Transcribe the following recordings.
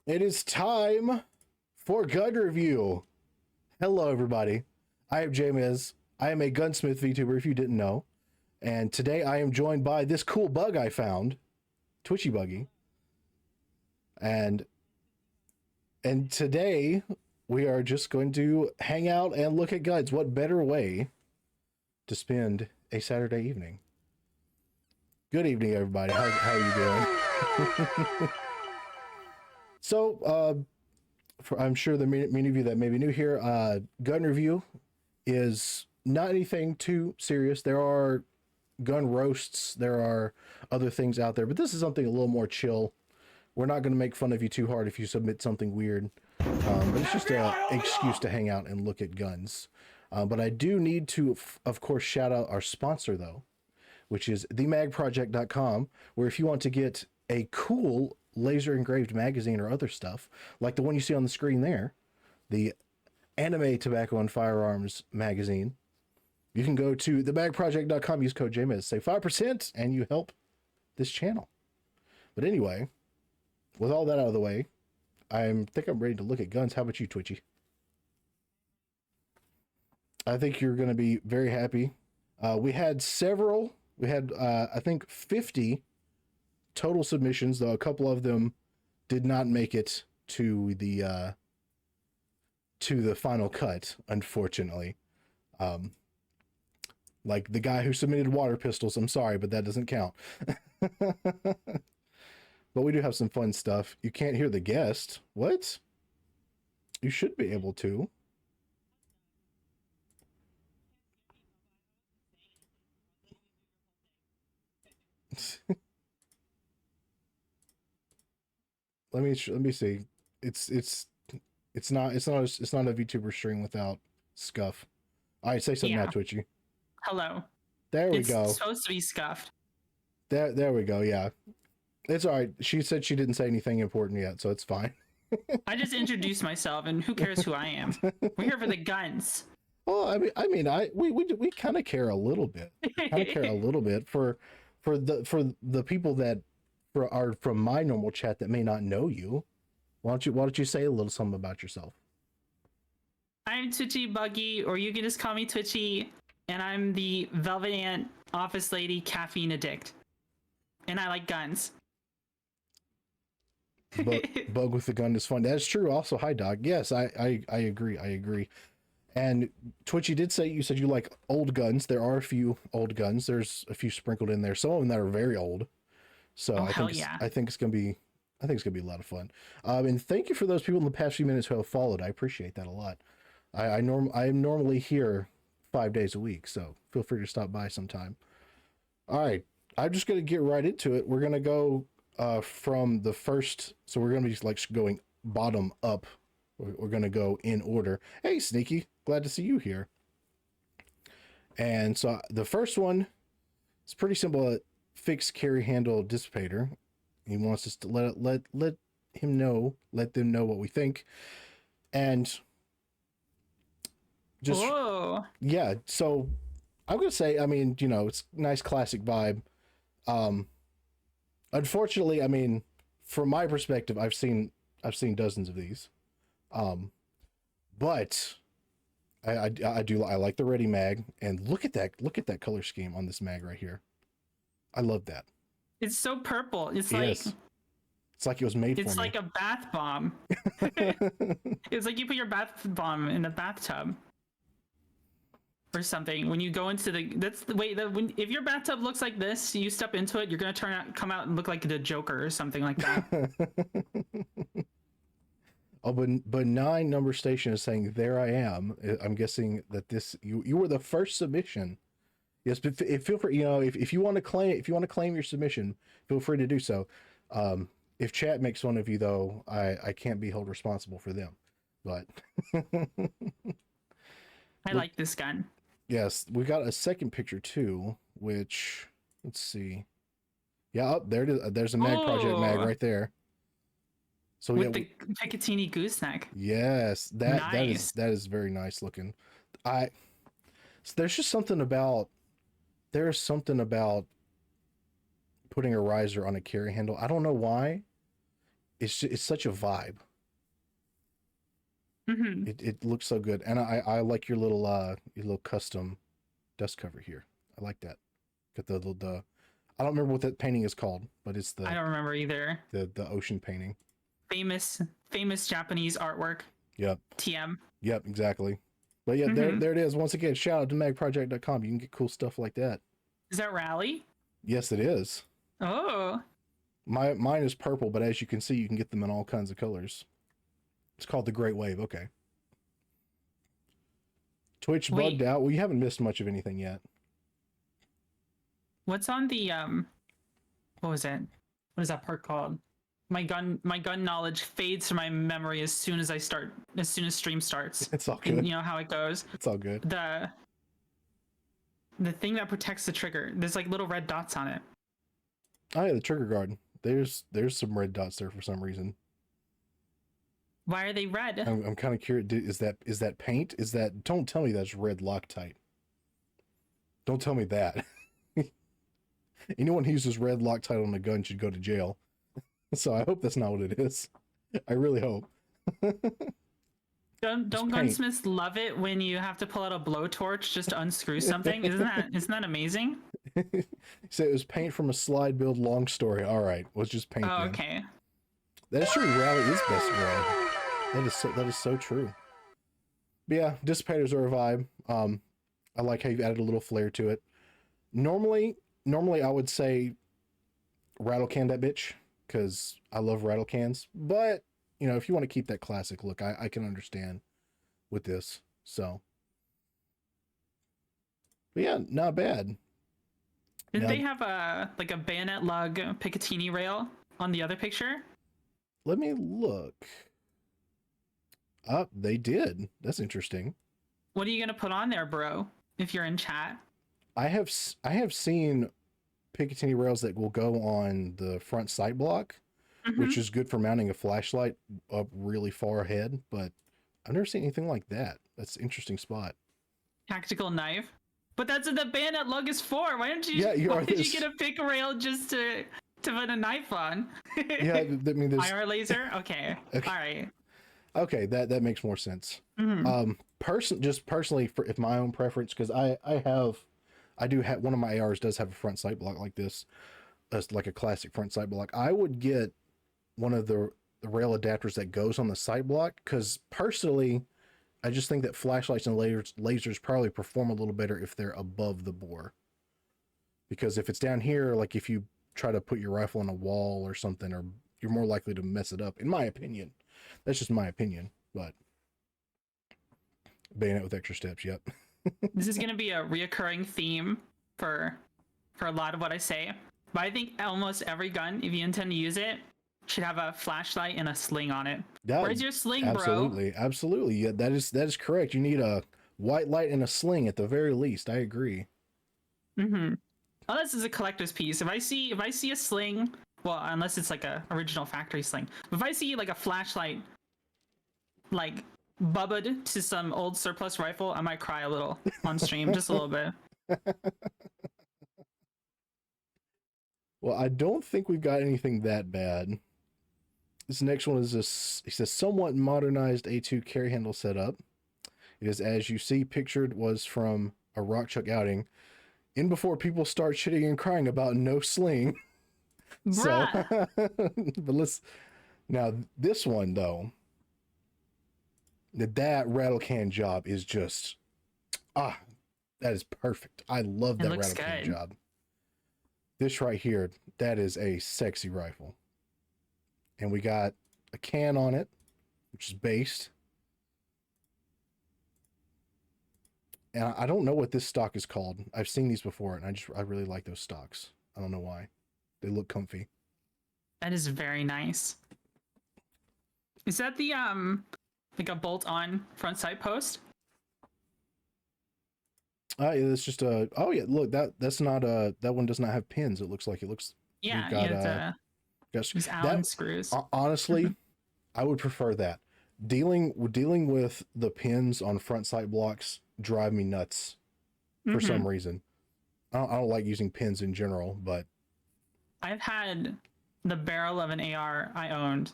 It is time for gun review. Hello, everybody. I am Jamez. I am a gunsmith VTuber, if you didn't know. And today I am joined by this cool bug I found, twitchybuggy. And today we are just going to hang out and look at guns. What better way to spend a Saturday evening? Good evening, everybody. How are you doing? So, I'm sure the many of you that may be new here, gun review is not anything too serious. There are gun roasts, there are other things out there, but this is something a little more chill. We're not going to make fun of you too hard if you submit something weird, but it's just an excuse to hang out and look at guns. But I do need to, of course, shout out our sponsor, though, which is themagproject.com, where if you want to get a cool laser engraved magazine or other stuff, like the one you see on the screen there, the Anime Tobacco and Firearms magazine, you can go to themagproject.com, use code JMIZ, save 5%, and you help this channel. But anyway, with all that out of the way, I think I'm ready to look at guns. How about you, Twitchy? I think you're going to be very happy. We had I think 50 total submissions, though a couple of them did not make it to the final cut, unfortunately. Like the guy who submitted water pistols, I'm sorry, but that doesn't count. But we do have some fun stuff. You can't hear the guest. What? You should be able to. Let me see. It's not a VTuber stream without scuff. All right, say something now, Twitchy. Hello. There we go. It's supposed to be scuffed. There we go. Yeah, it's all right. She said she didn't say anything important yet, so it's fine. I just introduced myself, and who cares who I am? We're here for the guns. Well, we kind of care a little bit. Kind of care a little bit for the people that are from my normal chat that may not know you. Why don't you say a little something about yourself? I'm twitchybuggy, or you can just call me Twitchy, and I'm the Velvet Ant office lady caffeine addict, and I like guns. Bug with the gun is fun. That's true. Also, hi dog. Yes, I agree. I agree. And Twitchy did say, you said you like old guns. There are a few old guns. There's a few sprinkled in there. Some of them that are very old. So I think it's gonna be a lot of fun. And thank you for those people in the past few minutes who have followed. I appreciate that a lot. I am normally here 5 days a week, so feel free to stop by sometime. All right, I'm just gonna get right into it. We're gonna go from the first, so we're gonna be like going bottom up. We're gonna go in order. Hey, Sneaky, glad to see you here. And so the first one is pretty simple. Fixed carry handle dissipator. He wants us to let them know what we think, and just Whoa. Yeah. So I'm gonna say, I mean, it's nice classic vibe. Unfortunately, I mean, from my perspective, I've seen dozens of these, but I like the ready mag, and look at that color scheme on this mag right here. I love that. It's so purple. It's like it was made for me. It's like a bath bomb. It's like you put your bath bomb in a bathtub or something. When you go into if your bathtub looks like this, you step into it, you're gonna come out and look like the Joker or something like that. Oh, but 9 number station is saying, there I am. I'm guessing that you were the first submission. Yes, but feel free, if you want to claim your submission, feel free to do so. If chat makes fun of you, though, I can't be held responsible for them. But I like this gun. Yes, we got a second picture too, which, let's see. Yeah, there it is. There's a Mag Project mag right there. So with the Picatinny gooseneck. Yes, that is very nice looking. So there's something about putting a riser on a carry handle. I don't know why. it's such a vibe. Mm-hmm. It looks so good, and I like your little custom dust cover here. I like that. Got the I don't remember what that painting is called, but it's I don't remember either. the ocean painting. Famous Japanese artwork. Yep. TM. Yep, exactly. But yeah, there it is. Once again, shout out to magproject.com. You can get cool stuff like that. Is that Rally? Yes, it is. Oh. Mine is purple, but as you can see, you can get them in all kinds of colors. It's called the Great Wave. Okay. Twitch bugged out. Well, you haven't missed much of anything yet. What's on the what was it? What is that part called? My gun knowledge fades from my memory as soon as stream starts. It's all good. And you know how it goes. It's all good. The thing that protects the trigger. There's like little red dots on it. Oh yeah, the trigger guard. There's some red dots there for some reason. Why are they red? I'm kind of curious. Is that paint? Is that? Don't tell me that's red Loctite. Don't tell me that. Anyone who uses red Loctite on a gun should go to jail. So I hope that's not what it is. I really hope. Don't gunsmiths love it when you have to pull out a blowtorch just to unscrew something? Isn't that amazing? So it was paint from a slide build. Long story. All right, was just paint. Oh, then. okay. That's true. Rally is best friend. That is so true. But yeah, dissipators are a vibe. I like how you've added a little flair to it. Normally I would say rattle can that bitch, because I love rattle cans. But you know, if you want to keep that classic look, I can understand with this. So, but yeah, not bad. Didn't they have a bayonet lug Picatinny rail on the other picture? Let me look. They did. That's interesting. What are you gonna put on there, bro? If you're in chat, I have seen Picatinny rails that will go on the front sight block, which is good for mounting a flashlight up really far ahead. But I've never seen anything like that. That's an interesting spot. Tactical knife. But that's what the bayonet lug is for. Why don't you? Yeah, why did you get a pick rail just to put a knife on? Yeah, I mean, there's IR laser. Okay. All right. Okay, that makes more sense. Personally, for if my own preference, because I do have one of my ARs does have a front sight block like this, like a classic front sight block. I would get one of the rail adapters that goes on the sight block, because personally, I just think that flashlights and lasers probably perform a little better if they're above the bore. Because if it's down here, like if you try to put your rifle on a wall or something, or you're more likely to mess it up, in my opinion. That's just my opinion, but bayonet with extra steps, yep. This is gonna be a reoccurring theme for a lot of what I say. But I think almost every gun, if you intend to use it, should have a flashlight and a sling on it. Where's your sling, absolutely, bro? Absolutely. Yeah, that is correct. You need a white light and a sling at the very least. I agree. Oh, this is a collector's piece. If I see a sling, well, unless it's like a original factory sling. If I see like a flashlight, like bubbled to some old surplus rifle, I might cry a little on stream, just a little bit. Well, I don't think we've got anything that bad. This next one is this. It says somewhat modernized A2 carry handle setup. It is, as you see pictured, was from a rock chuck outing. In before people start shitting and crying about no sling. Bruh. But now this one though, that rattle can job is just, that is perfect. I love that rattle can job. This right here, that is a sexy rifle. And we got a can on it, which is based. And I don't know what this stock is called. I've seen these before, and I really like those stocks. I don't know why. They look comfy. That is very nice. Is that the like a bolt-on front sight post? Yeah, it's just a. Oh yeah, look, that's not a. That one does not have pins. It looks. Yeah, got Allen screws. Honestly, I would prefer that. Dealing with the pins on front sight blocks drive me nuts for some reason. I don't like using pins in general, but I've had the barrel of an AR I owned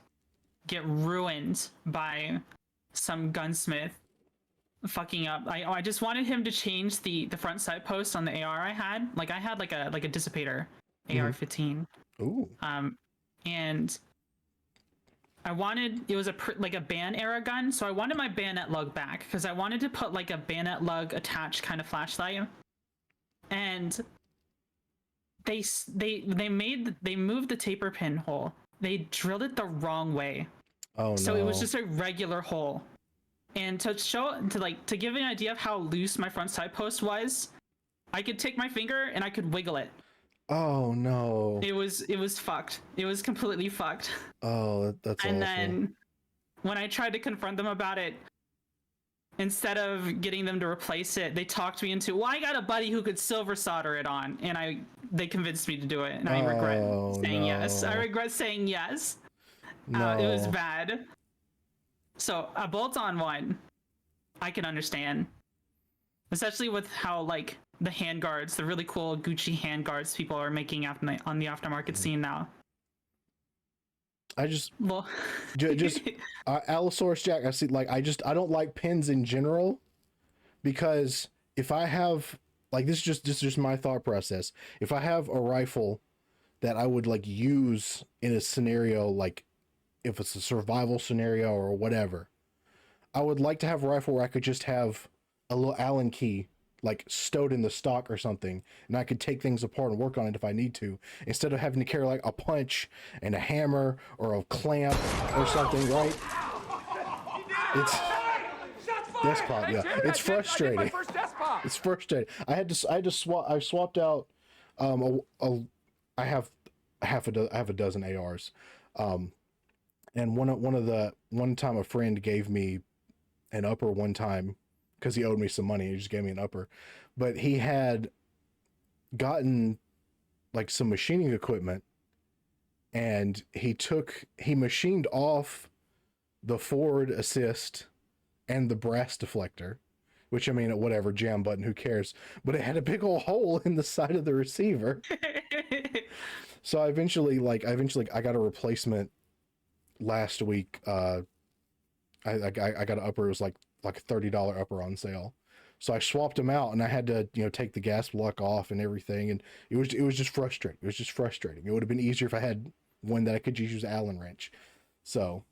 get ruined by some gunsmith fucking up. I just wanted him to change the front sight post on the AR I had. Like I had like a dissipator AR-15. Ooh. And I wanted, it was like a ban era gun, so I wanted my bayonet lug back because I wanted to put like a bayonet lug attached kind of flashlight. And they moved the taper pin hole. They drilled it the wrong way. Oh no. So it was just a regular hole. And to give an idea of how loose my front side post was, I could take my finger and I could wiggle it. Oh no. It was fucked. It was completely fucked. Oh, that's awful. And then when I tried to confront them about it, instead of getting them to replace it, they talked me into, well, I got a buddy who could silver solder it on, and they convinced me to do it, and I regret saying yes. I regret saying yes. No. It was bad. So a bolt-on one, I can understand, especially with how like the handguards, the really cool Gucci handguards people are making on the aftermarket scene now. I just Allosaurus Jack. I see. Like I don't like pins in general, because if I have like this is just my thought process. If I have a rifle that I would like use in a scenario, like if it's a survival scenario or whatever, I would like to have a rifle where I could just have a little Allen key like stowed in the stock or something, and I could take things apart and work on it if I need to, instead of having to carry like a punch and a hammer or a clamp or something, right? It's despot, yeah. It's frustrating. It's frustrating. I swapped out I have a dozen ARs, and one time a friend gave me an upper one time because he owed me some money. He just gave me an upper, but he had gotten like some machining equipment, and he machined off the forward assist and the brass deflector, which I mean, whatever, jam button, who cares? But it had a big old hole in the side of the receiver. So I eventually I got a replacement last week. I got an upper. It was like a $30 upper on sale. So I swapped them out, and I had to, take the gas block off and everything. And it was just frustrating. It was just frustrating. It would have been easier if I had one that I could just use Allen wrench. So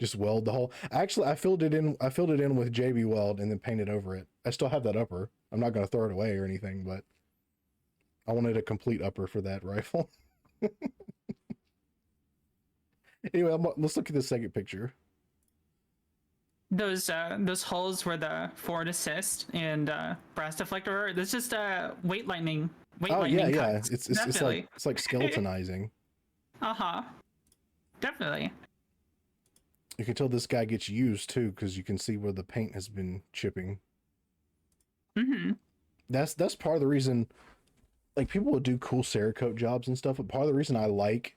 just weld the hole. Actually, I filled it in with JB Weld and then painted over it. I still have that upper. I'm not going to throw it away or anything, but I wanted a complete upper for that rifle. Anyway, let's look at the second picture. Those holes where the forward assist and brass deflector are. There's just weight lightning. Yeah. Cuts. It's like skeletonizing. Definitely. You can tell this guy gets used too, because you can see where the paint has been chipping. Mm-hmm. That's part of the reason, like, people will do cool Cerakote jobs and stuff, but part of the reason I like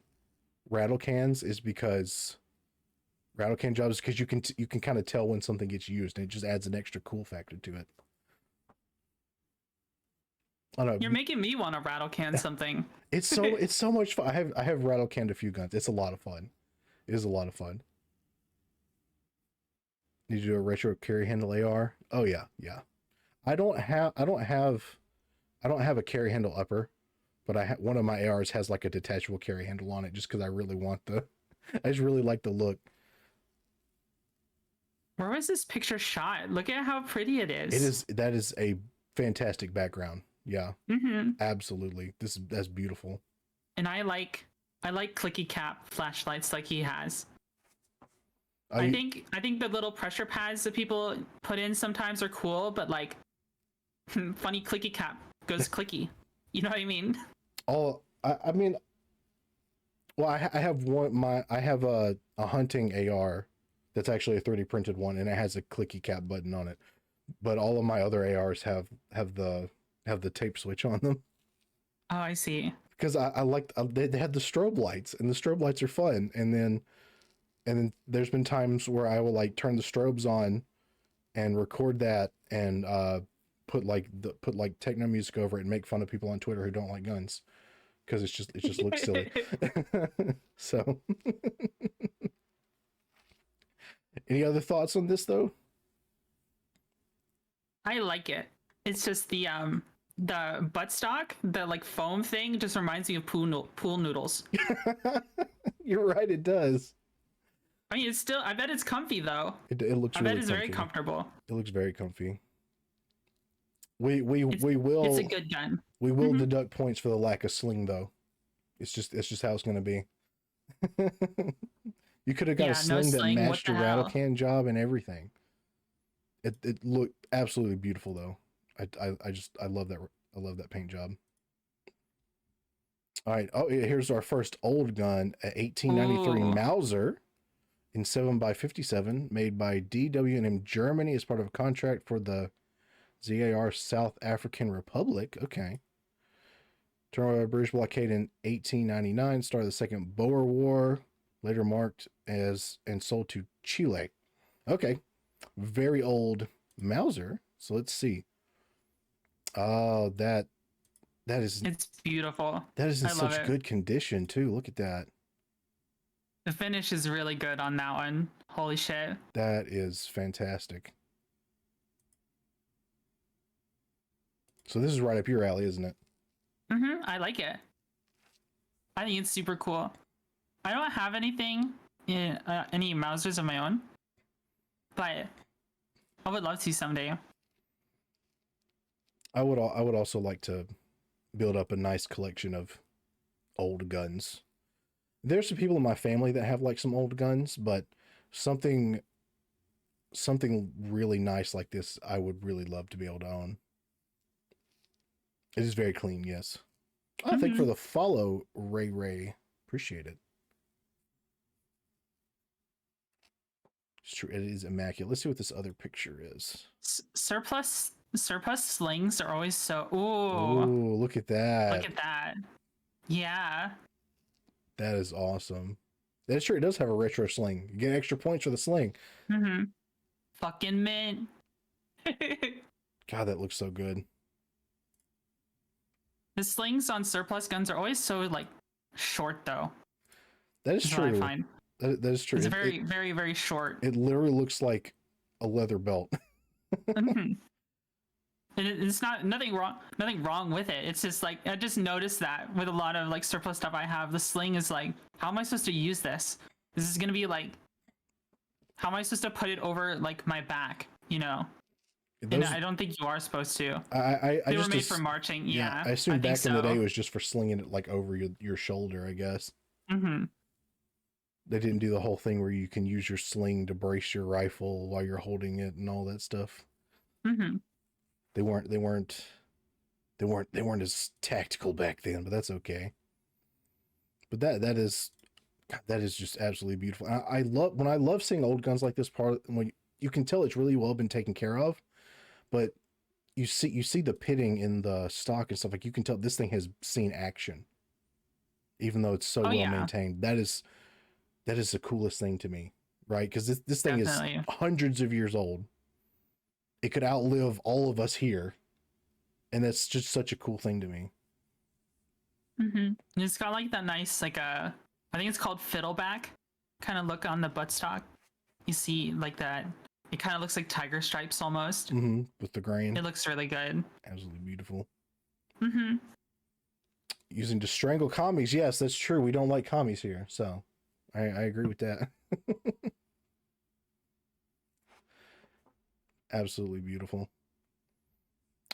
rattle cans is because you can kind of tell when something gets used, and it just adds an extra cool factor to it. I don't know. You're making me want to rattle can something. It's so much fun. I have rattle canned a few guns. It's a lot of fun. It is a lot of fun. Need you do a retro carry handle AR? Oh yeah. I don't have a carry handle upper, but one of my ARs has like a detachable carry handle on it, just because I just really like the look. Where was this picture shot? Look at how pretty it is. That is a fantastic background. Yeah. Mm-hmm. Absolutely. That's beautiful. And I like clicky cap flashlights like he has. I think the little pressure pads that people put in sometimes are cool, but like funny clicky cap goes clicky. You know what I mean? Oh, I mean, well, I have a hunting AR that's actually a 3D printed one, and it has a clicky cap button on it. But all of my other ARs have the tape switch on them. Oh, I see. Because I like they had the strobe lights, and the strobe lights are fun. And then there's been times where I will like turn the strobes on and record that, and put techno music over it and make fun of people on Twitter who don't like guns. because it just looks silly. So, any other thoughts on this though? I like it. It's just the buttstock, the like foam thing, just reminds me of pool noodles. You're right, it does. I mean, it's still. I bet it's comfy though. It looks I really bet it's comfy. very comfortable. It looks very comfy. We will. It's a good gun. We will deduct points for the lack of sling though. It's just how it's going to be. You could have got a sling that matched your rattle can job and everything. It looked absolutely beautiful though. I love that. I love that paint job. All right. Oh, here's our first old gun, a 1893 Ooh. Mauser in 7x57, made by DW&M Germany as part of a contract for the ZAR South African Republic. Okay. Turned by British blockade in 1899, started the Second Boer War, later marked as and sold to Chile. Okay. Very old Mauser. So let's see. Oh, that is, It's beautiful. that is in such good condition too. Look at that. The finish is really good on that one. Holy shit. That is fantastic. So this is right up your alley, isn't it? I like it. I think it's super cool. I don't have anything in any Mausers of my own, but I would love to someday. I would also like to build up a nice collection of old guns. There's some people in my family that have like some old guns, but something really nice like this, I would really love to be able to own. It is very clean, yes. I think for the follow, Ray. Appreciate it. It's true, it is immaculate. Let's see what this other picture is. Surplus slings are always so. Ooh, look at that. Look at that. Yeah. That is awesome. That's true. It does have a retro sling. You get extra points for the sling. Fucking mint. God, that looks so good. The slings on surplus guns are always so like short though. That is true. I find. That is true. It's very short. It literally looks like a leather belt. And it's nothing wrong with it. It's just like I just noticed that with a lot of like surplus stuff I have, the sling is like, how am I supposed to use this? This is gonna be like, how am I supposed to put it over like my back? You know. And I don't think you are supposed to. They were made for marching. Yeah, I assume back in the day it was just for slinging it like over your shoulder, I guess. They didn't do the whole thing where you can use your sling to brace your rifle while you're holding it and all that stuff. They weren't as tactical back then, but that's okay. But that is just absolutely beautiful. I love seeing old guns like this part when you can tell it's really well been taken care of. But you see the pitting in the stock and stuff, like you can tell this thing has seen action, even though it's so well maintained. That is the coolest thing to me, right? Because this thing is hundreds of years old. It could outlive all of us here, and that's just such a cool thing to me. It's got like that nice like I think it's called fiddleback kind of look on the buttstock. You see like that. It kind of looks like tiger stripes almost. With the grain. It looks really good. Absolutely beautiful. Using to strangle commies. Yes, that's true. We don't like commies here. So I agree with that. Absolutely beautiful.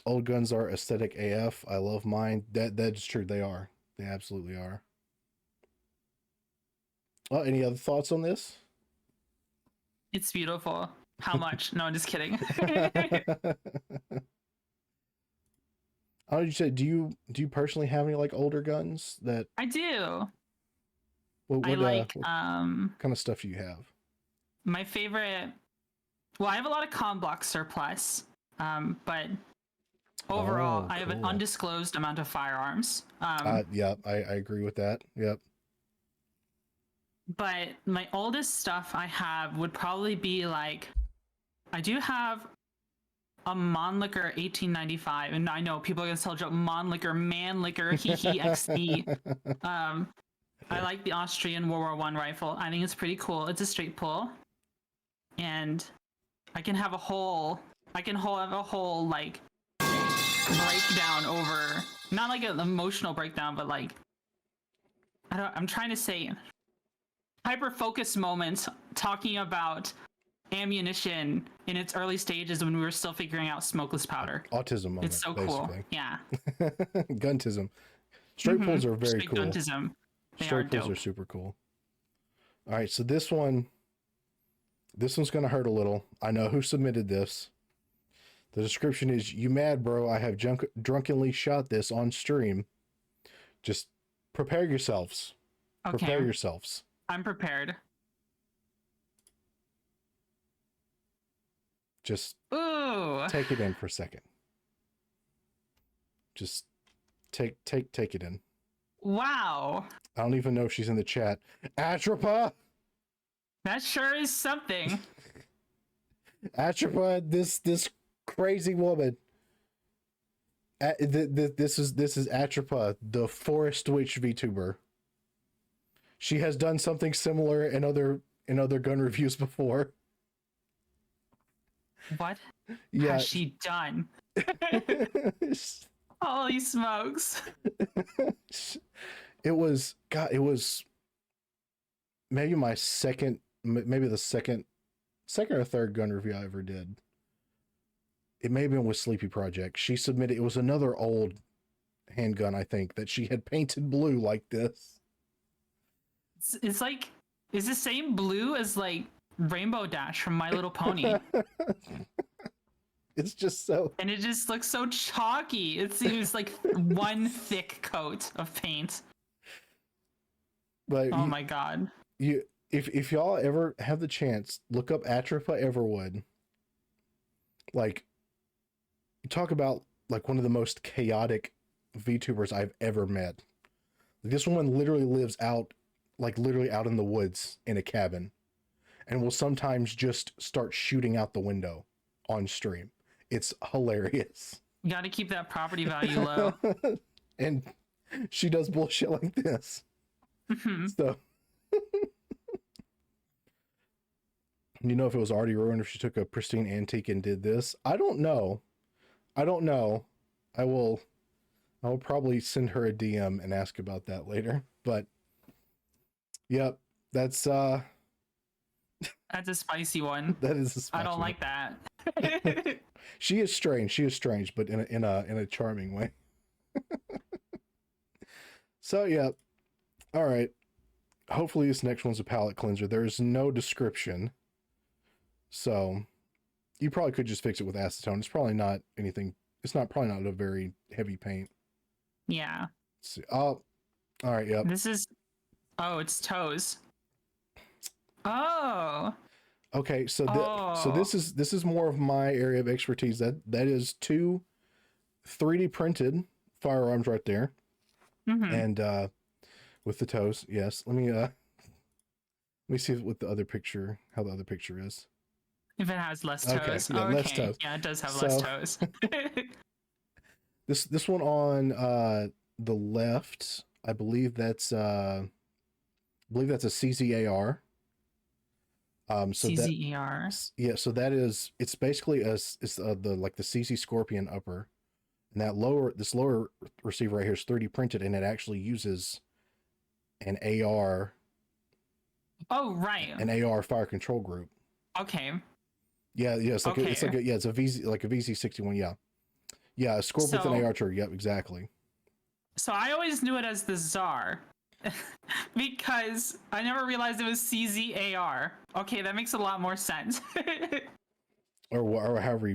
Old guns are aesthetic AF. I love mine. That's true. They are. They absolutely are. Any other thoughts on this? It's beautiful. How much? No, I'm just kidding. How did you say? Do you personally have any like older guns that? I do. What what kind of stuff do you have? My favorite. Well, I have a lot of comm block surplus, but overall, I have an undisclosed amount of firearms. Yeah, I agree with that. Yep. But my oldest stuff I have would probably be like, I do have a Mannlicher 1895, and I know people are gonna tell joke Mannlicher, Mannlicher, hee hee XD. I like the Austrian World War One rifle. I think it's pretty cool. It's a straight pull, and I can have a whole like breakdown over, not like an emotional breakdown, but like I'm trying to say hyper focus moments talking about ammunition in its early stages when we were still figuring out smokeless powder. Autism moment. It's so basically. cool. Yeah. Guntism. Straight pulls are very Straight cool. guntism. They Straight are pulls dope. are super cool. All right, so this one's gonna hurt a little. I know who submitted this. The description is, "You mad, bro? I have drunkenly shot this on stream. Just prepare yourselves. Okay. Prepare yourselves." I'm prepared. Just Ooh. take it in for a second. Just take it in. Wow. I don't even know if she's in the chat. Atropa! That sure is something. Atropa, this crazy woman. This is Atropa, the Forest Witch VTuber. She has done something similar in other gun reviews before. What Yeah. has she done? Holy smokes. It was maybe my second, maybe the second or third gun review I ever did. It may have been with Sleepy Project. She submitted, it was another old handgun, I think, that she had painted blue like this. It's like, it's the same blue as like Rainbow Dash from My Little Pony. It's just so, and it just looks so chalky. It seems like one thick coat of paint. but Oh my god. If y'all ever have the chance, look up Atropa Everwood. Like, talk about like one of the most chaotic VTubers I've ever met. This woman literally lives out, like literally out in the woods in a cabin, and will sometimes just start shooting out the window on stream. It's hilarious. You gotta keep that property value low. And she does bullshit like this. So, you know, if it was already ruined, if she took a pristine antique and did this, I don't know. I will probably send her a DM and ask about that later. But yep, that's a spicy one. that is a spicy I don't one. like that. She is strange, but in a charming way. So yeah. All right. Hopefully this next one's a palette cleanser. There's no description. So you probably could just fix it with acetone. It's probably not anything. It's probably not a very heavy paint. Yeah. Let's see. Oh, all right. Yep. This is, oh, it's toes. Oh. Okay. So this is more of my area of expertise. That is 2 3D printed firearms right there. And with the toes. Yes. Let me see what the other picture, how the other picture is. If it has less toes. Okay, yeah, okay. less toes. Yeah, it does have less toes. This one on the left, I believe that's a CZAR. So CZER. yeah, so that is, it's basically it's the like the CZ Scorpion upper, and that this lower receiver right here is 3D printed, and it actually uses an AR. Oh right. An AR fire control group. Okay. Yeah, it's like okay. it's a VZ, like a VZ61. Yeah, a Scorp with an AR trigger. Yep, exactly. So I always knew it as the Czar. Because I never realized it was CZAR. Okay, that makes a lot more sense. or however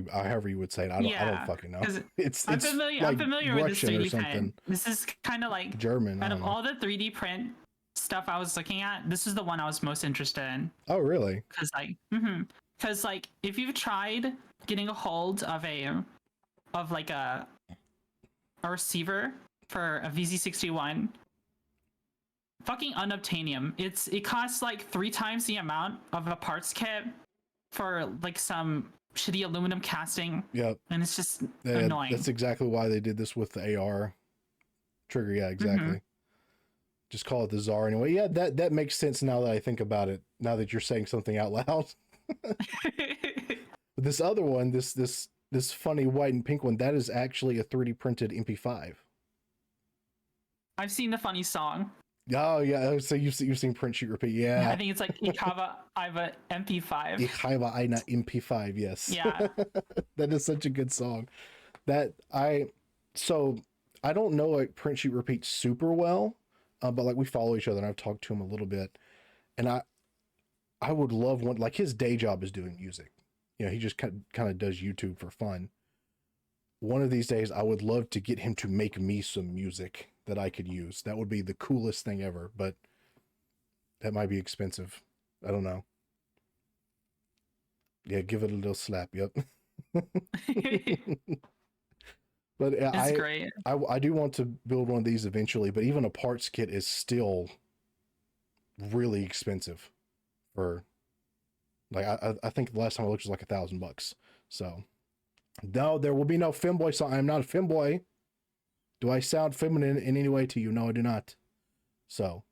you would say it. I don't fucking know. I'm familiar with this 3D print. This is kind of like German. Out of all the 3D print stuff I was looking at, this is the one I was most interested in. Oh, really? Because like if you've tried getting a hold of a receiver for a VZ61, fucking unobtainium. It costs like 3 times the amount of a parts kit for like some shitty aluminum casting, Yep. and it's just annoying. That's exactly why they did this with the AR trigger. Yeah, exactly. Just call it the Czar anyway. Yeah, that makes sense now that I think about it. Now that you're saying something out loud. This other one, this funny white and pink one, that is actually a 3D printed MP5. I've seen the funny song. Oh yeah, so you've seen print shoot repeat. Yeah, I think it's like Ich habe MP5. Ich habe eine MP5. Yes. Yeah. That is such a good song. So I don't know like print shoot repeat super well, but like we follow each other and I've talked to him a little bit, and I would love one, like his day job is doing music. You know, he just kind of does YouTube for fun. One of these days, I would love to get him to make me some music that I could use. That would be the coolest thing ever, but that might be expensive. I don't know. Yeah, give it a little slap. Yep. But It's great. I do want to build one of these eventually, but even a parts kit is still really expensive for, like, I think the last time I looked was like $1,000. So no, there will be no femboy song. I'm not a femboy. Do I sound feminine in any way to you? No, I do not. So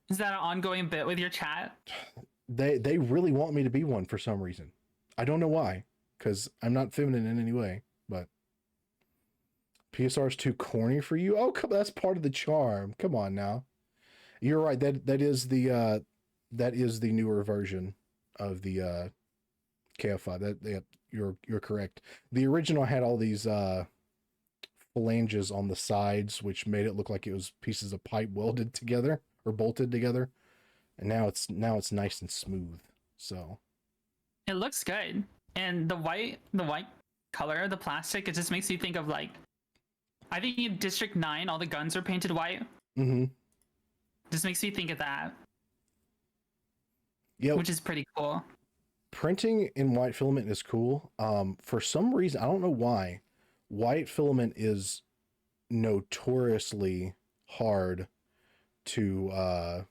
is that an ongoing bit with your chat? They really want me to be one for some reason. I don't know why, because I'm not feminine in any way, but PSR is too corny for you. Oh, come, that's part of the charm. Come on now. You're right. That is the newer version of the KF5. You're correct. The original had all these flanges on the sides, which made it look like it was pieces of pipe welded together or bolted together. And now it's nice and smooth. So it looks good. And the white color, the plastic, it just makes you think of, like, I think in District 9 all the guns are painted white. Mm-hmm. Just makes me think of that. Yeah, which is pretty cool. Printing in white filament is cool. For some reason, I don't know why, white filament is notoriously hard to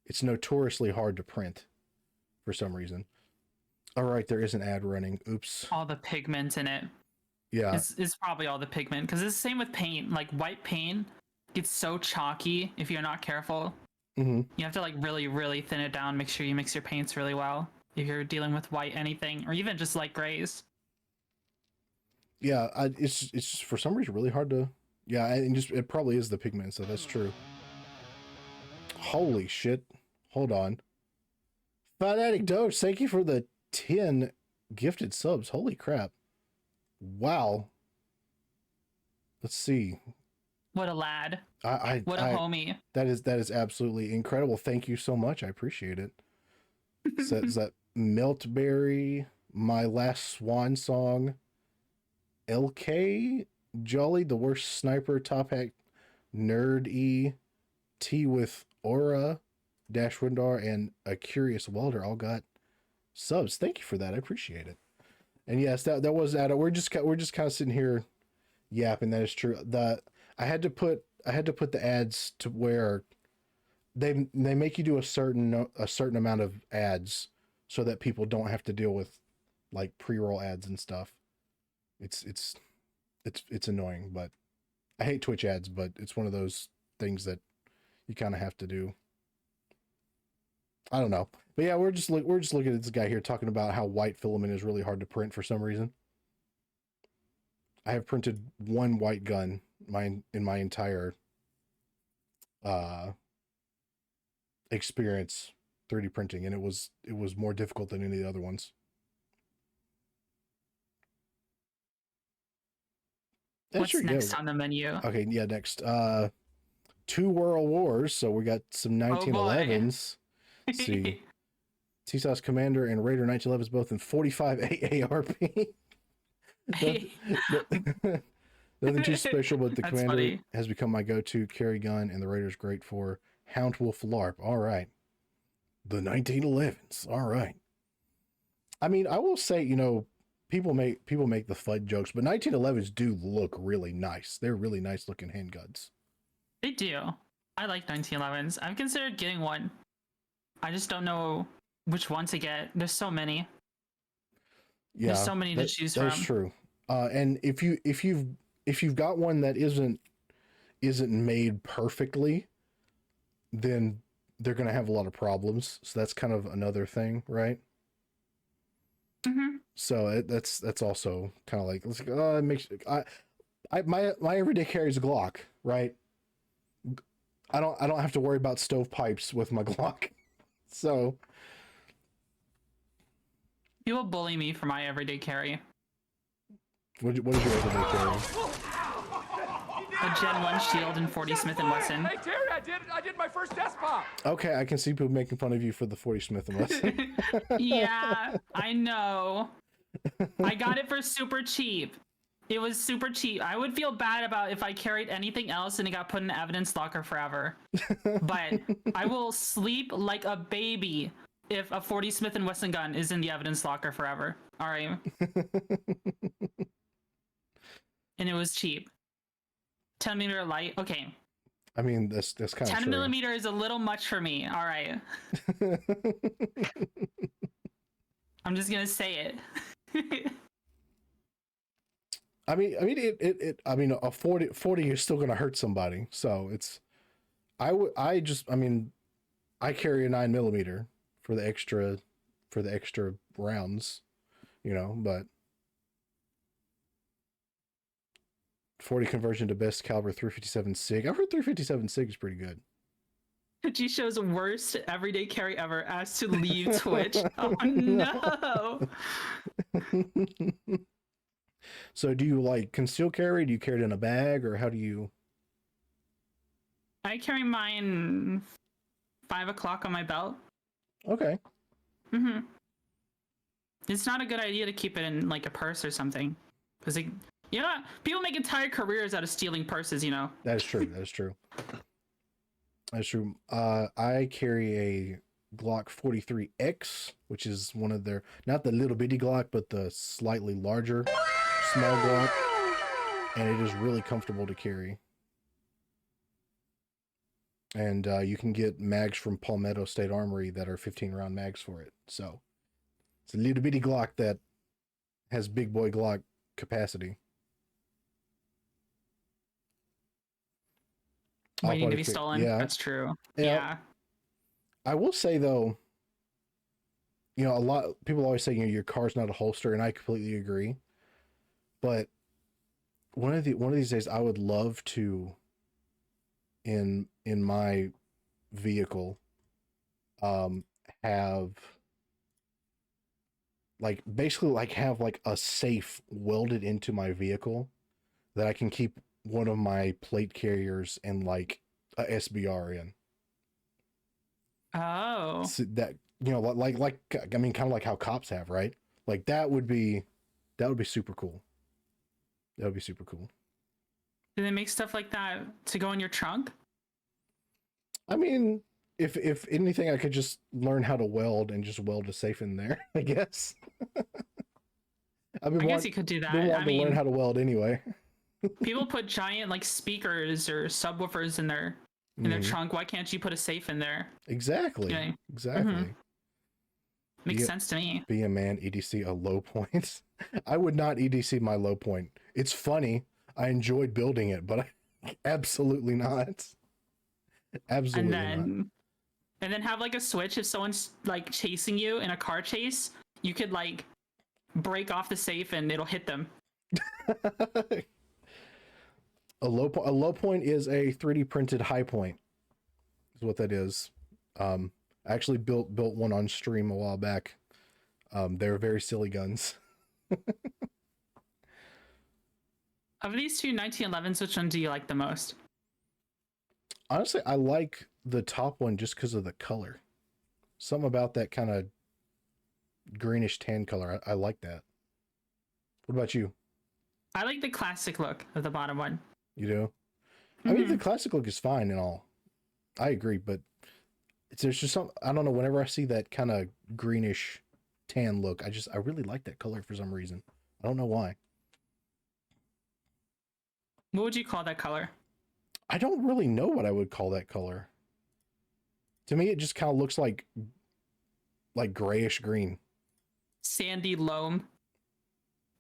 it's notoriously hard to print for some reason. All right, there is an ad running. Oops. All the pigment in it. Yeah. It's probably all the pigment, because it's the same with paint. Like, white paint gets so chalky if you're not careful. Mm-hmm. You have to, like, really, really thin it down. Make sure you mix your paints really well if you're dealing with white anything, or even just light grays. Yeah, it's just for some reason really hard to. Yeah, and just it probably is the pigment, so that's true. Holy shit! Hold on. Fanatic Doge, thank you for the 10 gifted subs. Holy crap! Wow. Let's see. What a lad. What a homie. That is absolutely incredible. Thank you so much. I appreciate it. Is that Meltberry, My Last Swan Song, LK, Jolly, the worst sniper, Top Hat, Nerd E, T with Aura, Dash Windar, and a Curious Welder all got subs. Thank you for that. I appreciate it. And yes, that was that. We're just kind of sitting here yapping. That is true. I had to put the ads to where they make you do a certain amount of ads so that people don't have to deal with like pre-roll ads and stuff. It's annoying, but I hate Twitch ads, but it's one of those things that you kind of have to do. I don't know, but yeah, we're just looking at this guy here talking about how white filament is really hard to print for some reason. I have printed one white gun in my entire experience 3D printing, and it was more difficult than any of the other ones. What's next on the menu? Okay, yeah, next. 2 World Wars, so we got some 1911s. Let's see. TSOS Commander and Raider 1911s both in 45 AARP. Nothing too special, but the That's Commander funny. has become my go-to carry gun, and the Raider's great for Hound Wolf LARP. All right. The 1911s. All right. I mean, I will say, people make the FUD jokes, but 1911s do look really nice. They're really nice looking handguns. They do. I like 1911s. I've considered getting one. I just don't know which one to get. There's so many. Yeah, There's so many to choose from. That's true. And if you've got one that isn't made perfectly, then they're gonna have a lot of problems. So that's kind of another thing, right? Mm-hmm. So that's also kind of like, it's like, oh, it makes my everyday carry is a Glock, right? I don't have to worry about stovepipes with my Glock. So People bully me for my everyday carry. what is your everyday carry? A Gen 1 shield and 40 Smith & Wesson. Hey Terry, I did my first desk pop. Okay, I can see people making fun of you for the 40 Smith & Wesson. Yeah, I know. I got it for super cheap. It was super cheap. I would feel bad about if I carried anything else and it got put in the evidence locker forever. But I will sleep like a baby if a 40 Smith & Wesson gun is in the evidence locker forever. All right. And it was cheap. 10mm light. Okay. I mean, that's kind of 10mm is a little much for me. All right. I'm just gonna say it. I mean, a 40 is still gonna hurt somebody. So it's, I carry a 9mm for the extra rounds, you know, but 40 conversion to best caliber 357 SIG. I've heard 357 SIG is pretty good. G shows worst everyday carry ever, asked to leave Twitch. Oh no. So do you like conceal carry? Do you carry it in a bag, or how do you? I carry mine 5 o'clock on my belt. Okay. Mm-hmm. It's not a good idea to keep it in like a purse or something, because you know, people make entire careers out of stealing purses. You know. That is true. That is true. That's true. I carry a Glock 43X, which is one of their, not the little bitty Glock, but the slightly larger small Glock, and it is really comfortable to carry. And you can get mags from Palmetto State Armory that are 15-round mags for it. So it's a little bitty Glock that has big boy Glock capacity. Waiting to be stolen. Yeah. That's true. Yeah. Yeah. I will say though, you know, a lot people always say, you know, your car's not a holster, and I completely agree. But one of these days, I would love to, in my vehicle, have like basically like have like a safe welded into my vehicle that I can keep one of my plate carriers and like a SBR in. Oh. So that, you know, like I mean, kind of like how cops have, right? Like that would be super cool. That would be super cool. Do they make stuff like that to go in your trunk? I mean, if anything, I could just learn how to weld and just weld a safe in there, I guess. I guess you could do that. I mean, learn how to weld anyway. People put giant like speakers or subwoofers in their trunk. Why can't you put a safe in there? Exactly. Yeah. Exactly. Mm-hmm. Makes sense to me. Be a man, EDC a low point. I would not EDC my low point. It's funny. I enjoyed building it, but absolutely not. Absolutely not. And then have like a switch. If someone's like chasing you in a car chase, you could like break off the safe and it'll hit them. A low point is a 3D printed high point. Is what that is. I actually built one on stream a while back. They're very silly guns. Of these two 1911s, which one do you like the most? Honestly, I like the top one just because of the color. Something about that kind of greenish tan color. I like that. What about you? I like the classic look of the bottom one. You do? I mean, the classic look is fine and all. I agree, but there's just some, I don't know, whenever I see that kind of greenish tan look, I really like that color for some reason. I don't know why. What would you call that color? I don't really know what I would call that color. To me, it just kind of looks like grayish green. Sandy loam.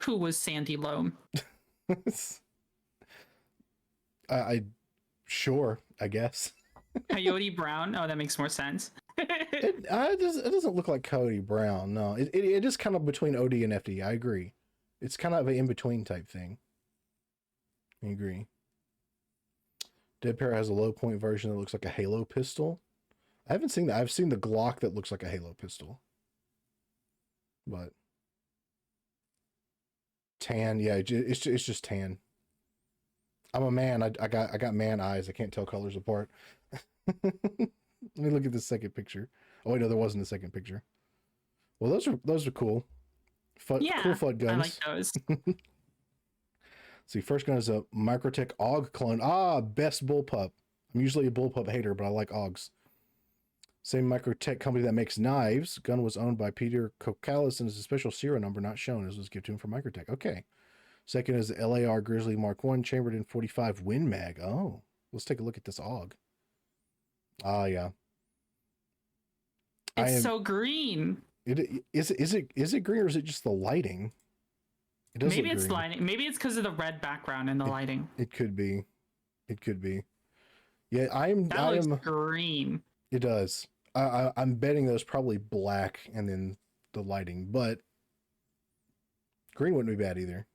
Who was Sandy Loam? I sure, I guess. Coyote Brown? Oh, that makes more sense. It doesn't look like Cody Brown. No, it is kind of between OD and FD. I agree. It's kind of an in between type thing. I agree. Dead Parrot has a low point version that looks like a Halo pistol. I haven't seen that. I've seen the Glock that looks like a Halo pistol. But tan, yeah, it's just tan. I'm a man. I got man eyes. I can't tell colors apart. Let me look at the second picture. Oh wait, no, there wasn't a second picture. Well, those are cool. Cool FUD guns. I like those. See, first gun is a Microtech AUG clone. Ah, best bullpup. I'm usually a bullpup hater, but I like AUGs. Same Microtech company that makes knives. Gun was owned by Peter Kokalis and is a special serial number not shown, as was given to him from Microtech. Okay. Second is the LAR Grizzly Mark 1 chambered in 45 Win Mag. Oh, let's take a look at this AUG. Ah, yeah. It's so green. Is it green or is it just the lighting? It does Maybe look it's green. lighting. Maybe it's because of the red background and the lighting. It could be. It could be. Yeah, that looks green. It does. I'm betting there's probably black and then the lighting, but green wouldn't be bad either.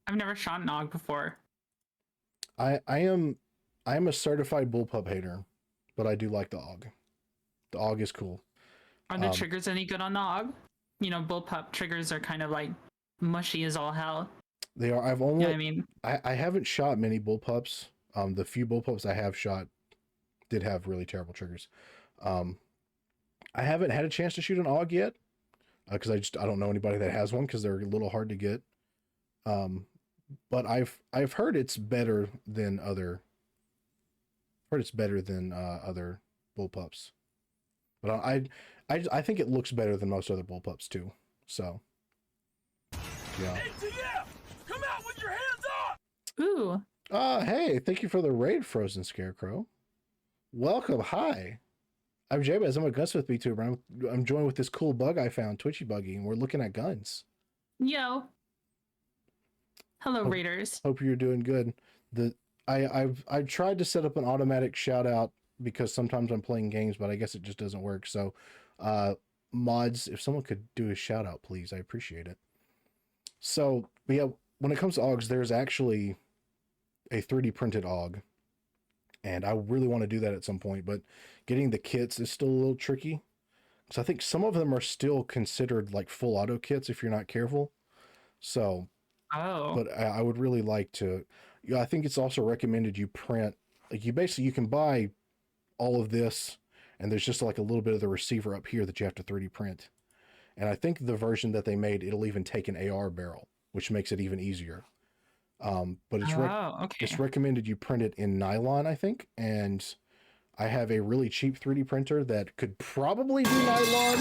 I've never shot an AUG before. I am a certified bullpup hater, but I do like the AUG. The AUG is cool. Are the triggers any good on the AUG? You know, bullpup triggers are kind of like mushy as all hell. They are. I've only. Yeah, I mean, I haven't shot many bullpups. The few bullpups I have shot did have really terrible triggers. I haven't had a chance to shoot an AUG yet because I don't know anybody that has one because they're a little hard to get. But I've heard it's better than other. Other bullpups. But I think it looks better than most other bullpups too. So yeah. ATF! Come out with your hands up! Ooh. Hey, thank you for the raid, Frozen Scarecrow. Welcome. Hi. I'm Jabez. I'm a gunsmith VTuber. I'm joined with this cool bug I found, twitchybuggy, and we're looking at guns. Yo. Hello, raiders. Hope you're doing good. I've tried to set up an automatic shout out because sometimes I'm playing games, but I guess it just doesn't work. So, mods, if someone could do a shout out, please, I appreciate it. So, but yeah, when it comes to AUGs, there's actually a 3D printed AUG, and I really want to do that at some point, but getting the kits is still a little tricky. So I think some of them are still considered like full auto kits if you're not careful. So, but I would really like to, I think it's also recommended you print, like you can buy all of this and there's just like a little bit of the receiver up here that you have to 3D print. And I think the version that they made, it'll even take an AR barrel, which makes it even easier. But it's recommended you print it in nylon, I think. And I have a really cheap 3D printer that could probably do nylon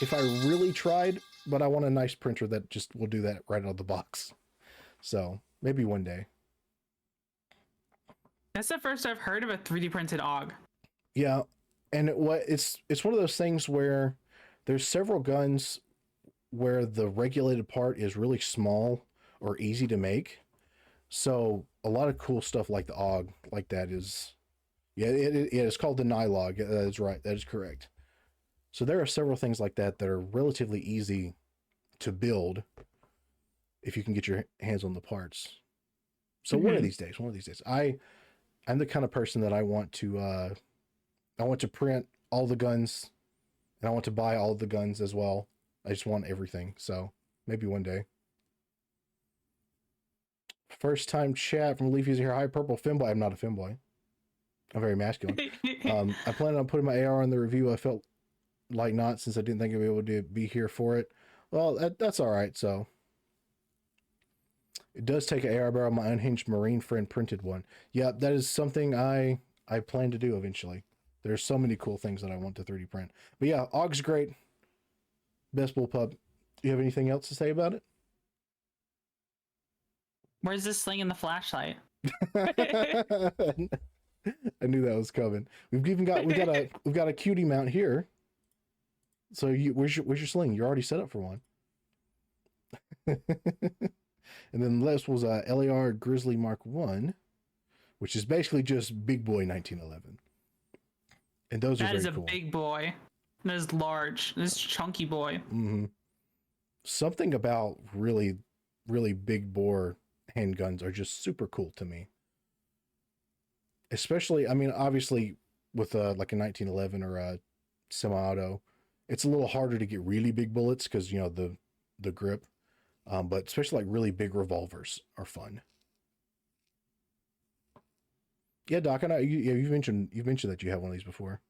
if I really tried, but I want a nice printer that just will do that right out of the box. So maybe one day. That's the first I've heard of a 3D printed AUG. Yeah. And it's one of those things where there's several guns where the regulated part is really small or easy to make. So a lot of cool stuff like the AUG like that is, yeah, it's called the Nylog. That is right. That is correct. So there are several things like that that are relatively easy to build if you can get your hands on the parts. So one of these days, I'm the kind of person that I want to print all the guns and I want to buy all the guns as well. I just want everything. So maybe one day. First time chat from Leafy's here. Hi, Purple Femboy. I'm not a femboy. I'm very masculine. I planned on putting my AR on the review. I felt like not, since I didn't think I'd be able to be here for it. Well, that's all right. So it does take an AR barrel. My unhinged Marine friend printed one. Yeah, that is something I plan to do eventually. There's so many cool things that I want to 3D print. But yeah, AUG's great. Best bullpup. Do you have anything else to say about it? Where's this sling in the flashlight? I knew that was coming. We've got a cutie mount here. So where's your sling? You're already set up for one. And then this was a LAR Grizzly Mark 1, which is basically just Big Boy 1911. And those are That very is a cool. big boy. That is large. This is chunky boy. Something about really, really big bore handguns are just super cool to me. Especially, I mean, obviously with like a 1911 or a semi-auto, it's a little harder to get really big bullets because, you know, the grip. But especially like really big revolvers are fun. Yeah, Doc, I know you've mentioned that you have one of these before.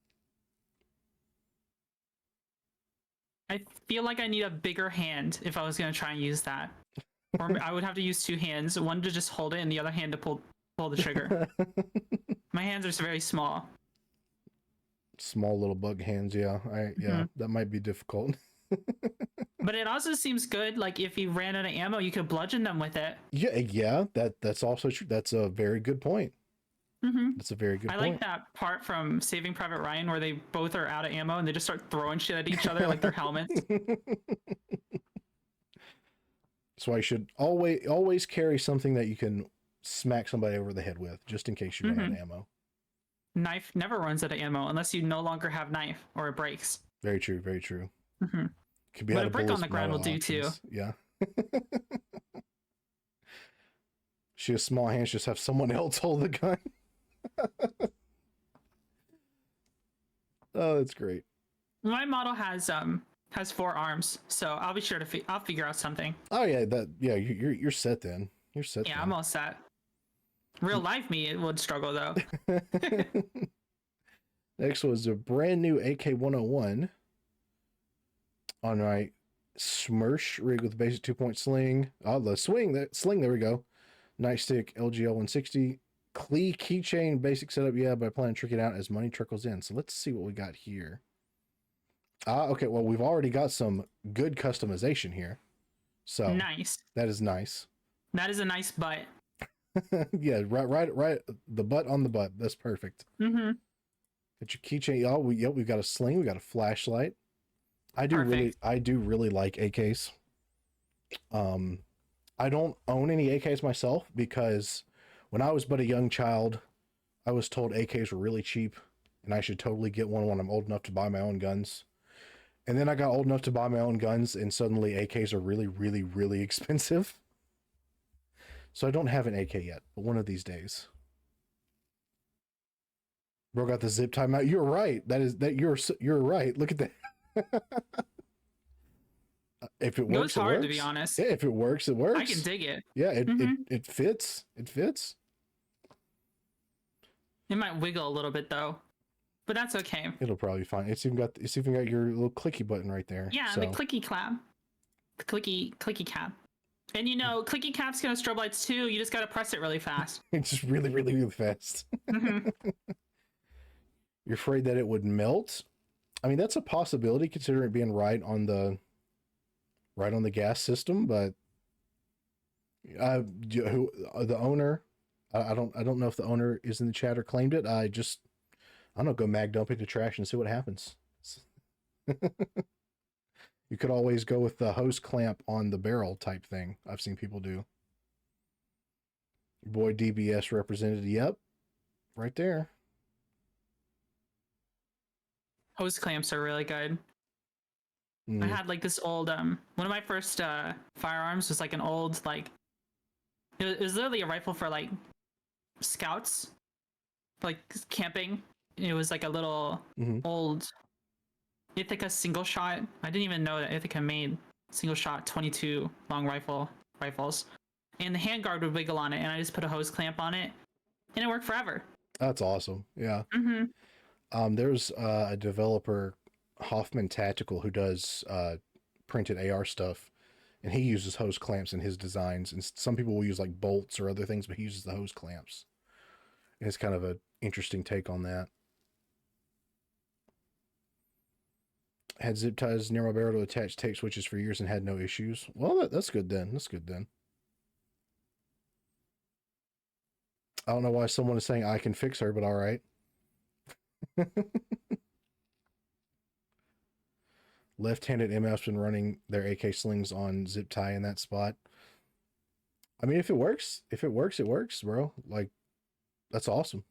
I feel like I need a bigger hand if I was gonna try and use that. Or I would have to use two hands, one to just hold it and the other hand to pull the trigger. My hands are very small. Small little bug hands, yeah. That might be difficult. But it also seems good, like if you ran out of ammo, you could bludgeon them with it. Yeah, that's also true. That's a very good point. That's a very good I point. like that part from Saving Private Ryan where they both are out of ammo and they just start throwing shit at each other like their helmets. So I should always carry something that you can smack somebody over the head with, just in case you run out of ammo. Knife never runs out of ammo unless you no longer have knife or it breaks. Very true, very true. Could be But out a of brick bullets, on the but ground not will do too. options. Yeah. She has small hands, just have someone else hold the gun. Oh, that's great. My model has 4 arms, so I'll be sure to I'll figure out something. Oh yeah, you're set then. You're set. Yeah, then. I'm all set. Real life me it would struggle though. Next was a brand new AK-101 on my Smersh rig with basic 2-point sling. Oh, the sling, there we go. Nightstick LGL 160. Klee keychain basic setup, yeah, but I plan to trick it out as money trickles in. So let's see what we got here. Okay, well, we've already got some good customization here. So nice. That is nice. That is a nice butt. Yeah, right. The butt on the butt. That's perfect. Got your keychain. Oh, we've got a sling. We got a flashlight. I do really like AKs. I don't own any AKs myself because when I was but a young child, I was told AKs were really cheap and I should totally get one when I'm old enough to buy my own guns. And then I got old enough to buy my own guns and suddenly AKs are really, really, really expensive. So I don't have an AK yet, but one of these days. Bro got the zip tie out. You're right. You're right. Look at that. If it works, It was hard, works. to be honest. Yeah, if it works, it works. I can dig it. Yeah, it fits. It fits. It might wiggle a little bit though, but that's okay. It'll probably be fine. It's even got your little clicky button right there. Yeah, so. the clicky clap, the clicky cap, and you know, clicky cap's gonna strobe lights too. You just gotta press it really fast. It's just really, really, really fast. You're afraid that it would melt? I mean, that's a possibility considering it being right on the gas system, but the owner, I don't know if the owner is in the chat or claimed it. I don't know, go mag dump it to trash and see what happens. You could always go with the hose clamp on the barrel type thing. I've seen people do. Your boy DBS represented. Yep. Right there. Hose clamps are really good. I had like this old one of my first firearms was like an old like it was literally a rifle for like scouts, like camping. It was like a little old Ithaca single shot. I didn't even know that Ithaca made single shot 22 long rifles, and the handguard would wiggle on it, and I just put a hose clamp on it, and it worked forever. That's awesome. Yeah. There's a developer, Hoffman Tactical, who does printed AR stuff, and he uses hose clamps in his designs. And some people will use like bolts or other things, but he uses the hose clamps. And it's kind of an interesting take on that. Had zip ties near my barrel to attach tape switches for years and had no issues. Well, that's good then. That's good then. I don't know why someone is saying I can fix her, but all right. left-handed MF's been running their AK slings on zip tie in that spot. I mean, if it works, it works, bro. Like, that's awesome.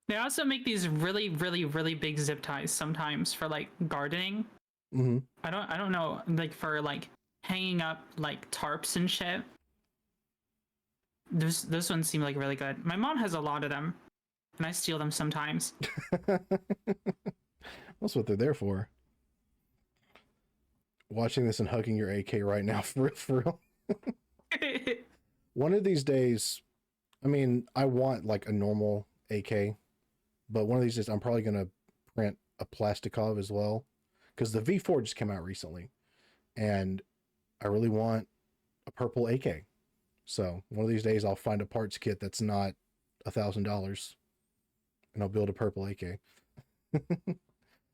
They also make these really, really, really big zip ties sometimes for like gardening. Mm-hmm. I don't know, like for like hanging up like tarps and shit. Those ones seem like really good. My mom has a lot of them, and I steal them sometimes. That's what they're there for. Watching this and hugging your AK right now, for real. One of these days, I mean, I want like a normal AK, but one of these days I'm probably gonna print a Plastikov as well, because the V4 just came out recently, and I really want a purple AK. So one of these days I'll find a parts kit that's not $1,000, and I'll build a purple AK.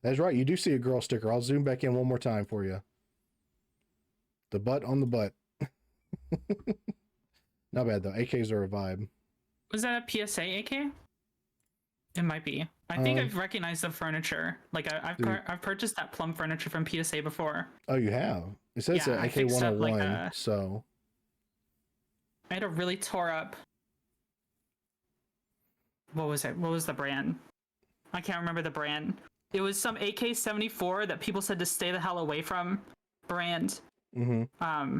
That's right. You do see a girl sticker. I'll zoom back in one more time for you. The butt on the butt. Not bad though. AKs are a vibe. Was that a PSA AK? It might be. I think I've recognized the furniture. Like I've purchased that plum furniture from PSA before. Oh, you have? It says Yeah, AK 101. So I had a really tore up. What was it? What was the brand? I can't remember the brand. It was some AK-74 that people said to stay the hell away from brand. mm-hmm.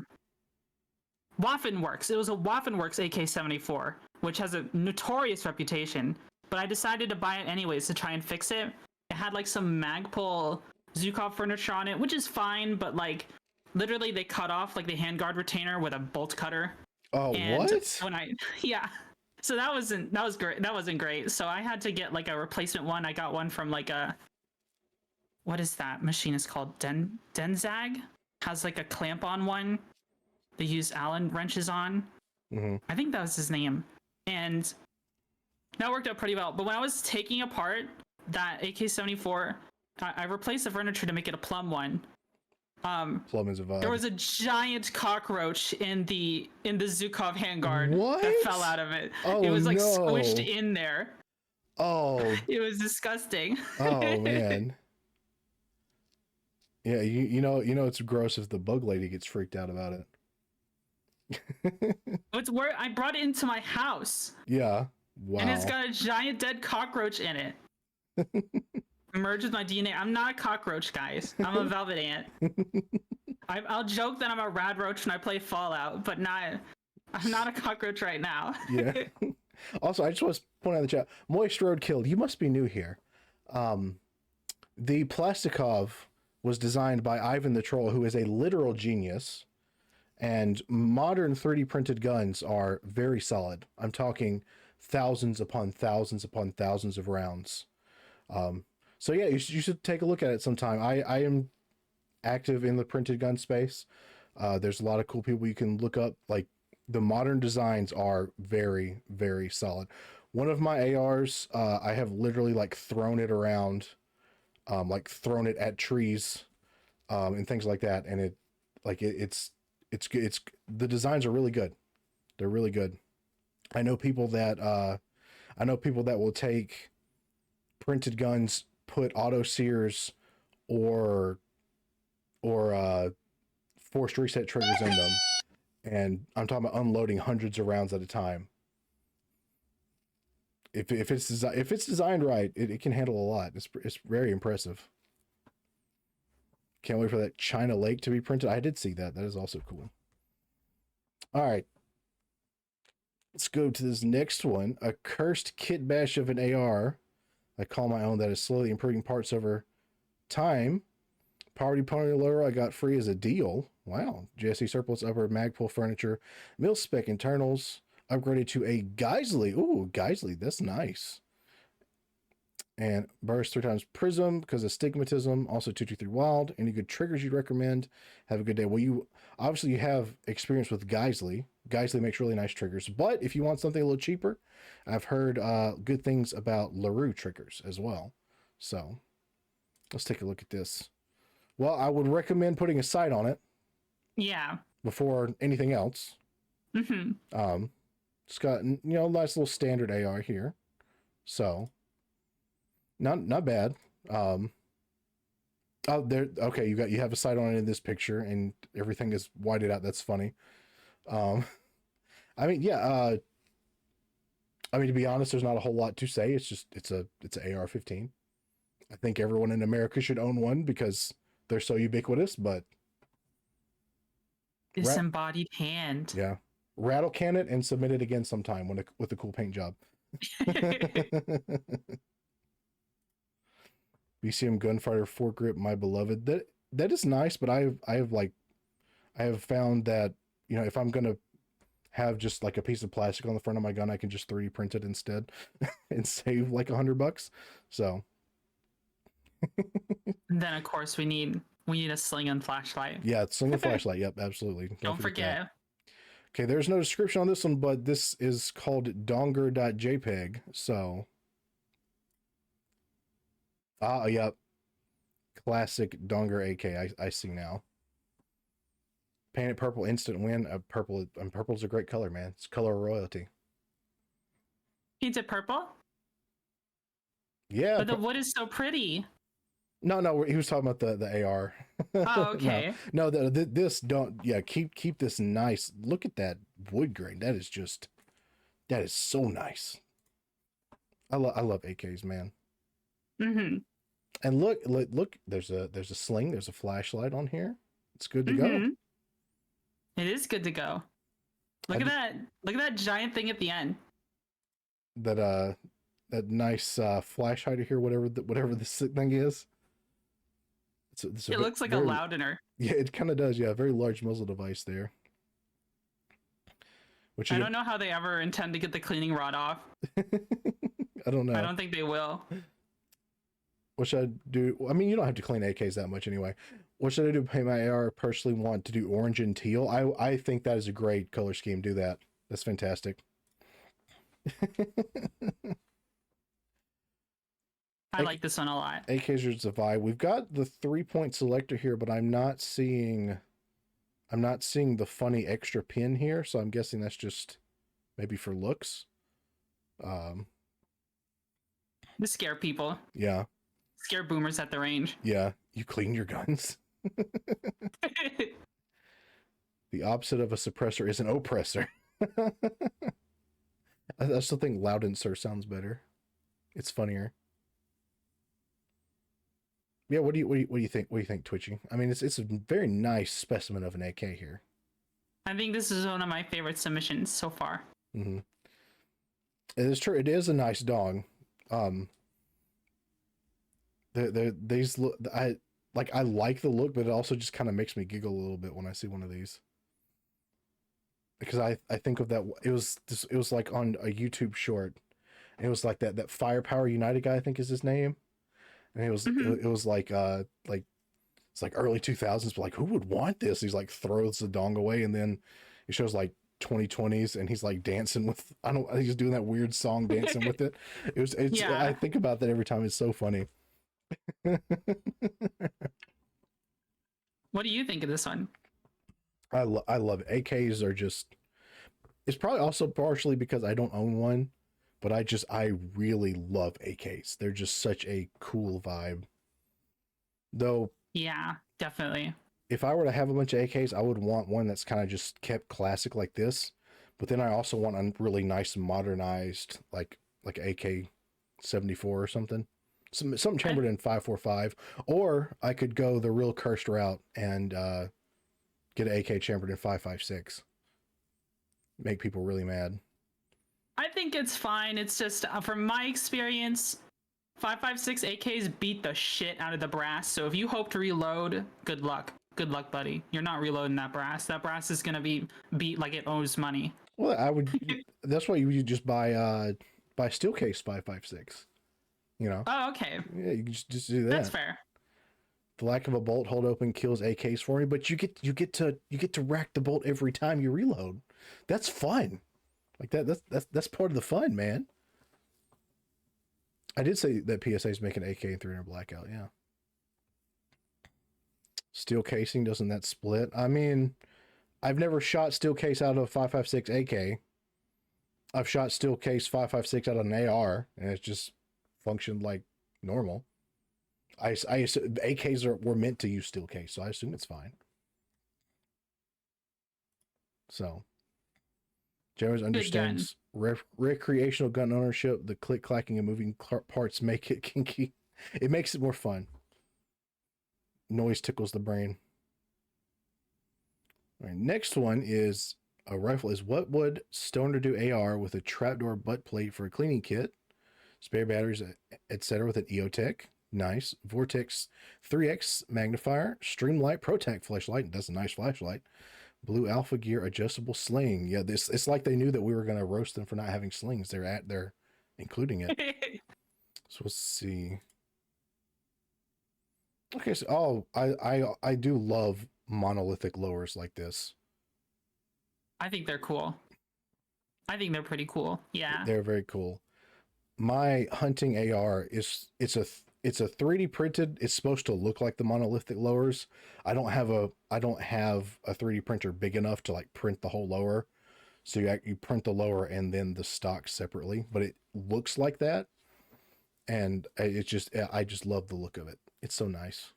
Waffenwerks. It was a Waffenwerks AK-74, which has a notorious reputation. But I decided to buy it anyways to try and fix it. It had like some Magpul Zukov furniture on it, which is fine, but like literally they cut off like the handguard retainer with a bolt cutter. Oh, And what? when yeah. So that was great. That wasn't great. So I had to get like a replacement one. I got one from like a, what is that machine? Is called Denzag. Has like a clamp on one. They use Allen wrenches on. Mm-hmm. I think that was his name. And that worked out pretty well. But when I was taking apart that AK-74, I replaced the furniture to make it a plum one. Plum is a vibe. There was a giant cockroach in the Zukov handguard What? that fell out of it. Oh, it was like no. squished in there. Oh. It was disgusting. Oh man. Yeah, you know it's gross if the bug lady gets freaked out about it. It's where I brought it into my house. Yeah. Wow. And it's got a giant dead cockroach in it. Merged with my DNA. I'm not a cockroach, guys. I'm a velvet ant. I'll joke that I'm a rad roach when I play Fallout, but I'm not a cockroach right now. Yeah. Also, I just want to point out in the chat, Moist Road Killed, you must be new here. The Plastikov was designed by Ivan the Troll, who is a literal genius, and modern 3D printed guns are very solid. I'm talking thousands upon thousands upon thousands of rounds. So yeah, you should take a look at it sometime. I am active in the printed gun space. There's a lot of cool people you can look up. Like, the modern designs are very, very solid. One of my ARs, I have literally like thrown it around, like thrown it at trees, and things like that. And it's the designs are really good. They're really good. I know people that will take printed guns, put auto sears or forced reset triggers in them, and I'm talking about unloading hundreds of rounds at a time. If it's designed right, it can handle a lot. It's very impressive. Can't wait for that China Lake to be printed. I did see that. That is also cool. All right. Let's go to this next one. A cursed kit bash of an AR. I call my own that is slowly improving parts over time. Poverty Pony Lower I got free as a deal. Wow. Jesse Surplus upper Magpul furniture. Mil spec internals. Upgraded to a Geisley. Ooh, Geisley. That's nice. And burst 3 times prism because of stigmatism. Also 223 wild. Any good triggers you'd recommend? Have a good day. Well, you have experience with Geisley. Geisley makes really nice triggers. But if you want something a little cheaper, I've heard good things about LaRue triggers as well. So let's take a look at this. Well, I would recommend putting a sight on it. Yeah. Before anything else. Mm-hmm. It's got, a nice little standard AR here. So not bad. Oh, there. Okay, you have a sight on it in this picture, and everything is whited out. That's funny. Um, I mean, yeah. I mean, to be honest, there's not a whole lot to say. It's just it's an AR-15. I think everyone in America should own one because they're so ubiquitous. But Disembodied hand. yeah, rattle can it and submit it again sometime with a cool paint job. BCM Gunfighter Foregrip, my beloved. That is nice, but I have found that, you know, if I'm gonna have just like a piece of plastic on the front of my gun, I can just 3D print it instead and save like $100. So And then of course we need a sling and flashlight. yeah, sling a flashlight. Yep, absolutely. Don't forget. that. Okay, there's no description on this one, but this is called donger.jpg. So yep. Classic Donger AK. I see now. Painted purple, instant win. Purple's a great color, man. It's color royalty. Painted purple? Yeah. But the wood is so pretty. No, he was talking about the AR. Oh, okay. No, this don't. Yeah, keep this nice. Look at that wood grain. That is so nice. I love AKs, man. Mm-hmm. And look. There's a sling. There's a flashlight on here. It's good to go. It is good to go. Look at that. Look at that giant thing at the end. That nice flash hider here, whatever this thing is. It looks like a loudener. Yeah, it kind of does. Yeah, a very large muzzle device there. Which I don't know how they ever intend to get the cleaning rod off. I don't know. I don't think they will. What should I do? I mean, you don't have to clean AKs that much anyway. What should I do to paint my AR? I personally want to do orange and teal. I think that is a great color scheme. Do that. That's fantastic. I like this one a lot. AKs are just a vibe. We've got the 3-point selector here, but I'm not seeing the funny extra pin here, so I'm guessing that's just maybe for looks. To scare people. Yeah. Scare boomers at the range. Yeah. You clean your guns. The opposite of a suppressor is an oppressor. I still think loud and sir sounds better. It's funnier. Yeah, what do you think? What do you think, Twitchy? I mean, it's a very nice specimen of an AK here. I think this is one of my favorite submissions so far. Mm-hmm. It is true. It is a nice dong. These look. I like the look, but it also just kind of makes me giggle a little bit when I see one of these. Because I think of that. It was like on a YouTube short. And it was like that Firepower United guy, I think is his name. And it was it was like it's like early 2000s, but like who would want this? He's like throws the dong away, and then it shows like 2020s, and he's like dancing with he's doing that weird song dancing with it. It's yeah. I think about that every time. It's so funny. What do you think of this one? I love it. AKs are just. It's probably also partially because I don't own one. But I really love AKs. They're just such a cool vibe. Though. Yeah, definitely. If I were to have a bunch of AKs, I would want one that's kind of just kept classic like this. But then I also want a really nice modernized, like AK-74 or something. Something chambered in 5.45. Or I could go the real cursed route and get an AK chambered in 5.56. Make people really mad. I think it's fine. It's just from my experience, 5.56 AKs beat the shit out of the brass. So if you hope to reload, good luck. Good luck, buddy. You're not reloading that brass. That brass is gonna be beat like it owes money. Well, I would. That's why you just buy steel case 5.56. You know. Oh, okay. Yeah, you can just do that. That's fair. The lack of a bolt hold open kills AKs for me, but you get to rack the bolt every time you reload. That's fun. Like that's part of the fun, man. I did say that PSA is making AK and 300 blackout, yeah. Steel casing, doesn't that split? I mean, I've never shot steel case out of 5.56 AK. I've shot steel case 5.56 out of an AR, and it's just functioned like normal. I assume AKs were meant to use steel case, so I assume it's fine. So, James understands recreational gun ownership. The click clacking and moving parts make it kinky. It makes it more fun. Noise tickles the brain. All right, next one is a rifle. Is what would Stoner do AR with a trapdoor butt plate for a cleaning kit, spare batteries, etc. with an EOTech? Nice. Vortex 3X magnifier, Streamlight ProTac flashlight. That's a nice flashlight. Blue Alpha Gear adjustable sling. Yeah, it's like they knew that we were gonna roast them for not having slings. They're including it. So let's see. Okay, so I do love monolithic lowers like this. I think they're cool. I think they're pretty cool. Yeah. They're very cool. My hunting AR it's a 3D printed. It's supposed to look like the monolithic lowers. I don't have a 3D printer big enough to like print the whole lower. So you print the lower and then the stock separately, but it looks like that. And I just love the look of it. It's so nice.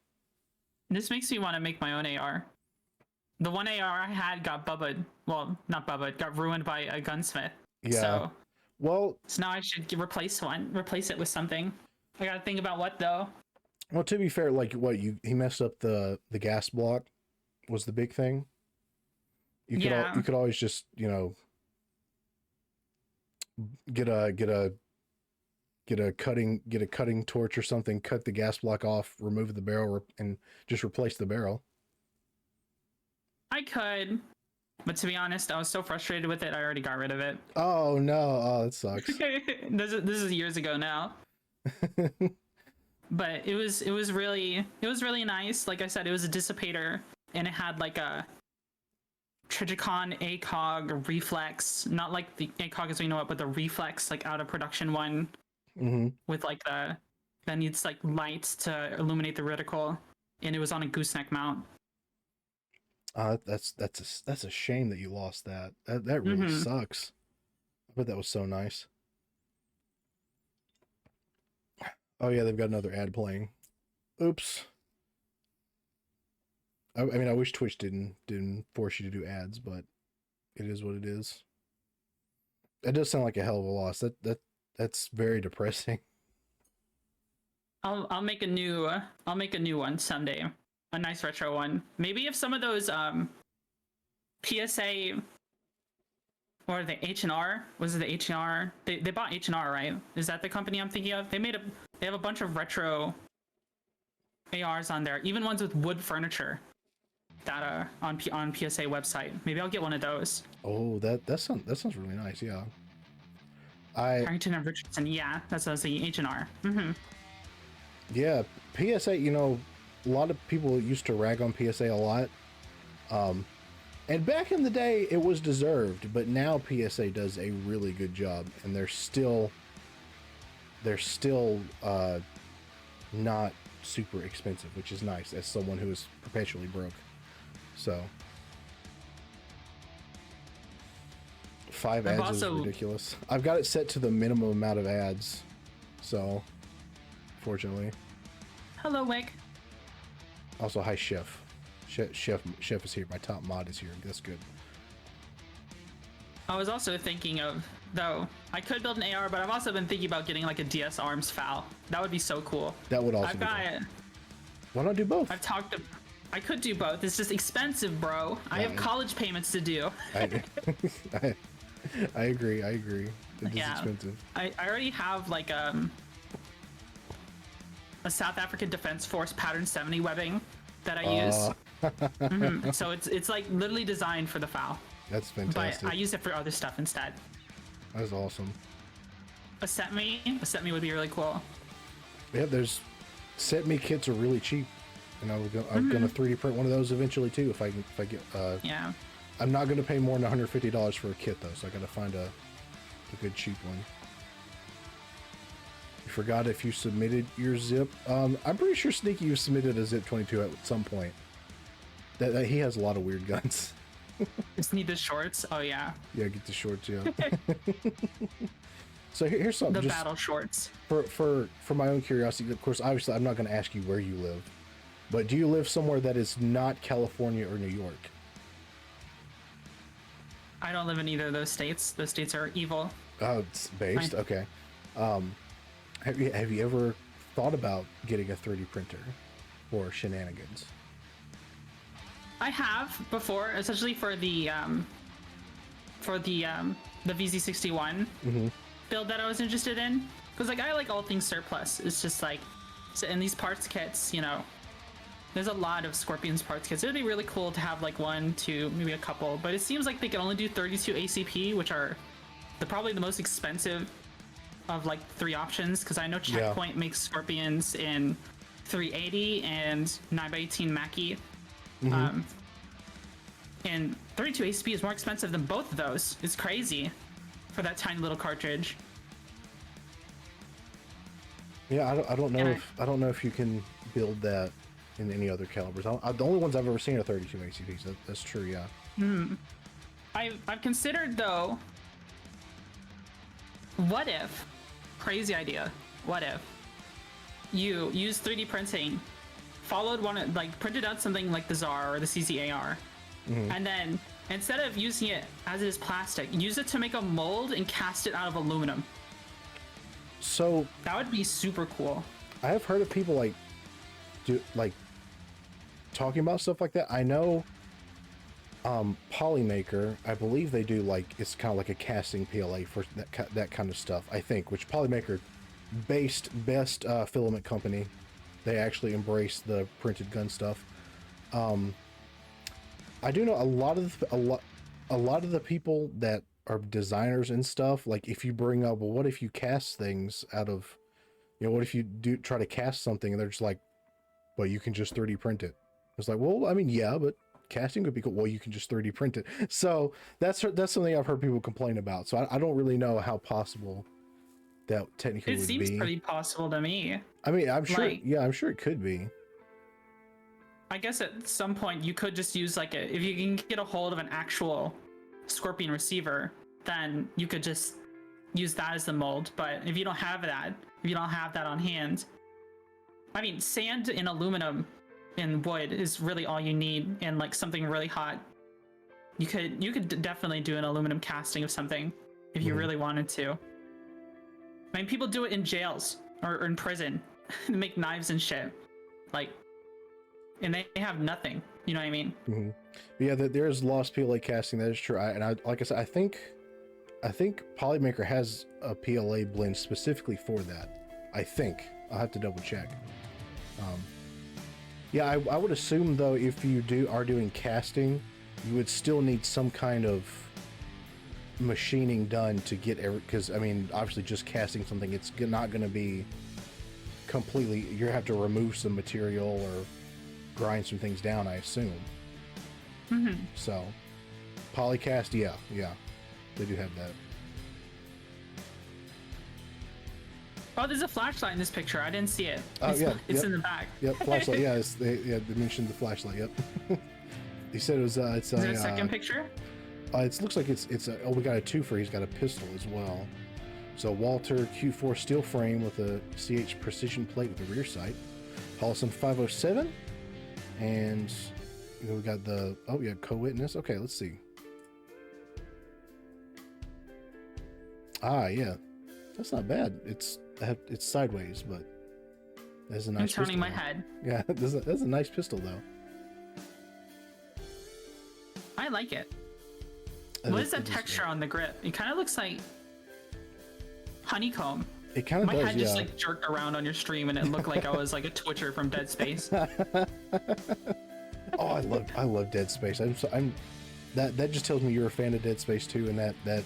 This makes me want to make my own AR. The one AR I had got bubbled. Well, not bubbled. Got ruined by a gunsmith. Yeah. So now I should replace it with something. I gotta think about what though. Well, to be fair, like he messed up the gas block was the big thing. You could always just, get a cutting torch or something, cut the gas block off, remove the barrel, and just replace the barrel. I could, but to be honest, I was so frustrated with it, I already got rid of it. Oh no! Oh, that sucks. This is years ago now. But it was really nice. Like I said, it was a dissipator, and it had like a Trigicon ACOG reflex, not like the ACOG as we know it, but the reflex, like out of production one, with like that needs like lights to illuminate the reticle, and it was on a gooseneck mount. That's a shame that you lost that. That really sucks. I bet that was so nice. Oh yeah, they've got another ad playing. Oops. I mean, I wish Twitch didn't force you to do ads, but it is what it is. That does sound like a hell of a loss. That's very depressing. I'll make a new one someday. A nice retro one. Maybe if some of those PSA or the H&R, was it the H&R? They bought H&R, right? Is that the company I'm thinking of? They have a bunch of retro ARs on there, even ones with wood furniture that on PSA website. Maybe I'll get one of those. Oh, that sounds really nice. Yeah. Harrington and Richardson. Yeah, that's what I was saying. H&R. Yeah, PSA. A lot of people used to rag on PSA a lot. And back in the day, it was deserved, but now PSA does a really good job, and they're still not super expensive, which is nice as someone who is perpetually broke. So 5 ads is ridiculous. I've got it set to the minimum amount of ads, so fortunately. Hello, Wick. Also, hi, Chef. Chef is here. My top mod is here. That's good. I was also thinking of, though, I could build an AR, but I've also been thinking about getting like a DS Arms FAL. That would be so cool. That would also be cool. Why not do both? I could do both. It's just expensive, bro. I have college payments to do. I agree. It is expensive. I already have like a South African Defense Force pattern 70 webbing that I use. So it's like literally designed for the FAL. That's fantastic. But I use it for other stuff instead. That's awesome. A set me would be really cool. Yeah, set me kits are really cheap, and I'm gonna 3D print one of those eventually too if I get. Yeah. I'm not gonna pay more than $150 for a kit though, so I gotta find a good cheap one. You forgot if you submitted your zip. I'm pretty sure Sneaky, you submitted a zip 22 at some point. That he has a lot of weird guns. Just need the shorts. Oh yeah. Yeah, get the shorts. Yeah. So here's something. The Just battle shorts. for my own curiosity, of course, obviously, I'm not going to ask you where you live, but do you live somewhere that is not California or New York? I don't live in either of those states. Those states are evil. Oh, it's based. Okay. Have you ever thought about getting a 3D printer for shenanigans? I have before, especially for the VZ61 build that I was interested in. Because like I like all things surplus. It's just like, so in these parts kits, you know, there's a lot of Scorpion's parts kits. It'd be really cool to have like 1, 2, maybe a couple. But it seems like they can only do 32 ACP, which are probably the most expensive of like 3 options. Because I know Checkpoint makes Scorpions in 380 and 9x18 Mackie. And 32 ACP is more expensive than both of those. It's crazy for that tiny little cartridge. Yeah, I don't know I don't know if you can build that in any other calibers. The only ones I've ever seen are 32 ACPs. That's true, yeah. I've considered though. What if, crazy idea, what if you use 3D printing, followed one, like printed out something like the ZAR or the CZAR, and then instead of using it as it is plastic, use it to make a mold and cast it out of aluminum. So that would be super cool. I have heard of people like talking about stuff like that. I know Polymaker, I believe they do like, it's kind of like a casting PLA for that kind of stuff, I think, which Polymaker best filament company. They actually embrace the printed gun stuff. I do know a lot of the people that are designers and stuff, like if you bring up, well, what if you cast things out of, you know, what if you do try to cast something and they're just like, well, you can just 3D print it. It's like, well, I mean, yeah, but casting would be cool. Well, you can just 3D print it. So that's something I've heard people complain about. So I don't really know how possible that technically would be. It seems pretty possible to me. I mean, I'm sure, yeah, I'm sure it could be. I guess at some point you could just use like if you can get a hold of an actual Scorpion receiver, then you could just use that as the mold. But if you don't have that, on hand, I mean, sand and aluminum and wood is really all you need, and like something really hot. You could definitely do an aluminum casting of something if you really wanted to. I mean, people do it in jails or in prison. They make knives and shit, like, and they have nothing. You know what I mean? Yeah, there's lost PLA casting. That is true. Like I said, I think Polymaker has a PLA blend specifically for that. I think I'll have to double check. Yeah, I would assume though, if you are doing casting, you would still need some kind of machining done to get because I mean, obviously just casting something, it's not going to be completely, you have to remove some material or grind some things down, I assume. So polycast, yeah, they do have that. Oh, there's a flashlight in this picture. I didn't see it. It's in the back. Yep, flashlight. Yeah, they mentioned the flashlight. Yep. He said it was. Is there a second picture? It looks like it's we got a twofer. He's got a pistol as well. So Walter Q4 steel frame with a CH precision plate with the rear sight. Paulson 507, and we got the co-witness. Okay, let's see. Yeah, that's not bad. It's sideways, but that's a nice. I'm turning pistol, my though. head. Yeah, that's a nice pistol though. I like it. What is that texture on the grip? It kind of looks like honeycomb. It kind of my does. head just like jerked around on your stream, and it looked like I was like a Twitcher from Dead Space. Oh, I love Dead Space. That just tells me you're a fan of Dead Space 2, and that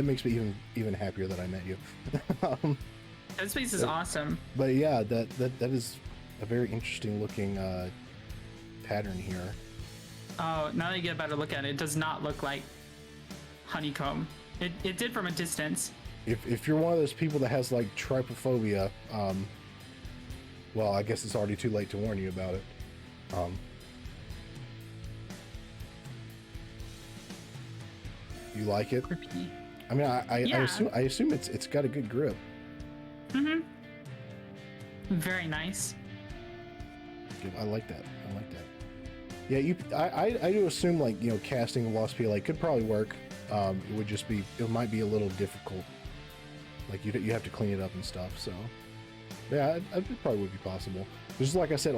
makes me even happier that I met you. Dead Space is awesome. But yeah, that is a very interesting looking pattern here. Oh, now that you get a better look at it, it does not look like honeycomb. It did from a distance. If you're one of those people that has like trypophobia, well, I guess it's already too late to warn you about it. You like it? I mean, I Yeah. assume it's got a good grip. Mm-hmm. Very nice. Good. I like that. Yeah, I do assume, like, you know, casting a Lost PLA could probably work. It might be a little difficult. Like, you have to clean it up and stuff. So yeah, it probably would be possible. Just like I said,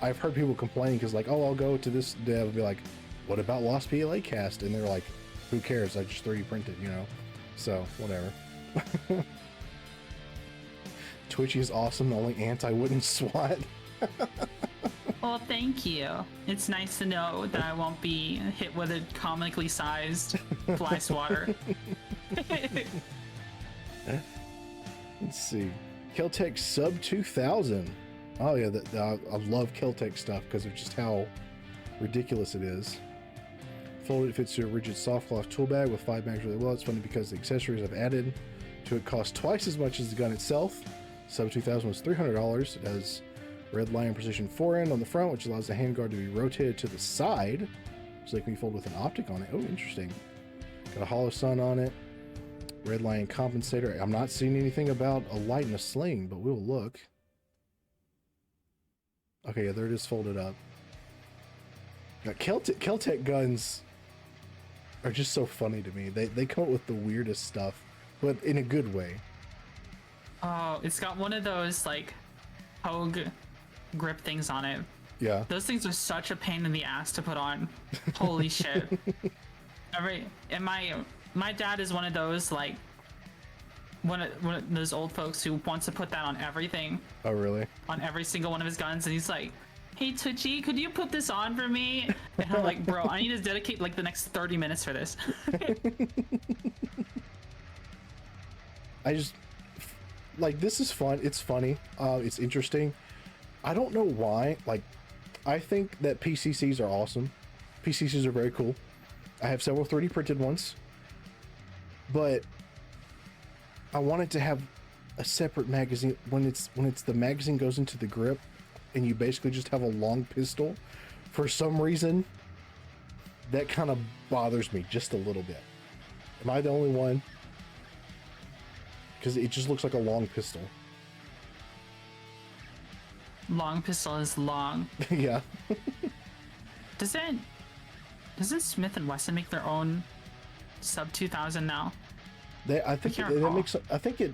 I've heard people complaining because, like, oh, I'll go to this dev and be like, what about Lost PLA cast? And they're like, who cares? I just 3D printed, you know? So whatever. Twitchy is awesome. The only ant I wouldn't swat. Well, thank you. It's nice to know that I won't be hit with a comically sized fly swatter. Let's see. Keltec sub 2000. Oh yeah, I love Keltec stuff because of just how ridiculous it is. Folded, fits to a rigid soft cloth tool bag with 5 mags really well. It's funny because the accessories I've added to it cost twice as much as the gun itself. Sub 2000 was $300. It has red lion precision forend on the front, which allows the handguard to be rotated to the side, so they can be folded with an optic on it. Oh, interesting. Got a hollow sun on it. Red lion compensator. I'm not seeing anything about a light and a sling, but we'll look. Okay, yeah, there it is folded up. Got Keltec guns are just so funny to me. They come up with the weirdest stuff, but in a good way. Oh, it's got one of those like Hogue grip things on it. Yeah. Those things are such a pain in the ass to put on. Holy shit. And my dad is one of those, like, one of those old folks who wants to put that on everything. Oh, really? On every single one of his guns, and he's like, hey Twitchy, could you put this on for me? And I'm like, bro, I need to dedicate like the next 30 minutes for this. I just, like, this is fun. It's funny. It's interesting. I don't know why. Like, I think that PCCs are awesome. PCCs are very cool. I have several 3D printed ones, but I wanted to have a separate magazine when it's the magazine goes into the grip and you basically just have a long pistol. For some reason, that kind of bothers me just a little bit. Am I the only one? Because it just looks like a long pistol. Long pistol is long. Yeah. Doesn't Smith and Wesson make their own sub 2000 now? I think it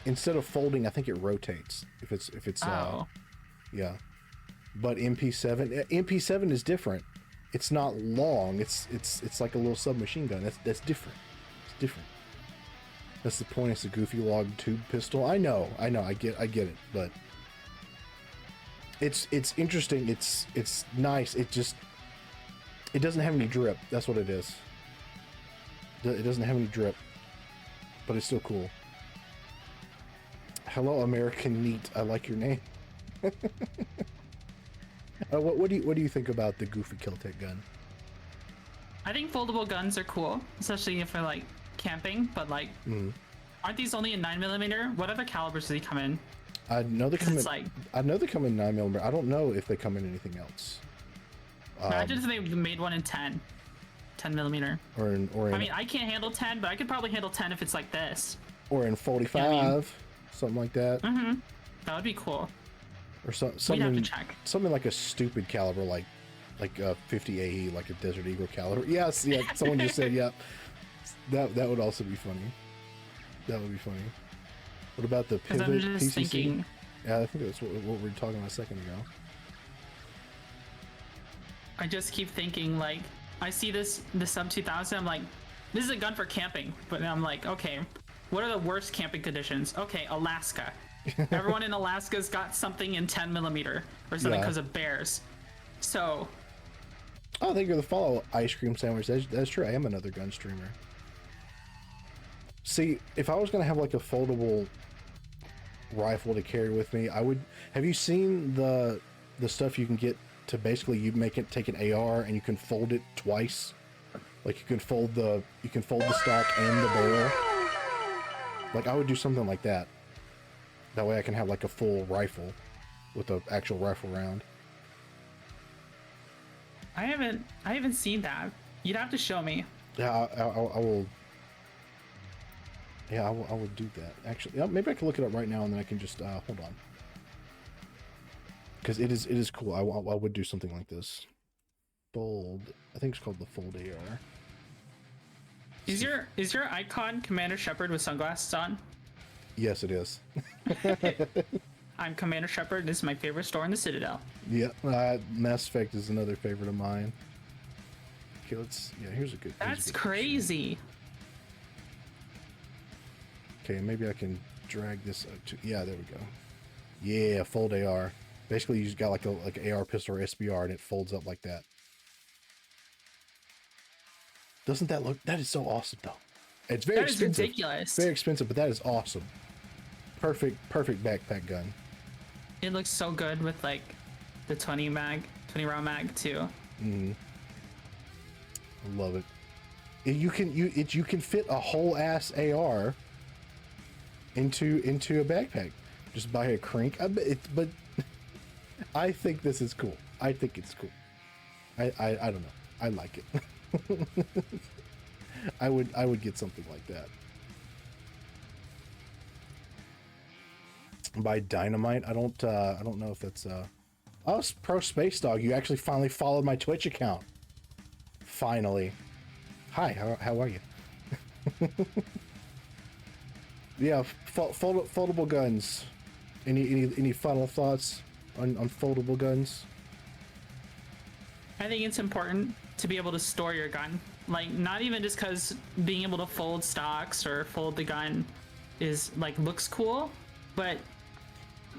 instead of folding, I think it rotates. If it's Oh. Yeah. But MP7 is different. It's not long. It's like a little submachine gun. That's different. It's different. That's the point. It's a goofy log tube pistol. I know. I get it. But it's interesting. It's nice. It doesn't have any drip. That's what it is. It doesn't have any drip, but it's still cool. Hello, American Neat. I like your name. What do you think about the goofy Keltec gun? I think foldable guns are cool, especially if they're like camping, but like, aren't these only in 9mm? What other calibers do they come in? I know they come in. Like, I know they come in 9mm. I don't know if they come in anything else. imagine if they made one in 10mm. Or I mean, I can't handle 10, but I could probably handle 10 if it's like this. Or in 45, Yeah, I mean, something like that. That would be cool. Or We'd something. have to check. Something like a stupid caliber, like a 50 AE, like a Desert Eagle caliber. Yes, yeah. Someone just said, "Yep." That would also be funny. That would be funny. What about the pivot I'm just PCC? thinking. Yeah, I think that's what we were talking about a second ago. I just keep thinking, like, I see the sub 2000, I'm like, this is a gun for camping. But I'm like, okay, what are the worst camping conditions? Okay, Alaska. Everyone in Alaska's got something in 10mm or something because of bears. So. Oh, thank you for the follow, Ice Cream Sandwich. That's true. I am another gun streamer. See, if I was going to have like a foldable rifle to carry with me, I would. Have you seen the stuff you can get to basically take an AR and you can fold it twice? Like you can fold the stock and the barrel. Like I would do something like that. That way I can have like a full rifle with an actual rifle round. I haven't seen that. You'd have to show me. Yeah, I will. Yeah, I would do that. Actually, yeah, maybe I can look it up right now and then I can just hold on. Because it is cool. I would do something like this. Fold. I think it's called the Fold AR. Is your icon Commander Shepard with sunglasses on? Yes, it is. I'm Commander Shepard. This is my favorite store in the Citadel. Yeah, Mass Effect is another favorite of mine. Okay, here's a good. That's crazy. Okay, maybe I can drag this up to. Yeah, there we go. Yeah, Fold AR. Basically, you just got like an AR pistol or SBR, and it folds up like that. Doesn't that look? That is so awesome, though. It's very expensive. That is ridiculous. Very expensive, but that is awesome. Perfect backpack gun. It looks so good with like the 20 round mag too. I love it. You can fit a whole ass AR into a backpack just by a crank. But I think this is cool. I think it's cool. I don't know. I like it. I would get something like that. By Dynamite, I don't know if that's oh, Pro Space Dog. You actually finally followed my Twitch account. Finally. Hi, how are you? Yeah, foldable guns. Any final thoughts on foldable guns? I think it's important to be able to store your gun. Like, not even just because being able to fold stocks or fold the gun is like looks cool, but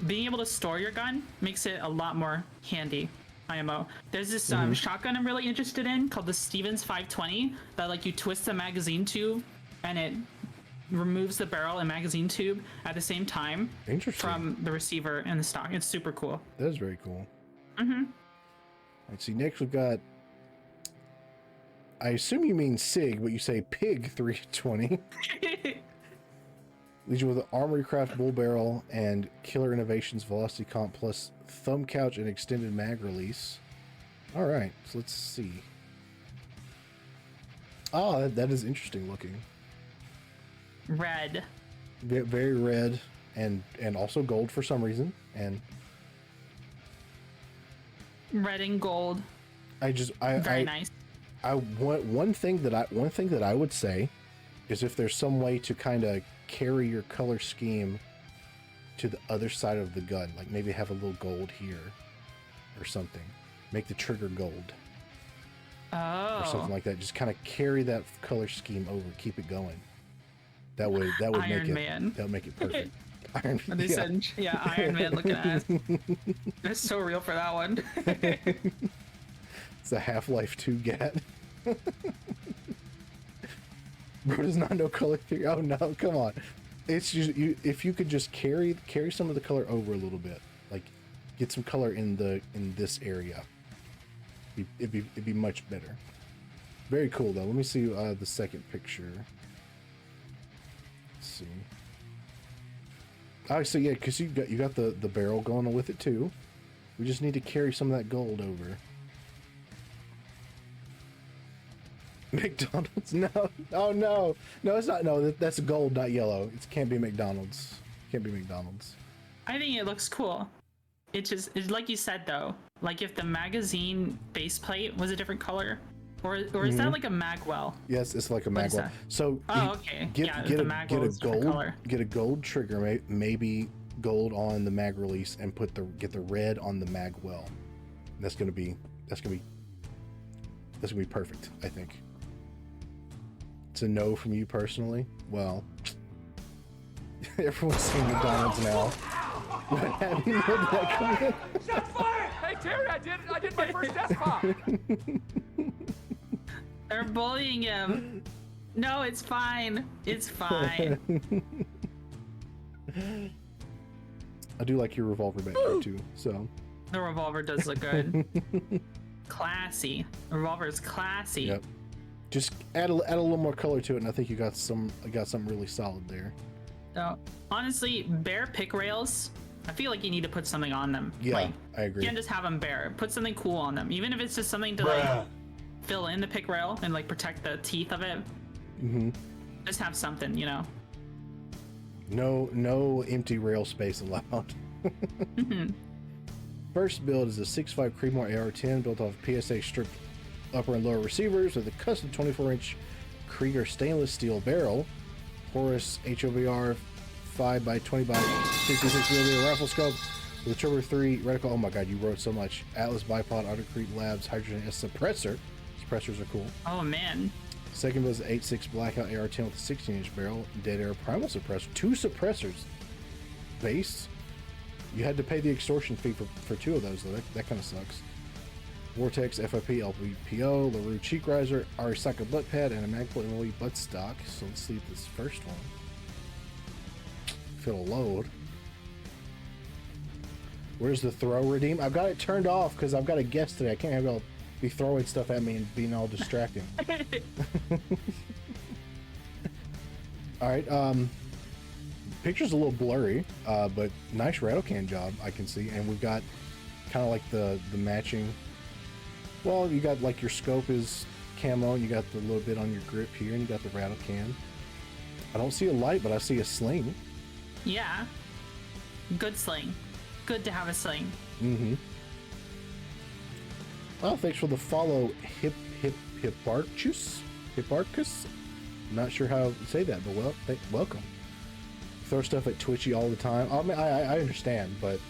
being able to store your gun makes it a lot more handy. IMO. There's this shotgun I'm really interested in called the Stevens 520 that like you twist the magazine tube and it removes the barrel and magazine tube at the same time from the receiver and the stock. It's super cool. That is very cool. Let's see. Next we've got. I assume you mean SIG, but you say Pig 320. Leaves you with an Armory Craft bull barrel and Killer Innovations Velocity Comp plus thumb couch and extended mag release. All right, so let's see. Oh, that is interesting looking. Red. Very red and also gold for some reason. And red and gold. Very nice. One thing that I would say is if there's some way to kind of carry your color scheme to the other side of the gun, like maybe have a little gold here or something, make the trigger gold or something like that. Just kind of carry that color scheme over, keep it going. That would Iron Man. That would make it perfect. Iron Man. Iron Man looking at us. That's so real for that one. It's a Half-Life 2 GAT. Bro does not know color theory. Oh no, come on. It's just if you could just carry some of the color over a little bit, like get some color in this area. It'd be much better. Very cool though. Let me see the second picture. Let's see. Oh, so yeah, because you got the barrel going with it too. We just need to carry some of that gold over. McDonald's? No. Oh no. No, it's not. No, that's gold, not yellow. It can't be McDonald's. Can't be McDonald's. I think it looks cool. It's like you said though. Like if the magazine baseplate was a different color, or is that like a magwell? Yes, it's like a magwell. So okay. Get a gold trigger, maybe gold on the mag release, and get the red on the magwell. That's gonna be perfect, I think. It's a no from you personally. Well, everyone's saying McDonald's now. What have you know that coming in? Shots fired! Hey Terry, I did my first desk pop. They're bullying him. No, it's fine. It's fine. I do like your revolver back there too. So the revolver does look good. Classy. The revolver is classy. Yep. Just add a little more color to it, and I think you got something really solid there. So honestly, bare pick rails. I feel like you need to put something on them. Yeah, like, I agree. You can't just have them bare. Put something cool on them, even if it's just something to like fill in the pick rail and like protect the teeth of it. Just have something, you know. No empty rail space allowed. First build is a 6.5 Creedmoor AR-10 built off PSA stripped upper and lower receivers with a custom 24-inch Krieger stainless steel barrel, Horus HOVR 5x20 by 56mm rifle scope with a Turbo 3 reticle. Oh my god, you wrote so much. Atlas bipod, Autocrete Labs, Hydrogen S suppressor. Suppressors are cool. Oh man. Second was 8.6 Blackout AR-10 with a 16-inch barrel, Dead Air Primal suppressor. 2 suppressors. Base. You had to pay the extortion fee for 2 of those, though. That kind of sucks. Vortex, FIP, LPPO, LaRue Cheek Riser, Arisaka butt pad, and a Magpul MOE butt stock. So let's see this first one. If it'll load. Where's the throw redeem? I've got it turned off because I've got a guest today. I can't have y'all be throwing stuff at me and being all distracting. All right. Picture's a little blurry, but nice rattle can job I can see, and we've got kind of like the matching. Well, you got like your scope is camo, and you got the little bit on your grip here, and you got the rattle can. I don't see a light, but I see a sling. Yeah. Good sling. Good to have a sling. Mm-hmm. Well, thanks for the follow, Hipparchus. Not sure how to say that, but welcome. Throw stuff at Twitchy all the time. I mean, I understand, but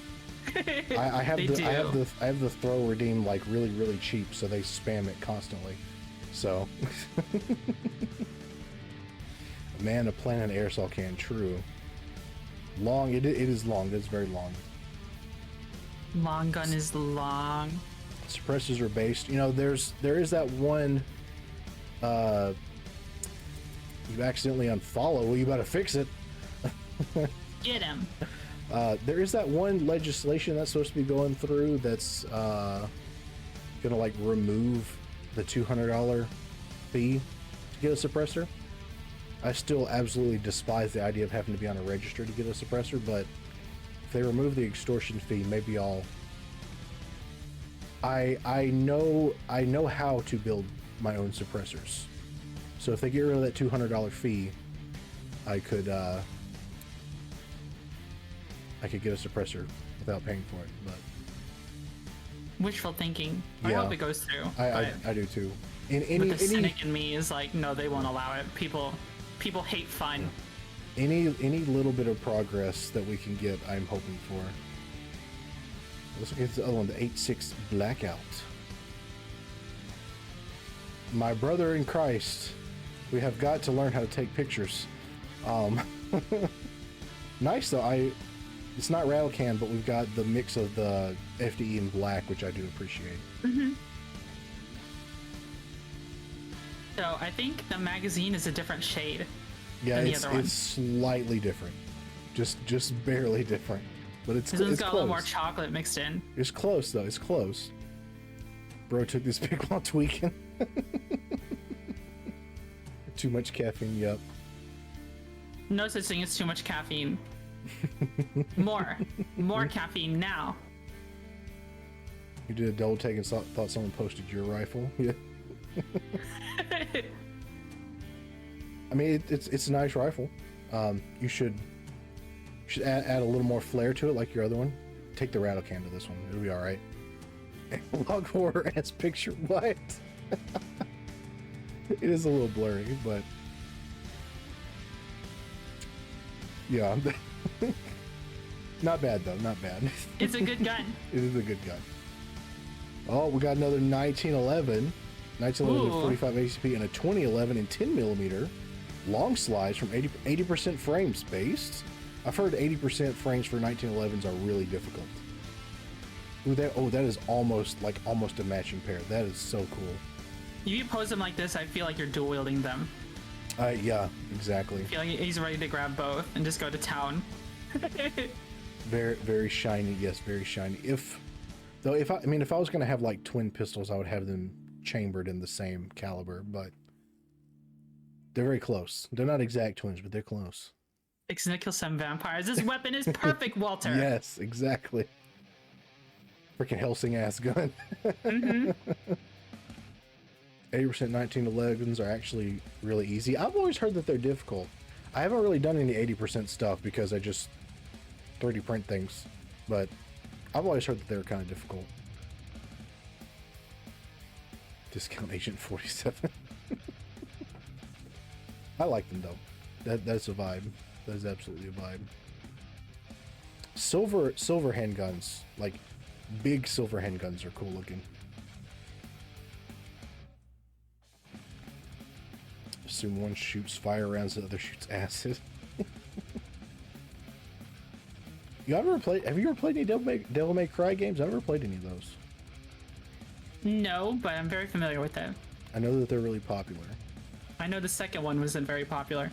I have the throw redeem like really cheap, so they spam it constantly. So, man, to plan an aerosol can, true. Long, it is long. It's very long. Long gun is long. Suppressors are based. You know, there is that one. You accidentally unfollow. Well, you better fix it. Get him. There is that one legislation that's supposed to be going through that's gonna like remove the $200 fee to get a suppressor. I still absolutely despise the idea of having to be on a register to get a suppressor, but if they remove the extortion fee, maybe I know how to build my own suppressors. So if they get rid of that $200 fee, I could get a suppressor without paying for it. But wishful thinking. I Yeah. hope it goes through. I do too. But the cynic in me is like, no, they won't allow it. People hate fun. Any little bit of progress that we can get, I'm hoping for. Let's look at the other one, the 8.6 Blackout. My brother in Christ, we have got to learn how to take pictures. Nice though. It's not rattle can, but we've got the mix of the FDE and black, which I do appreciate. Mm-hmm. So I think the magazine is a different shade. Yeah, than the it's other one. slightly different, just barely different, but it's This one's got close. a little more chocolate mixed in. It's close though. It's close. Bro took this pic while tweaking. Too much caffeine. Yep. No such thing as too much caffeine. More caffeine now. You did a double take and thought someone posted your rifle. Yeah. I mean, it's a nice rifle. You should add a little more flair to it, like your other one. Take the rattle can to this one; it'll be all right. Log horror ass picture. What? It is a little blurry, but yeah, not bad though. Not bad. It's a good gun. It is a good gun. Oh, we got another 1911 with Ooh. 45 ACP and a 2011 in 10mm long slides from 80% frames based. I've heard 80% frames for 1911s are really difficult. Ooh, that is almost a matching pair. That is so cool. If you pose them like this, I feel like you're dual wielding them. Yeah, exactly. I feel like he's ready to grab both and just go to town. Very, very shiny. Yes, very shiny. If I was gonna have like twin pistols, I would have them chambered in the same caliber, but they're very close. They're not exact twins, but they're close. It's gonna kill some vampires. This weapon is perfect, Walter. Yes, exactly. Freaking Helsing ass gun. Mm-hmm. 80% 1911s are actually really easy. I've always heard that they're difficult. I haven't really done any 80% stuff because I just 3D print things, but I've always heard that they were kind of difficult. Discount Agent 47. I like them though. That's a vibe. That is absolutely a vibe. Silver handguns, like big silver handguns, are cool looking. Assume one shoots fire rounds, the other shoots acid. Have you ever played any Devil May Cry games? I've never played any of those. No, but I'm very familiar with them. I know that they're really popular. I know the second one wasn't very popular.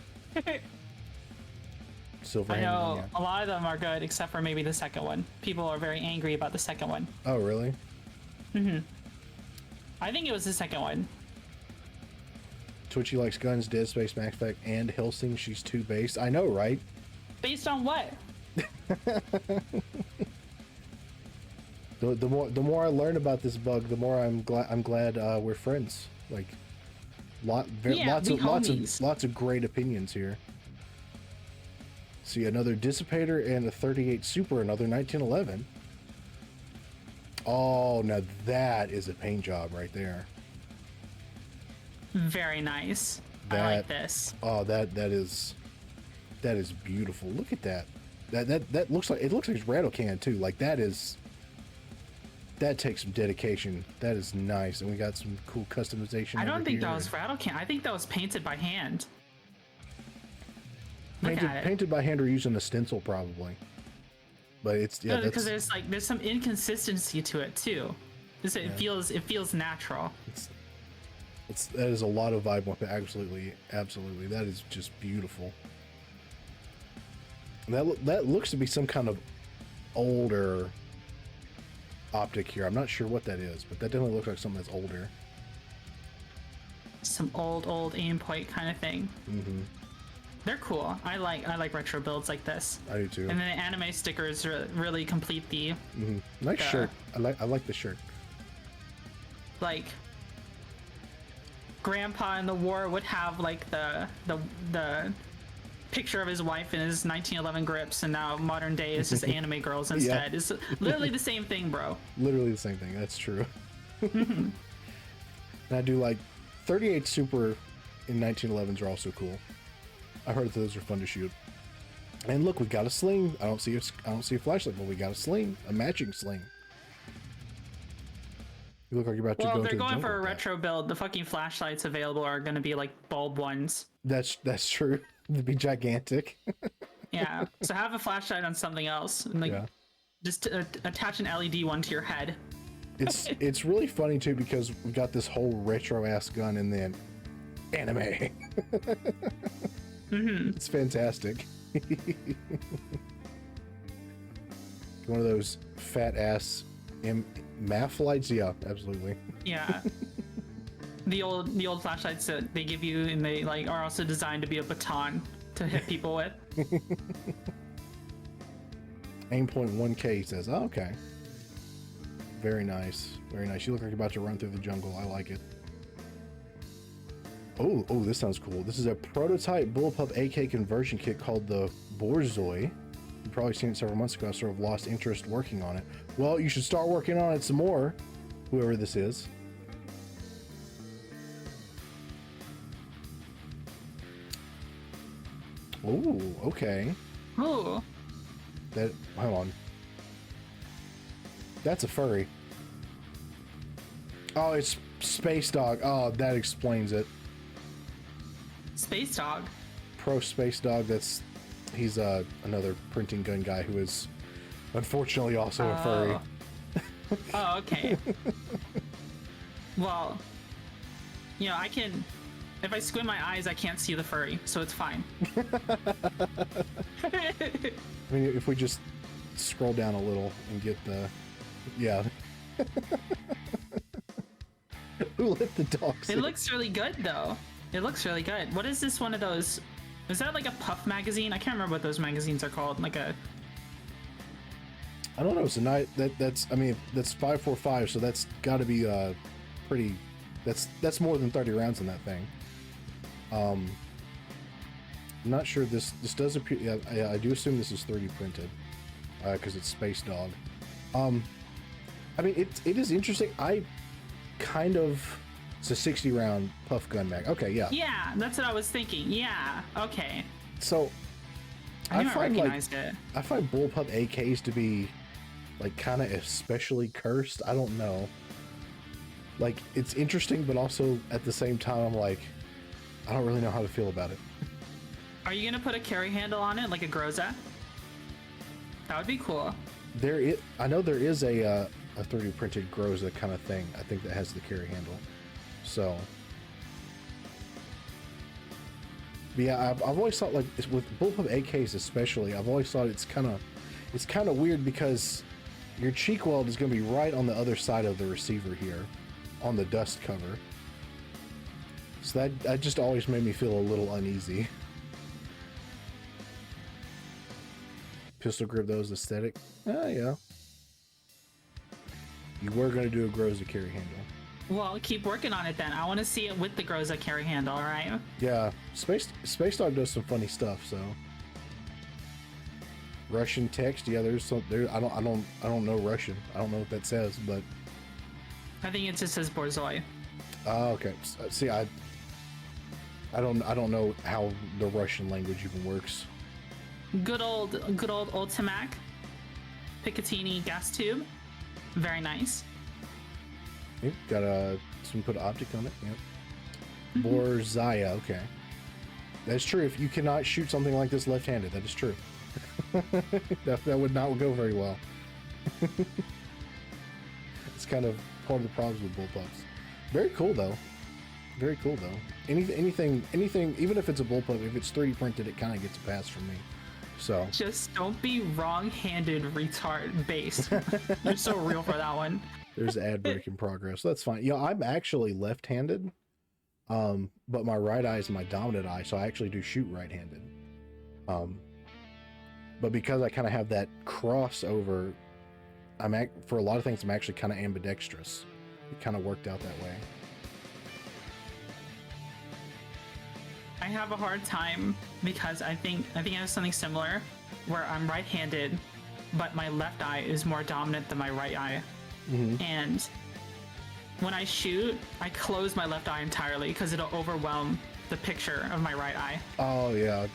Silver I know handgun, a lot of them are good, except for maybe the second one. People are very angry about the second one. Oh, really? I think it was the second one. Twitchy likes guns, Dead Space, Max Effect, and Helsing. She's too based. I know, right? Based on what? The more I learn about this bug, the more I'm glad we're friends. Like, lots of great opinions here. See, another Dissipator and a 38 Super, another 1911. Oh, now that is a paint job right there. Very nice. I like this. Oh, that is beautiful. Look at that. That looks like it's rattle can too. Like that takes some dedication. That is nice, and we got some cool customization. I don't think that was rattle can. I think that was painted by hand. Painted by hand or using a stencil probably. But it's no, because there's some inconsistency to it too. It feels natural. That is a lot of vibe with it. Absolutely. That is just beautiful. That looks to be some kind of older optic here. I'm not sure what that is, but that definitely looks like something that's older. Some old aim point kind of thing. Mm-hmm. They're cool. I like retro builds like this. I do too. And then the anime stickers really complete the. Mm-hmm. Nice shirt. I like the shirt. Like, Grandpa in the war would have like the picture of his wife in his 1911 grips, and now modern day is just anime girls instead. Yeah. It's literally the same thing, bro. Literally the same thing. That's true. And I do like 38 Super in 1911s are also cool. I heard those are fun to shoot. And look, we got a sling. I don't see a flashlight, but we got a sling, a matching sling. You look like you're about to go into the jungle. Well, if they're going for a retro build, the fucking flashlights available are going to be like bulb ones. That's true. They'd be gigantic. Yeah. So have a flashlight on something else, and like just attach an LED one to your head. It's really funny too because we got this whole retro ass gun and then anime. It's fantastic. One of those fat ass MAF lights. Yeah, absolutely. Yeah. The old flashlights that they give you, and they like are also designed to be a baton to hit people with. Aimpoint 1K says, oh, okay. Very nice. Very nice. You look like you're about to run through the jungle. I like it. Oh, this sounds cool. This is a prototype bullpup AK conversion kit called the Borzoi. You've probably seen it several months ago. I sort of lost interest working on it. Well, you should start working on it some more, whoever this is. Oh, okay. Ooh. Hold on. That's a furry. Oh, it's Space Dog. Oh, that explains it. Space Dog? Pro Space Dog. He's another printing gun guy who is unfortunately also a furry. Oh, okay. Well, if I squint my eyes, I can't see the furry, so it's fine. I mean, if we just scroll down a little and get the... Yeah. Who let the dogs in? It looks really good, though. It looks really good. What is this one of those... Is that like a Puff magazine? I can't remember what those magazines are called. Like a... I don't know. It's a night that's 545, so that's got to be pretty... That's more than 30 rounds in that thing. I'm not sure this does appear. Yeah, I do assume this is 3D printed because it's Space Dog. I mean, it is interesting. I kind of. It's a 60 round puff gun mag. Okay, yeah. Yeah, that's what I was thinking. Yeah, okay. So I find recognized it. I find bullpup AKs to be like kind of especially cursed. I don't know. Like it's interesting, but also at the same time, I'm like, I don't really know how to feel about it. Are you gonna put a carry handle on it like a Groza? That would be cool. I know there is a 3D printed Groza kind of thing. I think that has the carry handle. So, but yeah, I've always thought like with bullpup AKs especially, I've always thought it's kind of weird because your cheek weld is going to be right on the other side of the receiver here, on the dust cover. So that just always made me feel a little uneasy. Pistol grip, those aesthetic. Yeah. You were going to do a Groza carry handle. Well, keep working on it then. I want to see it with the Groza carry handle, all right? Yeah, Space Dog does some funny stuff. So Russian text, yeah. There's some there. I don't know Russian. I don't know what that says, but I think it just says Borzoi. Okay. See, I don't know how the Russian language even works. Good old Ultimac Picatinny gas tube. Very nice. Yep, got some put optic on it. Yep. Borzaya. Okay, that's true. If you cannot shoot something like this left-handed, that is true. that would not go very well. It's kind of part of the problems with bullpups. Very cool though. Very cool though. Anything, even if it's a bullpup, if it's 3D printed, it kind of gets a pass from me. So just don't be wrong-handed retard based. You're so real for that one. There's ad break in progress. That's fine. You know, I'm actually left-handed, but my right eye is my dominant eye, so I actually do shoot right-handed. But because I kind of have that crossover, for a lot of things, I'm actually kind of ambidextrous. It kind of worked out that way. I have a hard time because I think I have something similar where I'm right-handed, but my left eye is more dominant than my right eye. Mm-hmm. And when I shoot, I close my left eye entirely because it'll overwhelm the picture of my right eye. Oh yeah,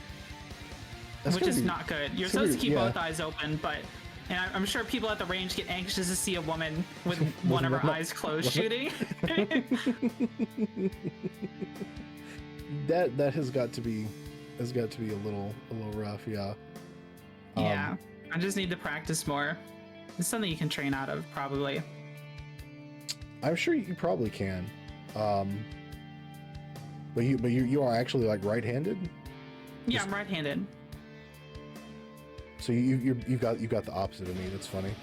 which is not good. You're supposed to keep both eyes open, but and I'm sure people at the range get anxious to see a woman with one of her eyes closed shooting. that has got to be a little rough, yeah. Yeah, I just need to practice more. It's something you can train out of, probably. I'm sure you probably can. But you are actually like right-handed? Yeah, I'm right-handed. So you've got the opposite of me. That's funny.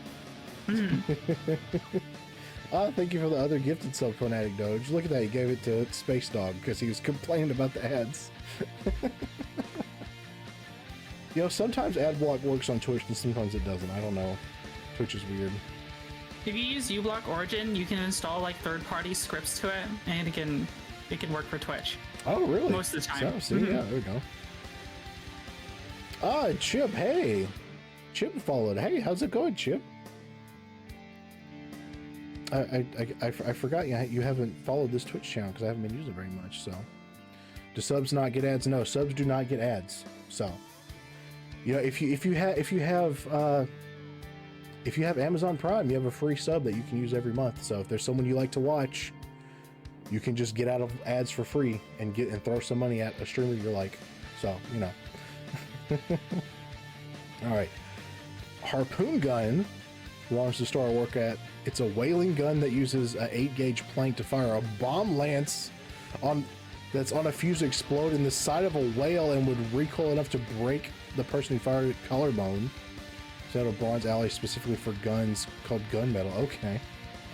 Thank you for the other gifted sub, Fanatic Doge. Look at that, he gave it to Space Dog because he was complaining about the ads. You know, sometimes ad block works on Twitch and sometimes it doesn't. I don't know. Twitch is weird. If you use uBlock Origin, you can install like third-party scripts to it, and it can work for Twitch. Oh, really? Most of the time. So, see, yeah, there we go. Ah, Chip, hey. Chip followed. Hey, how's it going, Chip? I forgot you haven't followed this Twitch channel because I haven't been using it very much. So, do subs not get ads? No, subs do not get ads. So, you know, if you have Amazon Prime, you have a free sub that you can use every month. So if there's someone you like to watch, you can just get out of ads for free and throw some money at a streamer you like. So, you know. All right. Harpoon gun belongs to the store I work at. It's a whaling gun that uses an 8-gauge plank to fire a bomb lance that's on a fuse to explode in the side of a whale and would recoil enough to break the person who fired it collarbone. So a bronze alloy specifically for guns called gunmetal. Okay.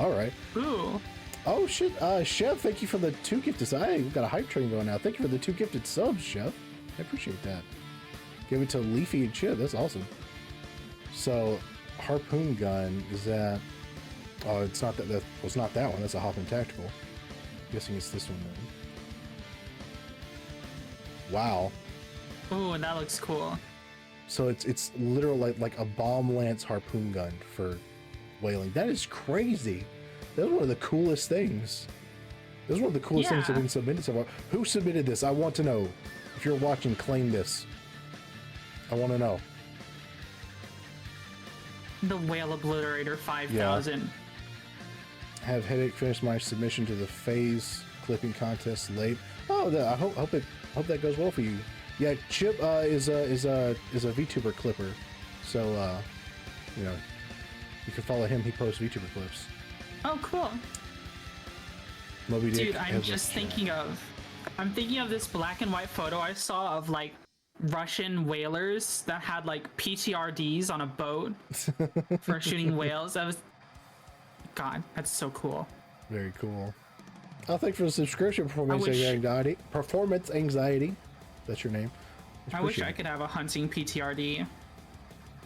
All right. Ooh. Oh shit. Chef, thank you for the 2 gifted subs. Hey, we've got a hype train going now. Thank you for the 2 gifted subs, Chef. I appreciate that. Give it to Leafy and Chip. That's awesome. So, harpoon gun, is that... Oh, it's not that. It's not that one. That's a Hoffman Tactical. I'm guessing it's this one then. Wow. Oh, that looks cool. So it's literally like a bomb lance harpoon gun for whaling. That is crazy. That's one of the coolest things. That's one of the coolest things that have been submitted so far. Who submitted this? I want to know. If you're watching, claim this. I want to know. The Whale Obliterator 5000. Yeah. Have Headache finished my submission to the phase clipping contest late. Oh, I hope that goes well for you. Yeah, Chip is a VTuber clipper, so you know, you can follow him. He posts VTuber clips. Oh, cool. Moby Dick. Dude, I'm thinking of this black and white photo I saw of like Russian whalers that had like PTRDs on a boat for shooting whales. God, that's so cool. Very cool. Oh, thanks for the subscription. Performance anxiety. That's your name. I wish I could have a hunting PTRD.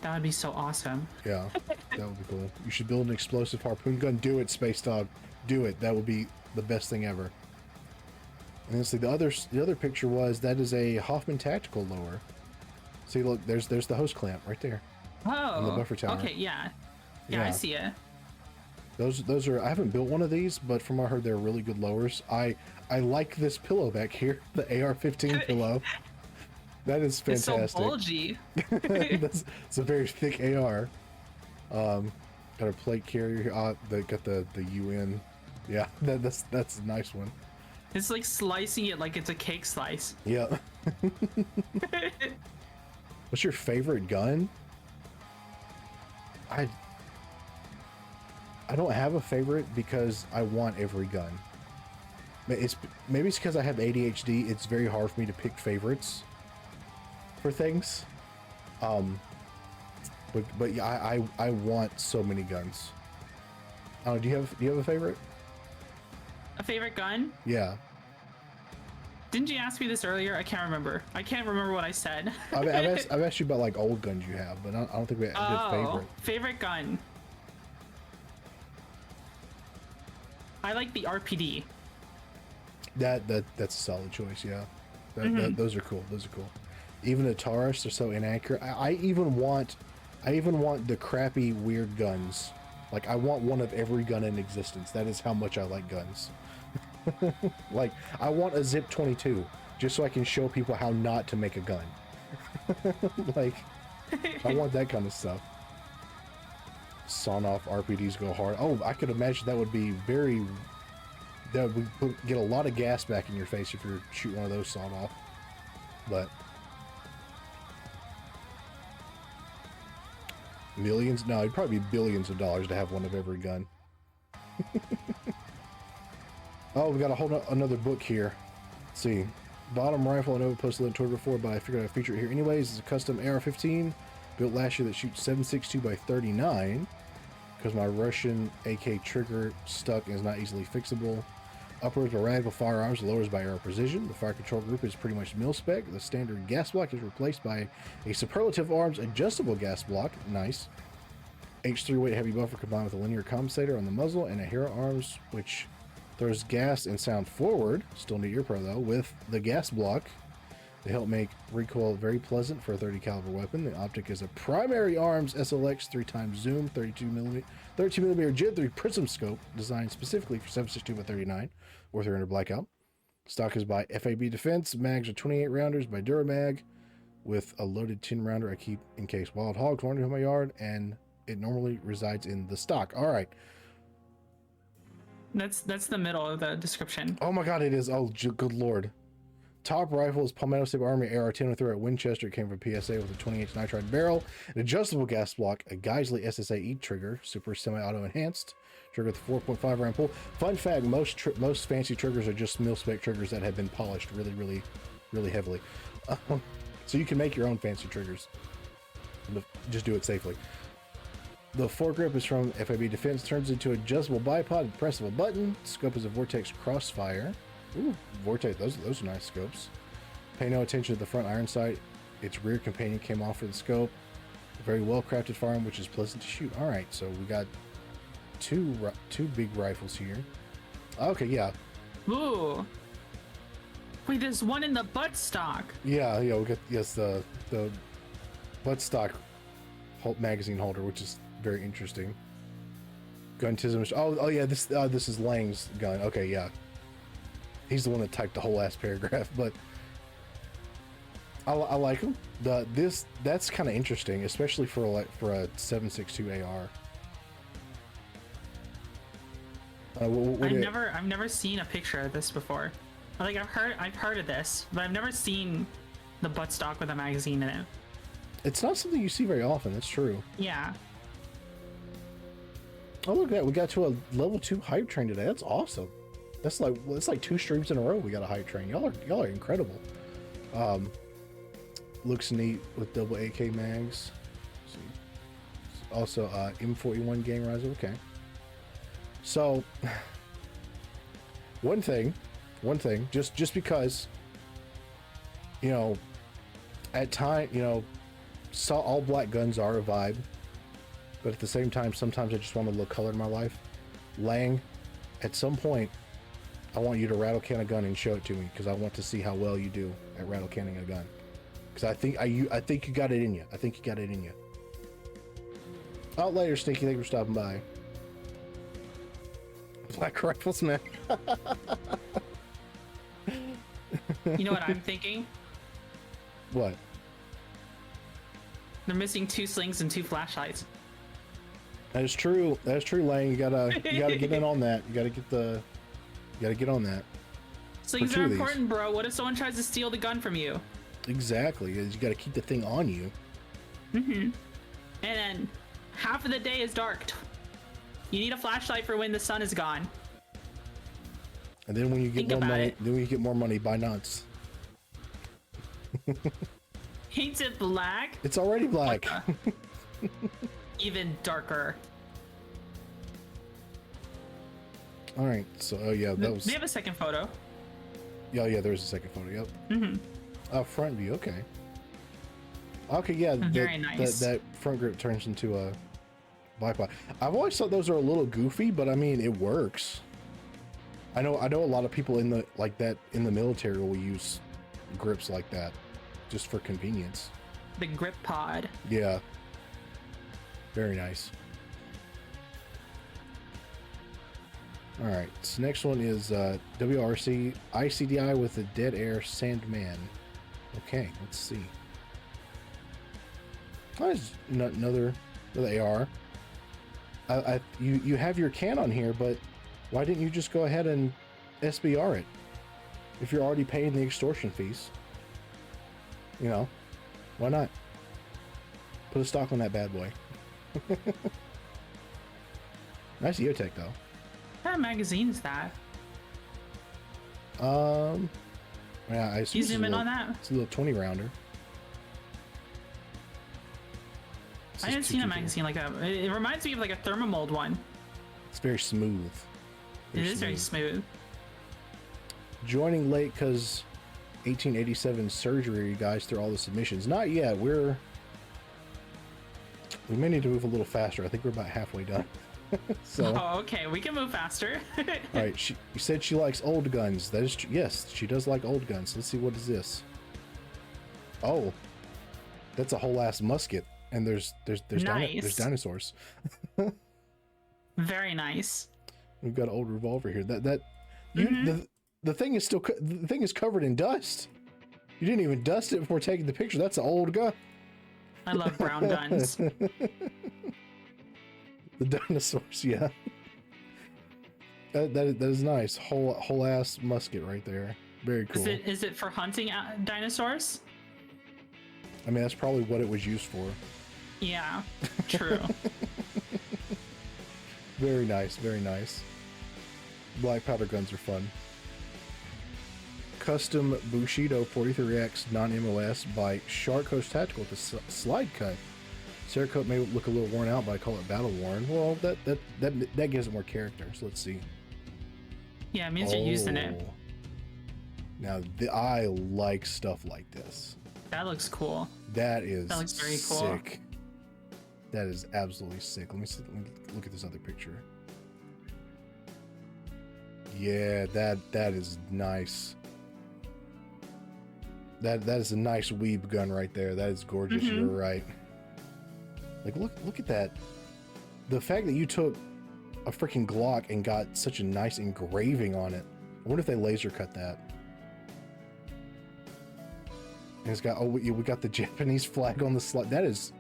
That would be so awesome. Yeah, that would be cool. You should build an explosive harpoon gun. Do it, Space Dog. Do it. That would be the best thing ever. And then see the other picture that is a Hoffman tactical lower. See, look, there's the hose clamp right there. Oh, in the buffer tower. Okay, yeah, I see it. Those are, I haven't built one of these, but from what I heard, they're really good lowers. I like this pillow back here, the AR-15 pillow. That is fantastic. It's so bulgy. It's a very thick AR. Got a plate carrier here. They got the UN. Yeah, that's a nice one. It's like slicing it like it's a cake slice. Yeah. What's your favorite gun? I don't have a favorite because I want every gun. Maybe it's because I have ADHD. It's very hard for me to pick favorites for things. But yeah, I want so many guns. Oh, do you have a favorite? A favorite gun? Yeah. Didn't you ask me this earlier? I can't remember. I can't remember what I said. I've asked you about like old guns you have, but I don't think we did favorite. Favorite gun. I like the RPD. That's a solid choice. Yeah. Those are cool. Those are cool. Even the Taurus, they're so inaccurate. I even want the crappy weird guns. Like I want one of every gun in existence. That is how much I like guns. Like I want a Zip 22 just so I can show people how not to make a gun. Like I want that kind of stuff. Sawn off RPDs go hard. Oh, I could imagine that would be get a lot of gas back in your face if you're shooting one of those sawn off. But millions? No, it'd probably be billions of dollars to have one of every gun. Oh, we got another book here. Let's see. Bottom rifle I never posted link toward before, but I figured I'd feature it here anyways. It's a custom AR-15 built last year that shoots 7.62 by 39 because my Russian AK trigger stuck and is not easily fixable. Uppers by radical firearms, lowers by arrow precision. The fire control group is pretty much mil spec. The standard gas block is replaced by a Superlative Arms adjustable gas block. Nice. H3 weight heavy buffer combined with a linear compensator on the muzzle and a Hero Arms which throws gas and sound forward. Still need ear pro though with the gas block. They help make recoil very pleasant for a 30 caliber weapon. The optic is a primary arms SLX 3x zoom 32mm Gen 3 prism scope designed specifically for 7.62 by 39 or 300 blackout. Stock is by FAB Defense. Mags are 28 rounders by Duramag with a loaded 10 rounder I keep in case wild hogs wander into my yard, and it normally resides in the stock. All right. That's the middle of the description. Oh my god, it is. Oh, good lord. Top rifle is Palmetto State Army AR-1003 at Winchester. It came from PSA with a 20-inch nitride barrel, an adjustable gas block, a Geisley SSA E trigger, super semi-auto enhanced, trigger with a 4.5 round pull. Fun fact, most fancy triggers are just mil-spec triggers that have been polished really heavily. So you can make your own fancy triggers. Just do it safely. The foregrip is from FAB Defense, turns into adjustable bipod and press of a button. Scope is a Vortex Crossfire. Ooh, Vortex, those are nice scopes. Pay no attention to the front iron sight. Its rear companion came off for the scope. A very well crafted firearm, which is pleasant to shoot. All right, so we got two big rifles here. Okay, yeah. Ooh. Wait, there's one in the buttstock. Yeah, we got the buttstock magazine holder, which is very interesting. Guntism. Oh yeah, this is Lang's gun. Okay, yeah. He's the one that typed the whole ass paragraph, but I like him. That's kind of interesting, especially for a 7.62 AR. I've never seen a picture of this before. Like I've heard of this, but I've never seen the buttstock with a magazine in it. It's not something you see very often. That's true. Yeah. Oh, look at that. We got to a level 2 hype train today. That's awesome. That's like 2 streams in a row we got a hype train. Y'all are incredible. Looks neat with double AK mags. Let's see. Also M41 gang riser. Okay. So one thing, just because, you know, at time, you know, all black guns are a vibe. But at the same time, sometimes I just want a little color in my life. Lang, at some point, I want you to rattle can a gun and show it to me, because I want to see how well you do at rattle canning a gun. Because I think you got it in you. I think you got it in you. Out later, Sneaky. Thank you for stopping by. Black rifles, man. You know what I'm thinking? What? They're missing 2 slings and 2 flashlights. That is true. That's true, Lang. You gotta get in on that. You gotta get on that. Slings are important, bro. What if someone tries to steal the gun from you? Exactly. You gotta keep the thing on you. Mm-hmm. And then half of the day is dark. You need a flashlight for when the sun is gone. And then when you get more money, buy nuts. Paint it black? It's already black. Even darker. All right. So, oh yeah, that was. They have a second photo. Yeah, there's a second photo. Yep. Mm-hmm. Front view. Okay. Okay, yeah. Very nice. That front grip turns into a black. I've always thought those are a little goofy, but I mean, it works. I know a lot of people in the military will use grips like that, just for convenience. The grip pod. Yeah. Very nice. All right. So next one is WRC ICDI with the Dead Air Sandman. Okay, let's see. Oh, there's another AR. You have your can on here, but why didn't you just go ahead and SBR it? If you're already paying the extortion fees, you know, why not? Put a stock on that bad boy. Nice EOTech though. What kind of magazine is that? Yeah, I assume you zoom in on that? It's a little 20 rounder. I haven't seen a magazine like that. It reminds me of like a thermomold one. It's very smooth. It is very smooth. Joining late because 1887 surgery, you guys, through all the submissions. Not yet. We may need to move a little faster. I think we're about halfway done. So. Oh, okay. We can move faster. All right. You said she likes old guns. That is yes, she does like old guns. Let's see, what is this? Oh, that's a whole ass musket, and there's nice. there's dinosaurs. Very nice. We've got an old revolver here. The thing is the thing is covered in dust. You didn't even dust it before taking the picture. That's an old gun. I love brown guns. The dinosaurs, yeah. That is nice. Whole ass musket right there. Very cool. Is it for hunting dinosaurs? I mean, that's probably what it was used for. Yeah, true. Very nice, very nice. Black powder guns are fun. Custom Bushido 43X non-MOS by Shark Coast Tactical with a slide cut. Cerakote may look a little worn out, but I call it battle worn. Well, that gives it more character. So let's see. Yeah, it means you're using it. Now, I like stuff like this. That looks cool. That looks very cool. Sick. That is absolutely sick. Let me look at this other picture. Yeah, that is nice. That is a nice weeb gun right there. That is gorgeous. You're right. Like, look at that. The fact that you took a freaking Glock and got such a nice engraving on it. I wonder if they laser cut that. And it's got, oh, we got the Japanese flag on the slide. That is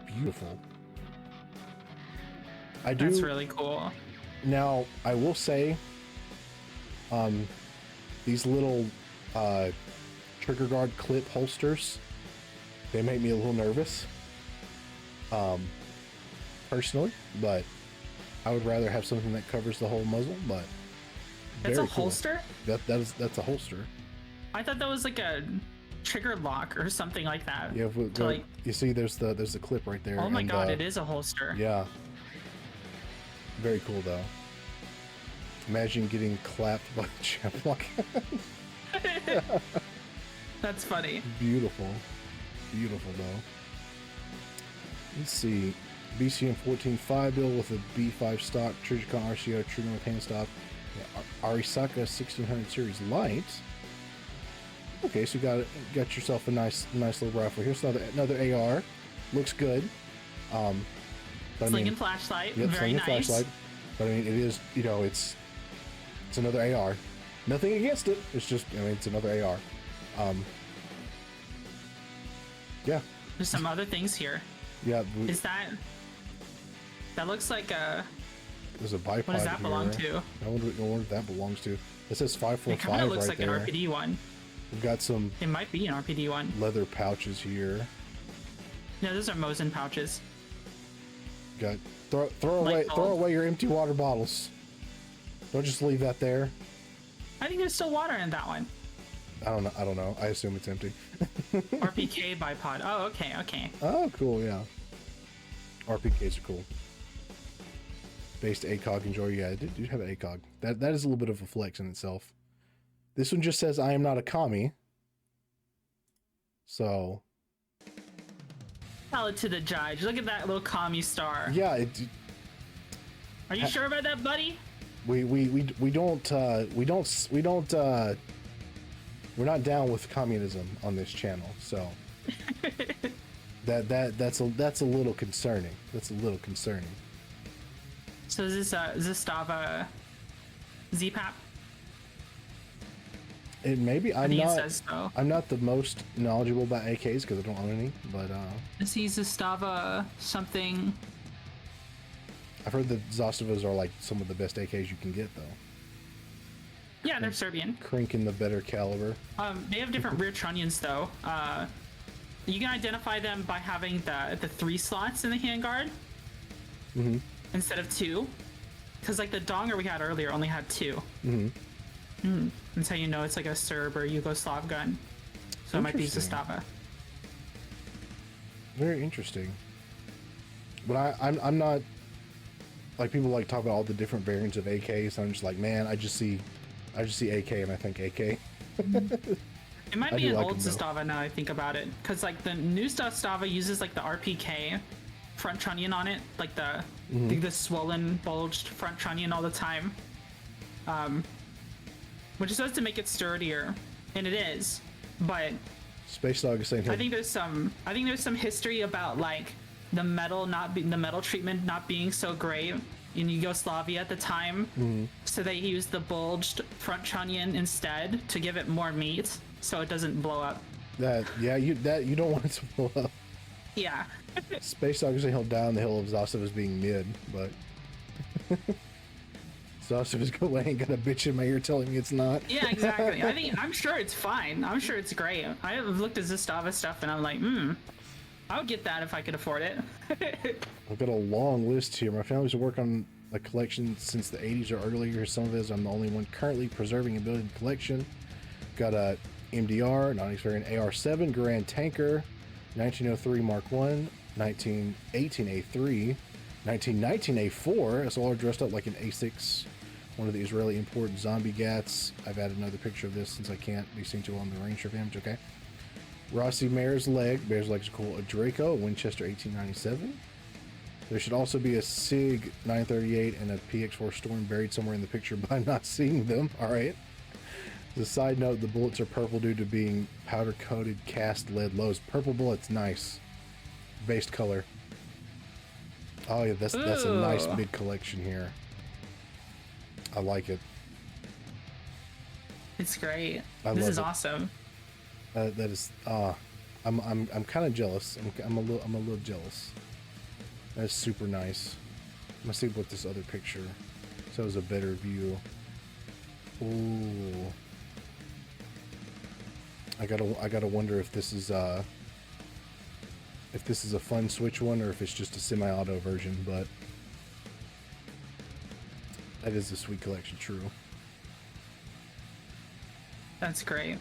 beautiful. That's really cool. Now, I will say, these little trigger guard clip holsters, they make me a little nervous, personally, but I would rather have something that covers the whole muzzle. But that's a cool. holster? That's a holster. I thought that was like a trigger lock or something like that. Yeah, like, you see, there's the clip right there. oh my god, it is a holster. Yeah. Very cool though. Imagine getting clapped by a champ like that. That's funny. Beautiful. Beautiful though. Let's see. BCM 14.5 bill with a B5 stock, Trijicon RCO, trigger with hand stop. Yeah, Arisaka 1600 series light. Okay, so you got yourself a nice little rifle. Here's another AR. Looks good. Sling and flashlight. Yep, very nice. Flashlight. But I mean, it is, you know, it's another AR. Nothing against it. It's just, I mean, it's another AR. Yeah. There's some other things here. Yeah. Is that looks like a... There's a bipod. What does that belong to? I wonder what that belongs to. It says 545 It kind of looks right like there. an RPD one. We've got some... It might be an RPD one. Leather pouches here. No, those are Mosin pouches. Got throw away your empty water bottles. Don't just leave that there. I think there's still water in that one. I don't know. I assume it's empty. RPK bipod. Oh, okay. Oh, cool, yeah. RPKs are cool. Based ACOG, enjoy. Yeah, I do have an ACOG. That is a little bit of a flex in itself. This one just says, I am not a commie. So... Tell it to the judge. Look at that little commie star. Yeah, Are you sure about that, buddy? we're not down with communism on this channel, so that's a little concerning. That's a little concerning. So is this Stava ZPAP? It maybe I think it says so. I'm not the most knowledgeable about AKs because I don't own any, but Is he Zastava something? I've heard that Zastavas are like some of the best AKs you can get though. Yeah, they're Serbian. Cranking the better caliber. They have different rear trunnions though. You can identify them by having the 3 slots in the handguard instead of 2, because like the Donger we had earlier only had 2. That's how you know it's like a Serb or Yugoslav gun. So it might be Zastava. Very interesting. But I'm not like people like talk about all the different variants of AKs. So I'm just like, man, I just see AK and I think AK. It might be an old Zastava now I think about it, because like the new Zastava uses like the RPK front trunnion on it, like the swollen, bulged front trunnion all the time. Which is supposed to make it sturdier, and it is, but Space Dog is saying I think there's some history about like the metal treatment not being so great in Yugoslavia at the time, so they used the bulged front trunnion instead to give it more meat, so it doesn't blow up. You don't want it to blow up. Yeah. Space Dog is saying he'll die on the hill of Zastavas being mid, but Zastavas ain't got a bitch in my ear telling me it's not. Yeah, exactly. I'm sure it's fine. I'm sure it's great. I've looked at Zastava stuff and I'm like, I would get that if I could afford it. I've got a long list here. My family's been working on a collection since the 80s or earlier. Some of it is I'm the only one currently preserving and building the collection. Got a MDR, non-variant AR-7, Grand Tanker, 1903 Mark I, 1918 A3, 1919 A4. It's all dressed up like an A6, one of the Israeli imported zombie gats. I've added another picture of this since I can't be seen too well on the range of image. Okay. Rossi Mare's leg. Bear's leg's cool. A Draco, a Winchester 1897. There should also be a SIG 938 and a PX4 Storm buried somewhere in the picture, but I'm not seeing them. All right. As a side note, the bullets are purple due to being powder coated cast lead lows. Purple bullets, nice. Based color. Oh yeah, that's a nice Ooh. big collection here. I like it. It's great. I This love is it. awesome. That is I'm kind of jealous. I'm a little jealous. That's super nice. Let's see what this other picture shows a better view. Ooh. I gotta wonder if this is a fun Switch one or if it's just a semi-auto version, but that is a sweet collection, true. That's great.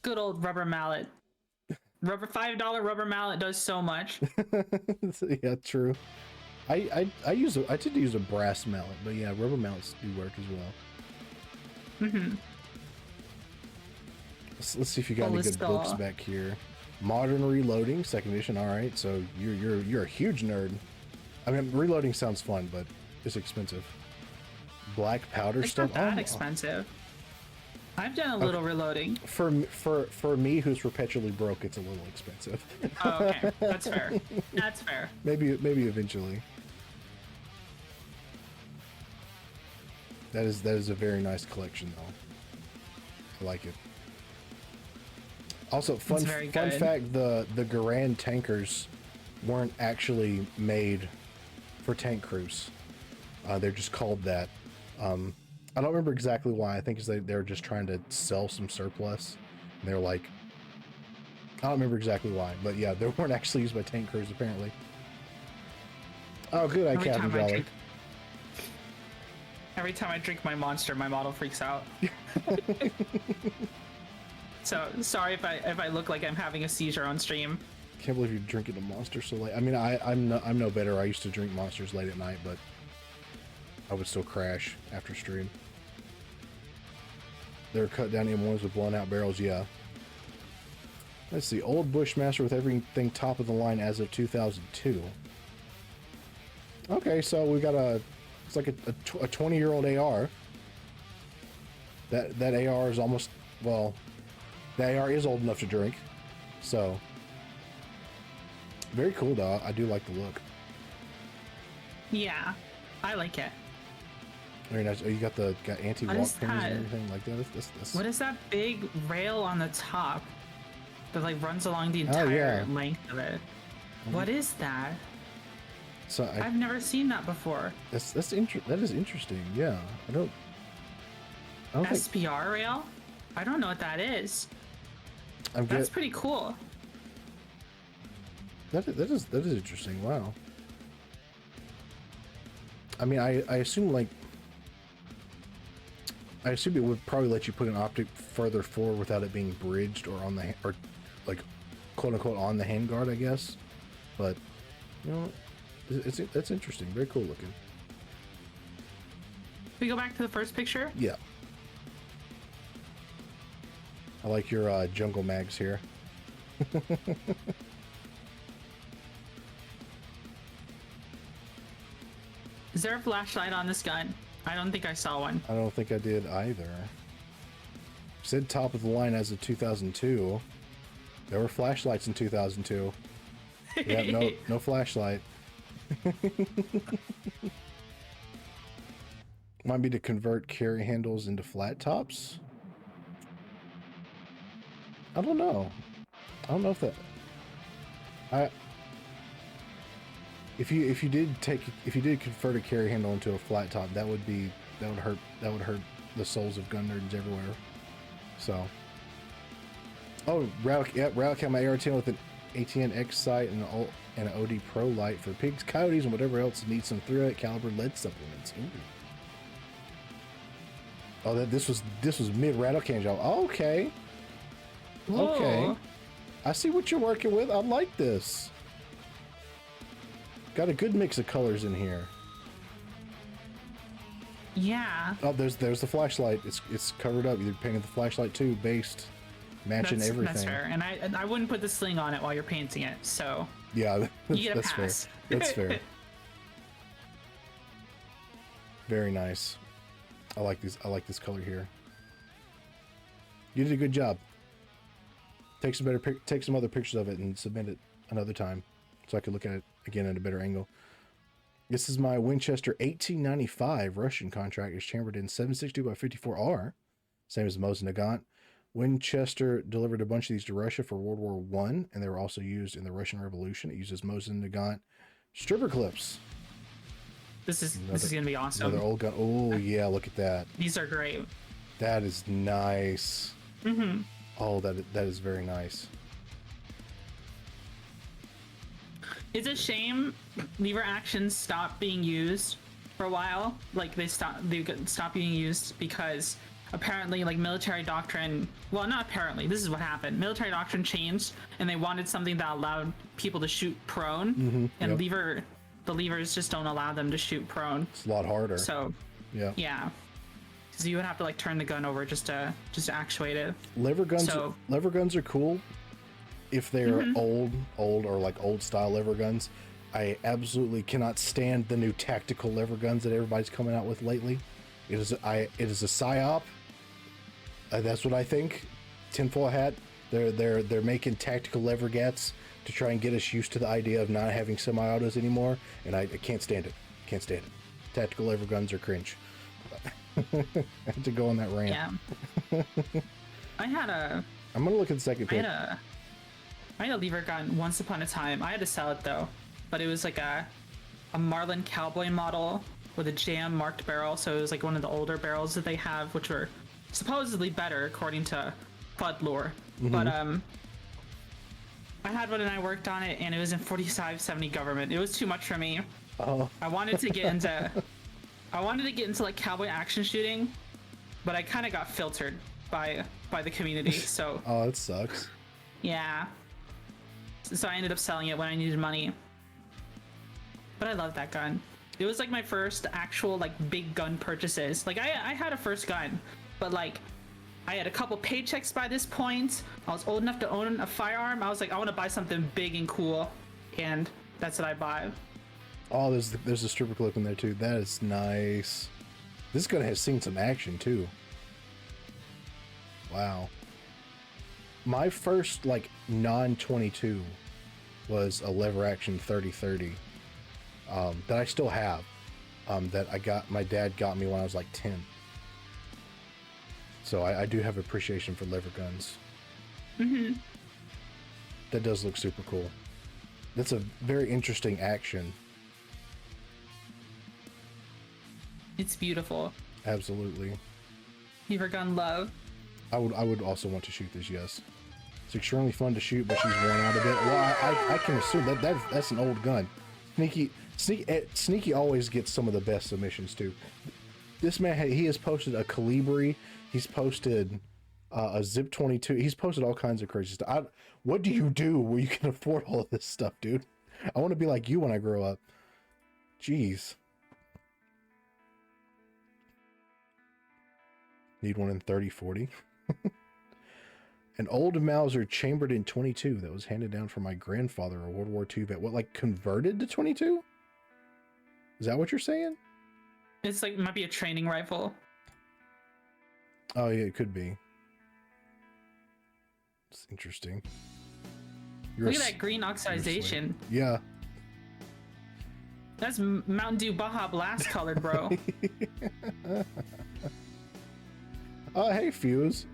Good old rubber mallet. $5 rubber mallet does so much. Yeah, true. I tend to use a brass mallet, but yeah, rubber mallets do work as well. Mm-hmm. Let's see if you got any good books back here. Modern Reloading, second edition. All right, so you're a huge nerd. I mean, reloading sounds fun, but it's expensive. Black powder It's stuff. not that expensive. I've done a little reloading. For me, who's perpetually broke, it's a little expensive. Oh, okay. That's fair. That's fair. Maybe eventually. That is a very nice collection, though. I like it. Also, fun fact: the Garand tankers weren't actually made for tank crews. They're just called that. I don't remember exactly why. I think it's they were just trying to sell some surplus. And they're like, I don't remember exactly why, but yeah, they weren't actually used by tank crews apparently. Oh, good, Captain Jolly. Every time I drink my Monster, my model freaks out. So sorry if I look like I'm having a seizure on stream. Can't believe you're drinking a Monster so late. I mean, I'm no better. I used to drink Monsters late at night, but I would still crash after stream. They're cut down M1s with blown out barrels, yeah. Let's see, old Bushmaster with everything top of the line as of 2002. Okay, so we got it's like a 20-year-old AR. That AR is almost, well, the AR is old enough to drink, so very cool though. I do like the look. Yeah, I like it. Very nice. Oh, you got anti-walk pins and everything like that. That's... What is that big rail on the top that like runs along the entire length of it? What is that? So I've never seen that before. That is interesting. Yeah, I don't SPR rail? I don't know what that is. That's pretty cool. That is interesting. Wow. I mean, I assume it would probably let you put an optic further forward without it being bridged or on the or like quote unquote on the handguard, I guess. But you know, that's interesting. Very cool looking. We go back to the first picture. Yeah. I like your jungle mags here. Is there a flashlight on this gun? I don't think I saw one. I don't think I did either. Said top of the line as of 2002. There were flashlights in 2002. Yeah, no flashlight. Might be to convert carry handles into flat tops. I don't know. I don't know if that. If you did convert a carry handle into a flat top, that would hurt the souls of gun nerds everywhere. So. Oh, Railcat my AR-10 with an ATN-X sight and an OD Pro light for pigs, coyotes, and whatever else needs some 308 caliber lead supplements. Ooh. Oh, this was mid Rattlecan job. Oh, okay. Whoa. Okay. I see what you're working with. I like this. Got a good mix of colors in here. Yeah. Oh, there's the flashlight. It's covered up. You're painting the flashlight too, based, matching everything. That's fair. And I wouldn't put the sling on it while you're painting it. So yeah, you get a that's pass. Fair. That's fair. Very nice. I like this color here. You did a good job. Take some other pictures of it and submit it another time, so I could look at it again at a better angle. This is my Winchester 1895 Russian contract. It's chambered in 7.62 by 54R, same as the Mosin Nagant. Winchester delivered a bunch of these to Russia for World War I, and they were also used in the Russian Revolution. It uses Mosin Nagant stripper clips. This is gonna be awesome. Another old gun. Oh yeah, look at that. These are great. That is nice. Mm-hmm. Oh, that is very nice. It's a shame lever actions stopped being used for a while. Like they stopped being used because apparently like military doctrine, well, not apparently, this is what happened. Military doctrine changed and they wanted something that allowed people to shoot prone, and Yep. the levers just don't allow them to shoot prone. It's a lot harder. So yeah. So you would have to like turn the gun over just to actuate it. Lever guns are cool if they're old or like old style lever guns. I absolutely cannot stand the new tactical lever guns that everybody's coming out with lately. It is a psyop. That's what I think. Tinfoil hat. They're making tactical lever gats to try and get us used to the idea of not having semi-autos anymore, and I can't stand it. Can't stand it. Tactical lever guns are cringe. I had to go on that rant. Yeah. I'm gonna look at the second pic. I had a lever gun once upon a time. I had to sell it though, but it was like a Marlin Cowboy model with a jam marked barrel. So it was like one of the older barrels that they have, which were supposedly better according to FUD lore. But I had one and I worked on it, and it was in 4570 government. It was too much for me. Oh. I wanted to get into like cowboy action shooting, but I kind of got filtered by the community. So Oh, that sucks. yeah. So I ended up selling it when I needed money. But I love that gun. It was like my first actual like big gun purchases. Like I had a first gun, but like I had a couple paychecks by this point. I was old enough to own a firearm. I was like, I want to buy something big and cool, and that's what I bought. Oh, there's a stripper clip in there too. That is nice. This gun has seen some action too. Wow. My first like non-22 was a lever action 30-30 that I still have. That my dad got me when I was like 10. So I do have appreciation for lever guns. That does look super cool. That's a very interesting action. It's beautiful. Absolutely. Lever gun love. I would also want to shoot this, yes. It's extremely fun to shoot, but she's worn out a bit. Well, I can assume that's an old gun. Sneaky always gets some of the best submissions too. This man, he has posted a Calibri. He's posted a Zip 22. He's posted all kinds of crazy stuff. What do you do where you can afford all of this stuff, dude? I want to be like you when I grow up. Jeez. Need one in 30-40. An old Mauser chambered in 22 that was handed down from my grandfather, a World War II vet. What, like converted to 22? Is that what you're saying? It's like might be a training rifle. Oh yeah, it could be. It's interesting. Look at that green oxidization. Yeah. That's Mountain Dew Baja Blast colored, bro. Oh, hey, Fuse.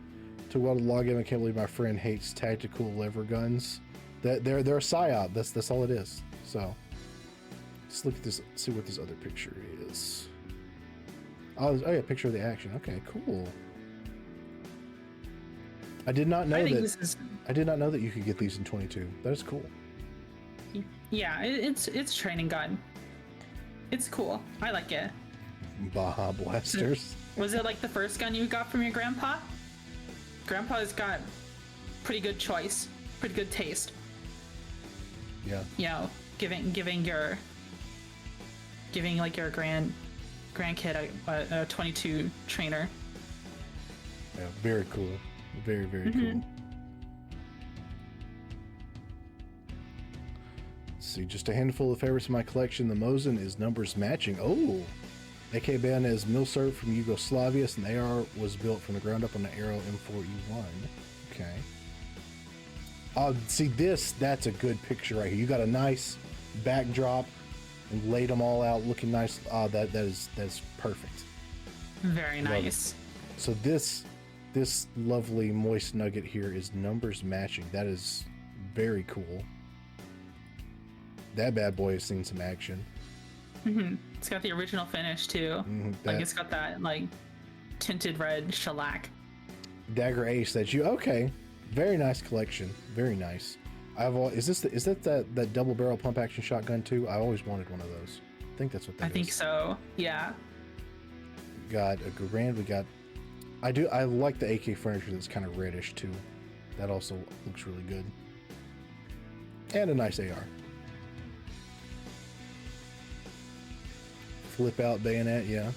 To well to log in, I can't believe my friend hates tactical lever guns. They're a psyop. That's all it is. So, let's look at this. See what this other picture is. Oh yeah, picture of the action. Okay, cool. I did not know I did not know that you could get these in 22. That is cool. Yeah, it's training gun. It's cool. I like it. Baja Blasters. Was it like the first gun you got from your grandpa? Grandpa's got pretty good choice, pretty good taste. Yeah. You know, giving like your grandkid a 22 trainer. Yeah, very cool. Very, very cool. Let's see, just a handful of favorites in my collection. The Mosin is numbers matching. Oh, AK-Ben is Milsurg from Yugoslavia, and the AR was built from the ground up on the Arrow M4E1. Okay. See this, that's a good picture right here. You got a nice backdrop and laid them all out looking nice. That's perfect. Very nice. So this lovely moist nugget here is numbers matching. That is very cool. That bad boy has seen some action. It's got the original finish too. Like it's got that like tinted red shellac. Dagger Ace. That you okay? Very nice collection. Very nice. Is that double barrel pump action shotgun too? I always wanted one of those. I think that's what that is. I think so. Yeah. Got a Garand. We got. I like the AK furniture that's kind of reddish too. That also looks really good. And a nice AR. Flip out bayonet, yeah.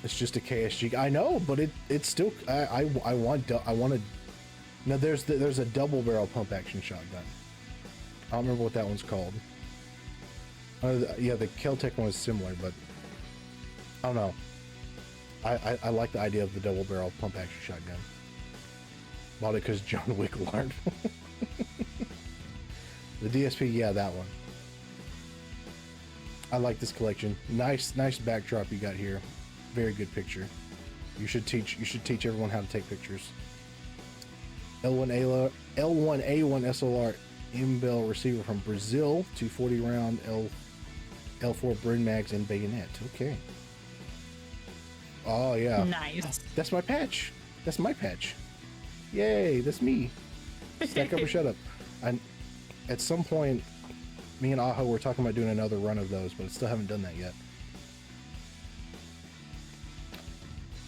It's just a KSG. I know, but it's still. I wanted. Now there's a double barrel pump action shotgun. I don't remember what that one's called. Yeah, the Keltec one is similar, but I don't know. I like the idea of the double barrel pump action shotgun. Bought it because John Wick learned. The DSP, yeah, that one. I like this collection. Nice backdrop you got here. Very good picture. You should teach everyone how to take pictures. L1A1 SLR Imbel receiver from Brazil, 240 round L4 Brin mags and bayonet. Okay. Oh yeah. Nice. That's my patch. That's my patch. Yay, that's me. Stack up or shut up. At some point, me and Aho were talking about doing another run of those, but I still haven't done that yet.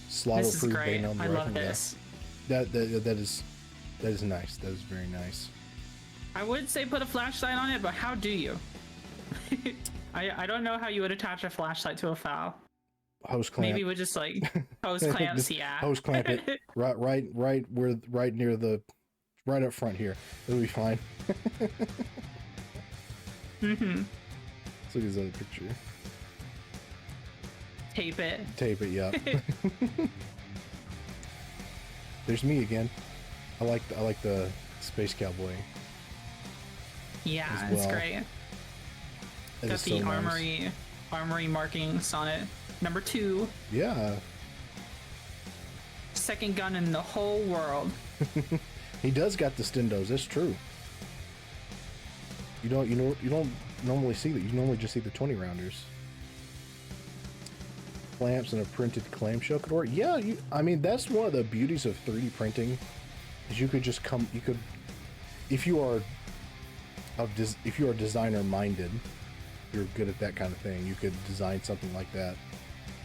This is great. I love this. That is nice. That is very nice. I would say put a flashlight on it, but how do you? I don't know how you would attach a flashlight to a FAL. Hose clamp. Maybe we just like hose clamps, yeah. Hose clamp it right up front here. It'll be fine. Let's look at this other picture. Tape it. Tape it, yeah. There's me again. I like the space cowboy. Yeah, well. it's great. Got the so armory markings on it. Number 2. Yeah. Second gun in the whole world. He does got the stendos. That's true. You don't normally see that. You normally just see the 20 rounders. Clamps and a printed clamshell could work. Yeah, I mean that's one of the beauties of 3D printing. Is you could just if you are designer minded, you're good at that kind of thing. You could design something like that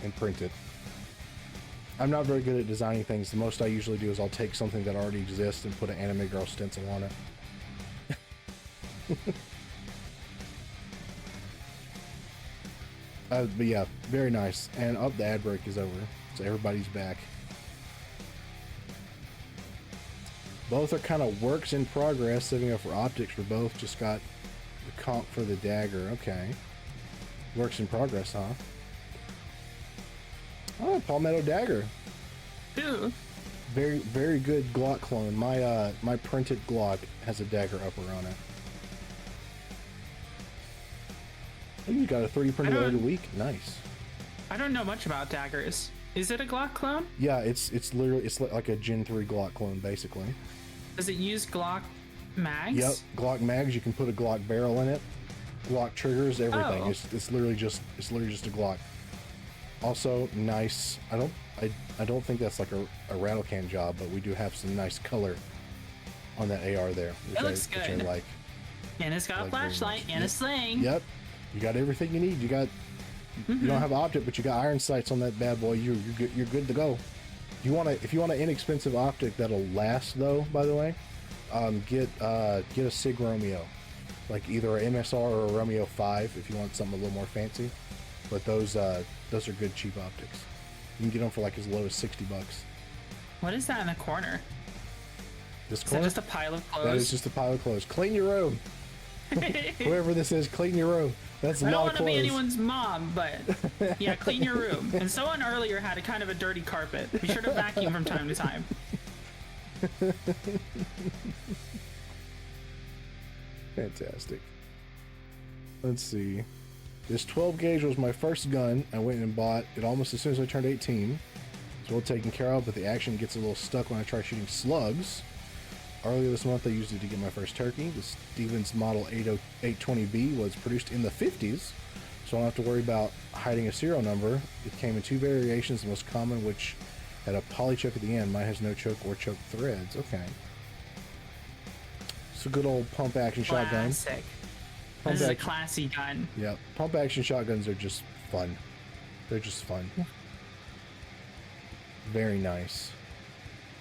and print it. I'm not very good at designing things. The most I usually do is I'll take something that already exists and put an anime girl stencil on it. But yeah, very nice. And the ad break is over, so everybody's back. Both are kind of works in progress, saving up for optics for both. Just got the comp for the dagger. Okay. Works in progress, huh? Oh, Palmetto dagger. Ooh. Very, very good Glock clone. My printed Glock has a dagger upper on it. Oh, you got a 3D printed every week. Nice. I don't know much about daggers. Is it a Glock clone? Yeah, it's literally like a Gen 3 Glock clone basically. Does it use Glock mags? Yep, Glock mags. You can put a Glock barrel in it. Glock triggers, everything. Oh. It's literally just a Glock. Also nice. I don't think that's like a rattle can job, but we do have some nice color on that AR there. It looks good. Which I like. And it's got a flashlight and a sling. Yep. You got everything you need. You got. You don't have optic, but you got iron sights on that bad boy. You're good to go. If you want an inexpensive optic that'll last though, by the way, get a Sig Romeo, like either a MSR or a Romeo 5 if you want something a little more fancy. But those are good cheap optics. You can get them for like as low as $60. What is that in the corner? This Is corner? that just a pile of clothes? That is just a pile of clothes. Clean your room. Whoever this is, clean your room. That's a I don't lot want of to be clothes. anyone's mom, but yeah, clean your room. And someone earlier had a kind of a dirty carpet. Be sure to vacuum from time to time. Fantastic. Let's see. This 12 gauge was my first gun. I went and bought it almost as soon as I turned 18. It's well taken care of, but the action gets a little stuck when I try shooting slugs. Earlier this month, I used it to get my first turkey. The Stevens Model 820B was produced in the 50s, so I don't have to worry about hiding a serial number. It came in 2 variations, the most common, which had a poly choke at the end. Mine has no choke or choke threads. Okay. It's a good old pump action shotgun. Classic. Pump This is a action. classy gun. Yeah, pump action shotguns are just fun. They're just fun. Very nice.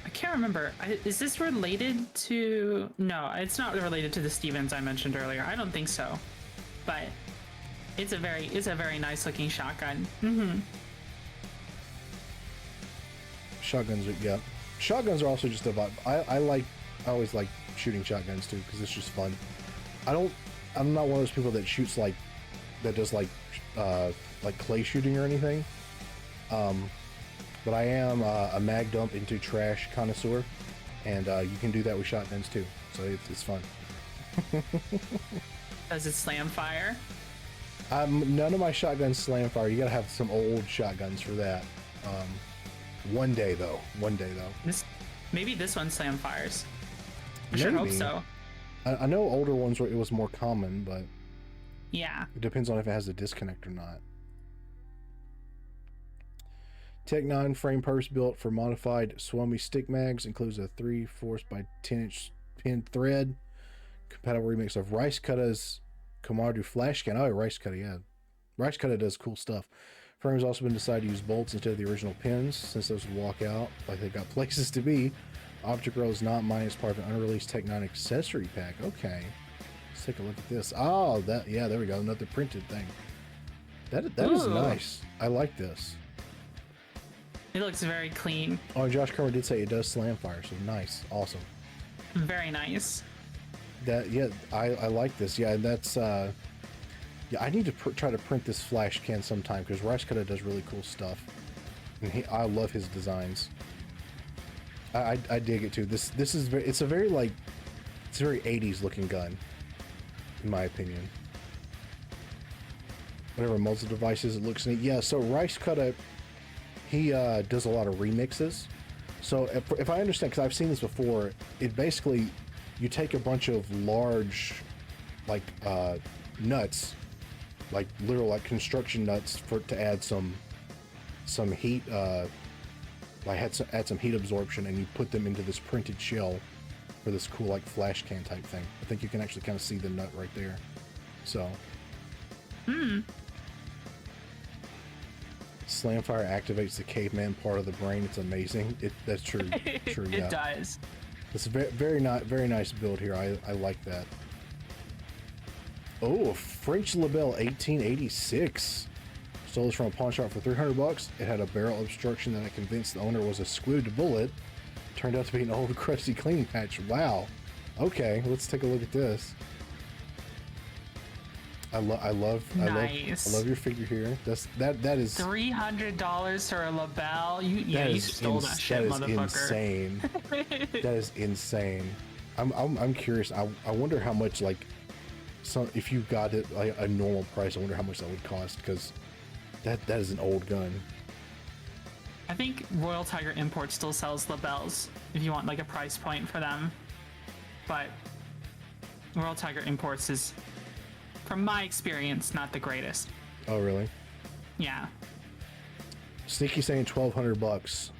I can't remember. Is this related to... No, it's not related to the Stevens I mentioned earlier. I don't think so. But it's a very nice looking shotgun. Mm-hmm. Shotguns are, yeah. Shotguns are also just a vibe. I always like shooting shotguns too, because it's just fun. I'm not one of those people that shoots that does like clay shooting or anything. But I am a mag dump into trash connoisseur, and you can do that with shotguns too. So it's fun. Does it slam fire? None of my shotguns slam fire. You gotta have some old shotguns for that. One day though. Maybe this one slam fires. I sure hope Maybe. so. I know older ones where it was more common, but Yeah. it depends on if it has a disconnect or not. Tech 9 frame purse built for modified Swami stick mags, includes a 3/4 by 10-inch pin thread. Compatible remix of Rice Cutta's Komardu flash can. Oh, Rice Cutta, yeah. Rice Cutta does cool stuff. Frame has also been decided to use bolts instead of the original pins, since those would walk out like they've got places to be. Object Rail is not mine as part of an unreleased Tech 9 accessory pack. Okay. Let's take a look at this. Oh, yeah, there we go. Another printed thing. That is Ooh. nice. I like this. It looks very clean. Oh, and Josh Kermer did say it does slam fire, so nice. Awesome. Very nice. I like this. Yeah, that's yeah, I need to try to print this flash can sometime, because Rice Cutter does really cool stuff, and I love his designs. I dig it too. This is it's a very 80s looking gun, in my opinion. Whatever muzzle devices, it looks neat. Yeah, so Rice Cutter, he does a lot of remixes. So if I understand, because I've seen this before, it basically, you take a bunch of large nuts, like literal construction nuts, to add some heat, add some heat absorption, and you put them into this printed shell for this cool flash can type thing. I think you can actually kind of see the nut right there. So Slamfire activates the caveman part of the brain. It's amazing. That's true. True. Yeah. It does. It's a very nice build here. I like that. Oh, a French Lebel 1886. Stole this from a pawn shop for $300. It had a barrel obstruction that I convinced the owner was a squid bullet. Turned out to be an old crusty cleaning patch. Wow. Okay, let's take a look at this. I love your figure here. That is $300 for a Lebel. You stole that shit, motherfucker. Insane. That is insane. I'm curious. I wonder how much if you got it a normal price. I wonder how much that would cost, because that is an old gun. I think Royal Tiger Import still sells Lebels if you want a price point for them, but Royal Tiger Imports is, from my experience, not the greatest. Oh, really? Yeah. Sneaky saying $1,200.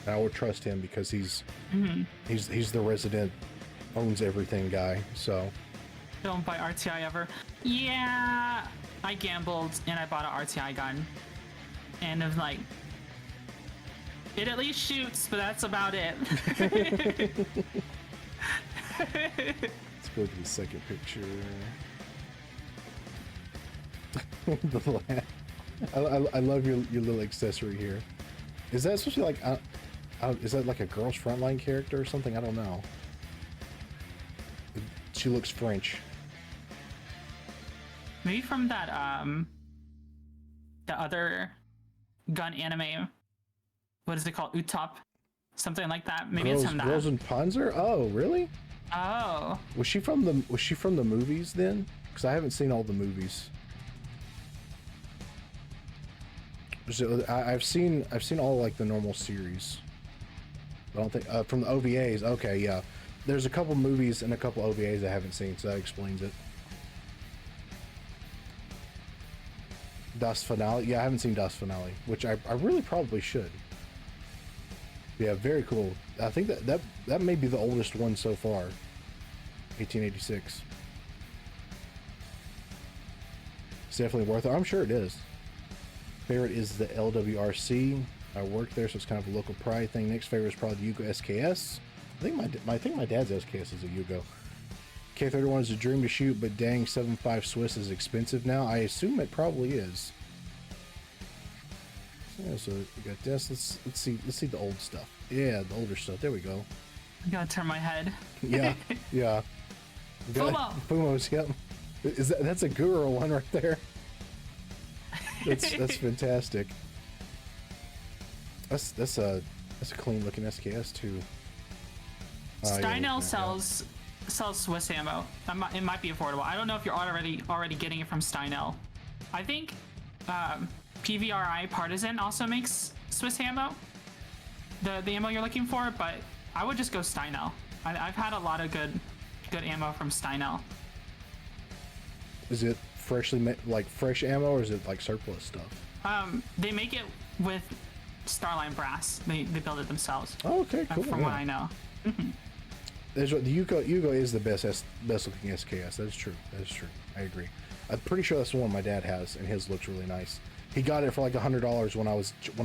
I would trust him, because he's the resident owns everything guy. So Don't buy RTI ever. Yeah, I gambled and I bought an RTI gun, and I'm like, it at least shoots, but that's about it. let's go to the second picture. I love your little accessory here. Is that supposed to be is that like a Girls Frontline character or something? I don't know. She looks French. Maybe from that the other gun anime. What is it called? Utop, something like that. Maybe it's from that. Girls in Panzer? Oh, really? Oh. Was she from the movies then? Because I haven't seen all the movies. So I've seen all like the normal series. I don't think from the OVAs. Okay, yeah. There's a couple movies and a couple OVAs I haven't seen, so that explains it. Das Finale. Yeah, I haven't seen Das Finale, which I really probably should. Yeah, very cool. I think that may be the oldest one so far. 1886. It's definitely worth it. I'm sure it is. Favorite is the LWRC. I work there, so it's kind of a local pride thing. Next favorite is probably the Yugo SKS. I think my dad's SKS is a Yugo. K31 is a dream to shoot, but dang, 7.5 Swiss is expensive now. I assume it probably is. Yeah, so we got this. Let's see the old stuff. Yeah, the older stuff. There we go. I gotta turn my head. Yeah, yeah. Fumo. Fumo's, yep. That's a Guru one right there. That's fantastic. That's a clean looking SKS too. Steinel sells Swiss ammo. It might be affordable. I don't know if you're already getting it from Steinel. I think PVRI Partisan also makes Swiss ammo. The ammo you're looking for, but I would just go Steinel. I've had a lot of good ammo from Steinel. Is it freshly made, like fresh ammo, or is it like surplus stuff? They make it with Starline brass. They build it themselves. Oh, okay, cool. From what I know. There's the Yugo is the best looking SKS. That is true. I agree. I'm pretty sure that's the one my dad has, and his looks really nice. He got it for like $100 when I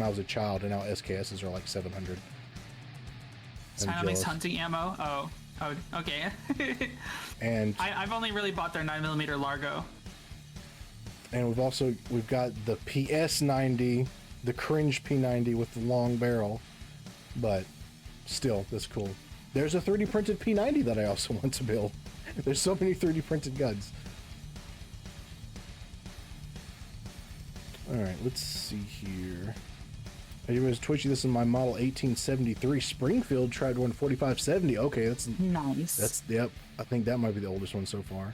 was a child, and now SKSs are like $700. Steinel makes hunting ammo. Oh, okay. And I've only really bought their 9mm Largo. And we've got the PS90, the cringe P90 with the long barrel, but still, that's cool. There's a 3D printed P90 that I also want to build. There's so many 3D printed guns. All right, let's see here. Hey, was Twitchy, this is my model 1873 Springfield Tried One 4570. Okay, that's nice. Yep. I think that might be the oldest one so far.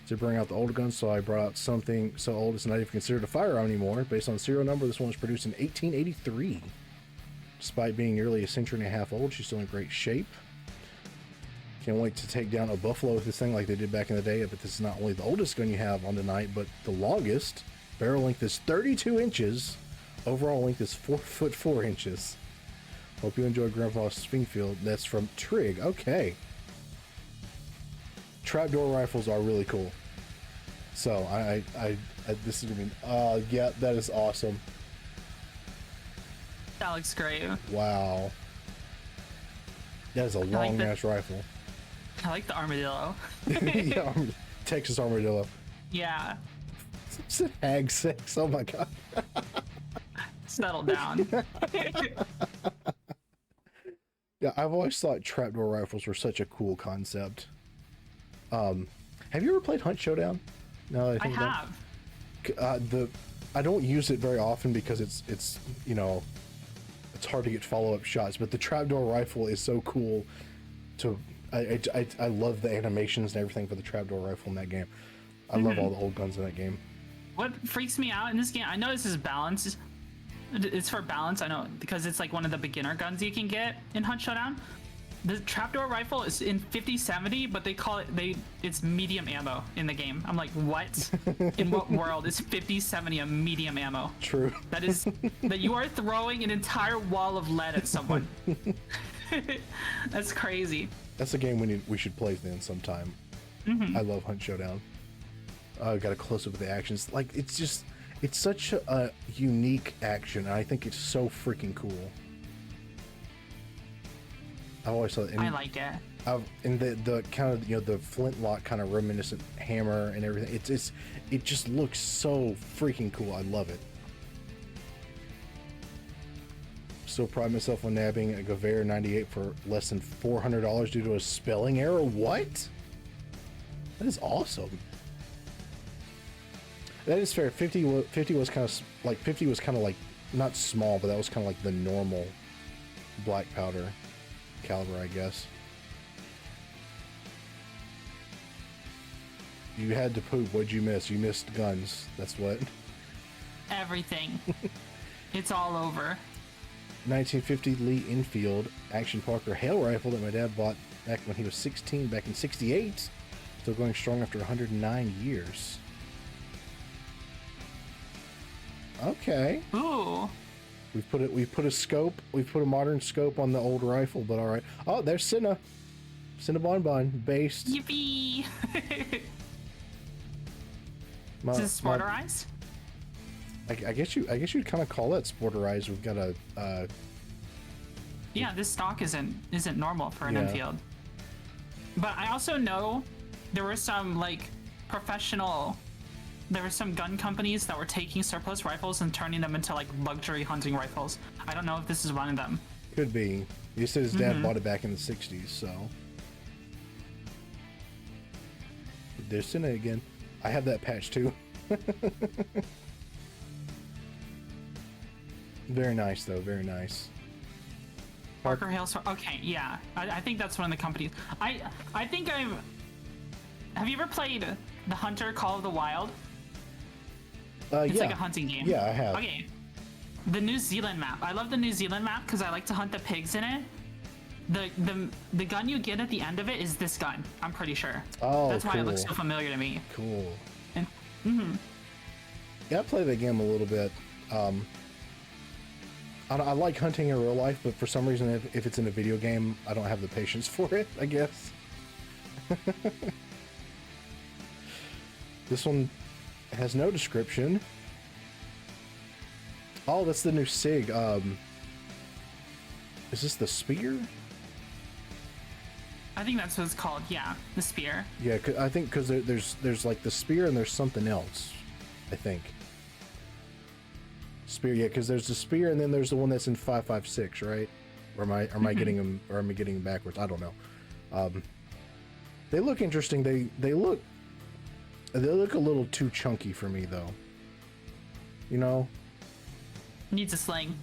To bring out the old guns, so I brought out something so old it's not even considered a firearm anymore. Based on the serial number, this one was produced in 1883. Despite being nearly a century and a half old, she's still in great shape. Can't wait to take down a buffalo with this thing like they did back in the day. But this is not only the oldest gun you have on tonight, but the longest. Barrel length is 32 inches. Overall length is 4 foot 4 inches. Hope you enjoy Grandpa Springfield. That's from Trig. Okay. Trapdoor rifles are really cool. So I this is gonna be yeah, that is awesome. That looks great. Wow. That is a long ass rifle. I like the armadillo. Yeah, Texas armadillo. Yeah. It's a Hag 6. Oh my god. Settle down. Yeah, I've always thought trapdoor rifles were such a cool concept. Have you ever played Hunt Showdown? No, I have. I don't use it very often because it's you know, it's hard to get follow-up shots, but the trapdoor rifle is so cool. I love the animations and everything for the trapdoor rifle in that game. I love all the old guns in that game. What freaks me out in this game, I know this is balance. It's for balance, I know, because it's like one of the beginner guns you can get in Hunt Showdown. The trapdoor rifle is in 50-70, but they call it it's medium ammo in the game. I'm like, what? In what world is 50-70 a medium ammo? True. That you are throwing an entire wall of lead at someone. That's crazy. That's a game we should play then sometime. I love Hunt Showdown. Got a close up of the actions. Like it's such a unique action, and I think it's so freaking cool. I always thought. I like it. And the kind of the flintlock kind of reminiscent hammer and everything. It just looks so freaking cool. I love it. Still pride myself on nabbing a Gewehr 98 for less than $400 due to a spelling error. What? That is awesome. That is fair. 50 was kind of like 50 was kind of like not small, but that was kind of like the normal black powder caliber, I guess. You had to poop. What'd you miss? You missed guns. That's what. Everything. It's all over. 1950 Lee Enfield Action Parker hail rifle that my dad bought back when he was 16, back in '68. Still going strong after 109 years. Okay. Ooh. We've put a scope. We've put a modern scope on the old rifle, but all right. Oh, there's Cinnabon based. Yippee! Is this sporterized? I guess you'd kind of call that sporterized. We've got a. Yeah, this stock isn't normal for an Yeah. Enfield. But I also know there were some like there were some gun companies that were taking surplus rifles and turning them into like luxury hunting rifles. I don't know if this is one of them. Could be. He said his dad bought it back in the '60s, so. There's Cinna again. I have that patch too. Very nice though, very nice. Parker Hailstorm. Okay, yeah. I think that's one of the companies. I think have you ever played the Hunter Call of the Wild? It's Yeah. like a hunting game. Yeah, I have. Okay. The New Zealand map. I love the New Zealand map because I like to hunt the pigs in it. The gun you get at the end of it is this gun. I'm pretty sure. Oh, that's why it looks cool. so familiar to me. Cool. And, Yeah, I play that game a little bit. I like hunting in real life, but for some reason, if it's in a video game, I don't have the patience for it, I guess. This one has no description. Oh, that's the new SIG. Is this the Spear? I think that's what it's called. Yeah, the spear. Yeah, I think because there's like the Spear and there's something else, I think. Spear, yeah, because there's the Spear and then there's the one that's in 5.56, right? Or am I getting them? Or am I getting them backwards? I don't know. They look interesting. They look a little too chunky for me though. You know. Needs a sling.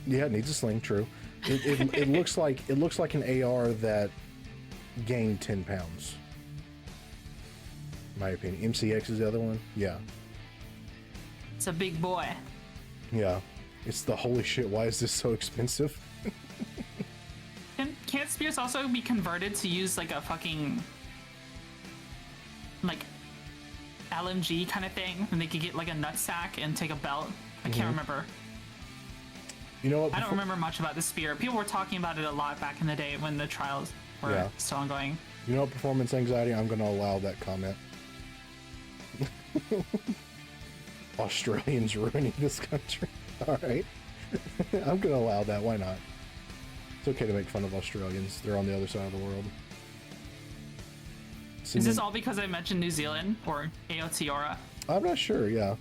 Yeah, it needs a sling. True. It looks like an AR that gained 10 pounds. In my opinion. MCX is the other one. Yeah. It's a big boy. Yeah. It's the holy shit. Why is this so expensive? Can't spears also be converted to use like a fucking like LMG kind of thing, and they could get like a nutsack and take a belt? I can't remember. You know what? I don't remember much about the spear. People were talking about it a lot back in the day when the trials were still ongoing. You know what? Performance anxiety. I'm going to allow that comment. Australians ruining this country. All right. I'm going to allow that. Why not? It's okay to make fun of Australians. They're on the other side of the world. Is this all because I mentioned New Zealand or Aotearoa? I'm not sure, yeah.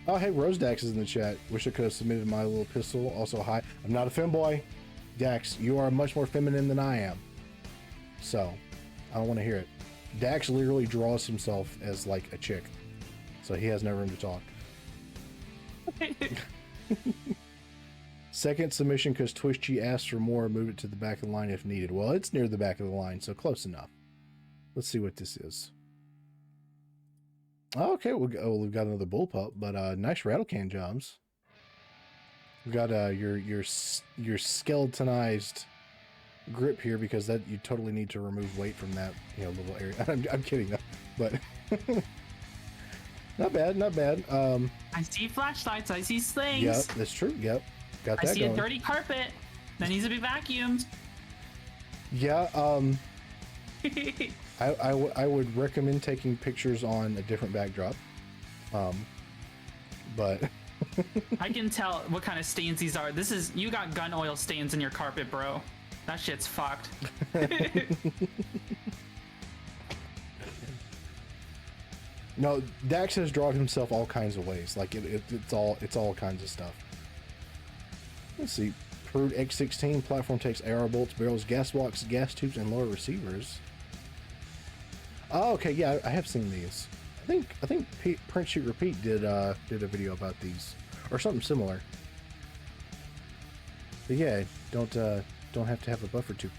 Oh, hey, Rose Dax is in the chat. Wish I could have submitted my little pistol. Also, hi. I'm not a femboy. Dax, you are much more feminine than I am. So, I don't want to hear it. Dax literally draws himself as, like, a chick. So he has no room to talk. Second submission because Twitchy asked for more. Move it to the back of the line if needed. Well, it's near the back of the line, so close enough. Let's see what this is. Okay, we've got another bullpup, but nice rattle can jobs. We've got your skeletonized grip here because that you totally need to remove weight from that little area. I'm kidding though, but not bad, not bad. I see flashlights. I see slings. Yep, that's true. Yep, got that I see going. a dirty carpet that needs to be vacuumed. Yeah. I would recommend taking pictures on a different backdrop. But I can tell what kind of stains these are. You got gun oil stains in your carpet, bro. That shit's fucked. No, Dax has drawn himself all kinds of ways. Like it's all kinds of stuff. Let's see. Prude X16 platform takes AR bolts, barrels, gas blocks, gas tubes, and lower receivers. Oh, okay, yeah, I have seen these. I think Print Shoot Repeat did a video about these or something similar. But yeah, don't have to have a buffer tube.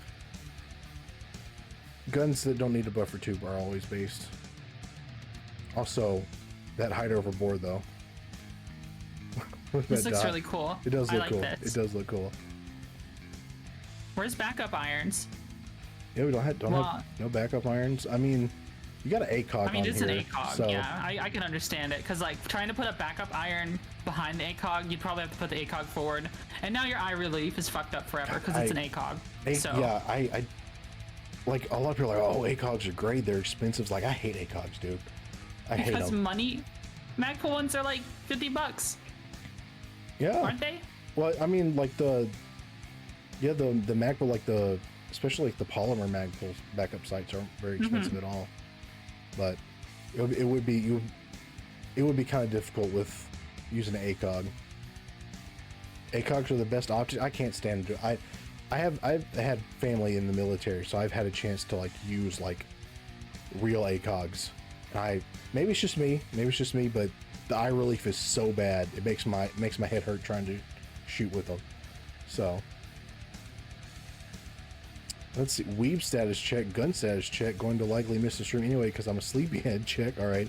Guns that don't need a buffer tube are always based. Also, that height overboard though. This looks really cool. It does look like cool. This. It does look cool. Where's backup irons? Yeah, we don't have no backup irons. I mean, you got an ACOG. I mean, it's here, an ACOG. so... Yeah, I can understand it because like trying to put a backup iron behind the ACOG, you'd probably have to put the ACOG forward, and now your eye relief is fucked up forever because it's an ACOG. Yeah, I like a lot of people are like, oh, ACOGs are great. They're expensive. Like I hate ACOGs, dude. I hate them. Because money. Magpul ones are like $50. Yeah. Aren't they? Well, I mean, like the Magpul, like especially like the polymer Magpul backup sites aren't very expensive at all. But it would be kind of difficult with using an ACOG. ACOGs are the best option. I can't stand it. I've had family in the military, so I've had a chance to like use like real ACOGs. Maybe it's just me, but the eye relief is so bad it makes my head hurt trying to shoot with them. So let's see. Weeb status check, gun status check. Going to likely miss the stream anyway because I'm a sleepyhead. Check. All right.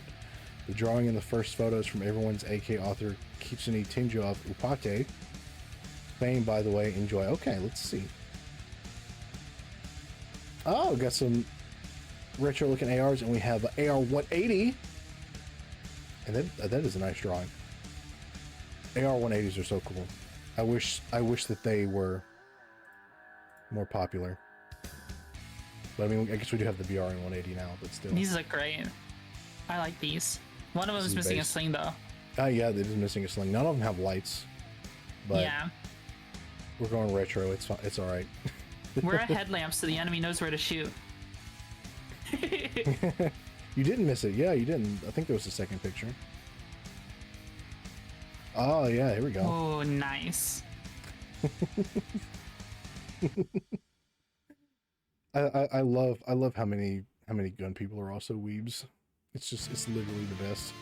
The drawing in the first photos from everyone's AK author Kitsune Tenjo of Upate. Fame, by the way. Enjoy. Okay, let's see. Oh, got some retro looking ARs, and we have AR 180. And that is a nice drawing. AR 180s are so cool. I wish that they were more popular. But I mean, I guess we do have the BRN 180 now, but still. These look great. I like these. One of them is missing a sling though. Yeah, it is missing a sling. None of them have lights. But yeah. We're going retro. It's all right. We're at headlamps so the enemy knows where to shoot. You didn't miss it. Yeah, you didn't. I think there was a second picture. Oh yeah, here we go. Oh, nice. I love how many gun people are also weebs. It's literally the best.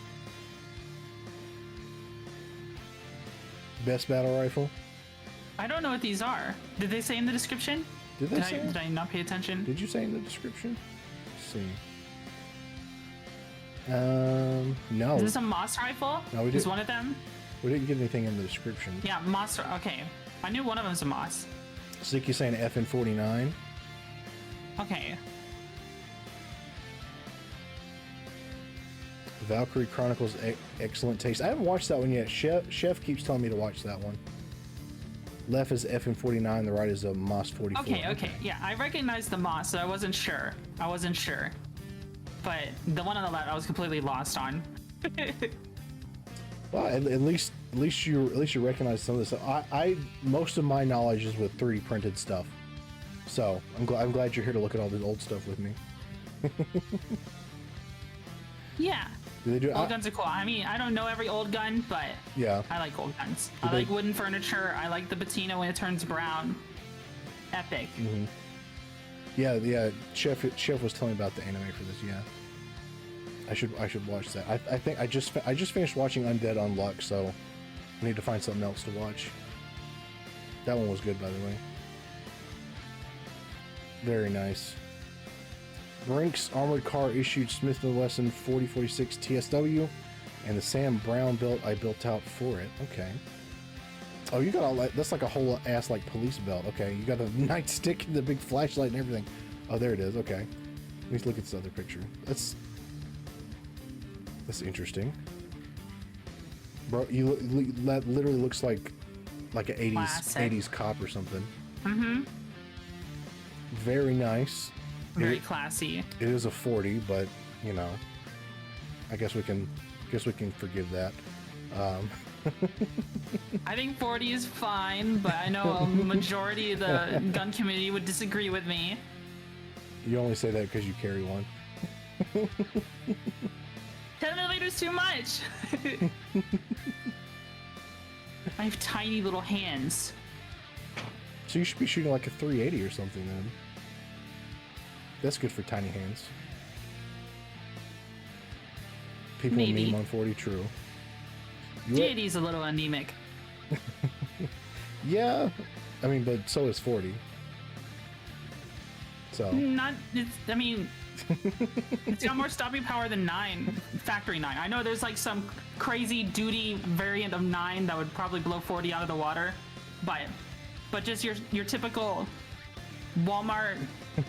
Best battle rifle. I don't know what these are. Did they say in the description? Did I not pay attention? Did you say in the description? Let's see. No. Is this a Moss rifle? No, we didn't. Is one of them? We didn't get anything in the description. Yeah, Moss. Okay, I knew one of them's a Moss. Zicky saying FN49. Okay. Valkyrie Chronicles, excellent taste. I haven't watched that one yet. Chef keeps telling me to watch that one. Left is FN49, the right is a Moss 44. Okay. Yeah, I recognized the Moss, so I wasn't sure. But the one on the left, I was completely lost on. Well, at least you recognize some of this stuff. I most of my knowledge is with 3D printed stuff, so I'm glad you're here to look at all this old stuff with me. Yeah. Do they do old guns are cool. I mean, I don't know every old gun, but yeah, I like old guns. I like wooden furniture. I like the patina when it turns brown. Epic. Mm-hmm. Yeah. Chef was telling me about the anime for this. Yeah, I should watch that. I think I just finished watching Undead Unluck, so I need to find something else to watch. That one was good, by the way. Very nice. Brink's armored car issued Smith & Wesson 4046 TSW, and the Sam Brown belt I built out for it. Okay. Oh, you got all that. That's like a whole ass like police belt. Okay, you got a nightstick and the big flashlight and everything. Oh, there it is. Okay. Let me look at this other picture. That's interesting. Bro, that literally looks like an 80s cop or something. Mm-hmm. Very nice. Very classy. It is a 40, but you know, I guess we can forgive that. I think 40 is fine, but I know a majority of the gun community would disagree with me. You only say that because you carry one. 10mm is too much. I have tiny little hands. So you should be shooting like a 380 or something then. That's good for tiny hands. People Maybe. meme on 40, true. Deity's a little anemic. Yeah, I mean, but so is 40. So. Not, I mean, it's got more stopping power than 9, factory 9. I know there's like some crazy duty variant of 9 that would probably blow 40 out of the water, but just your typical Walmart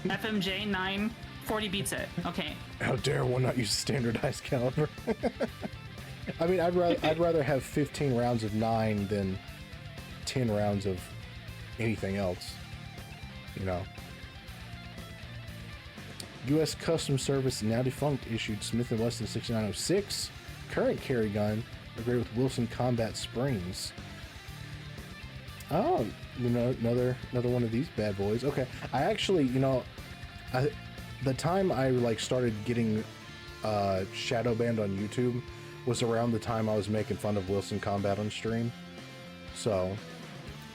FMJ 9, 40 beats it. Okay. How dare one not use a standardized caliber? I mean, I'd rather have 15 rounds of 9 than 10 rounds of anything else, you know. U.S. Customs Service, now defunct, issued Smith & Wesson 6906 current carry gun, upgraded with Wilson Combat Springs. Oh, you know, another one of these bad boys. Okay, I actually, you know, the time I like started getting shadow banned on YouTube was around the time I was making fun of Wilson Combat on stream. So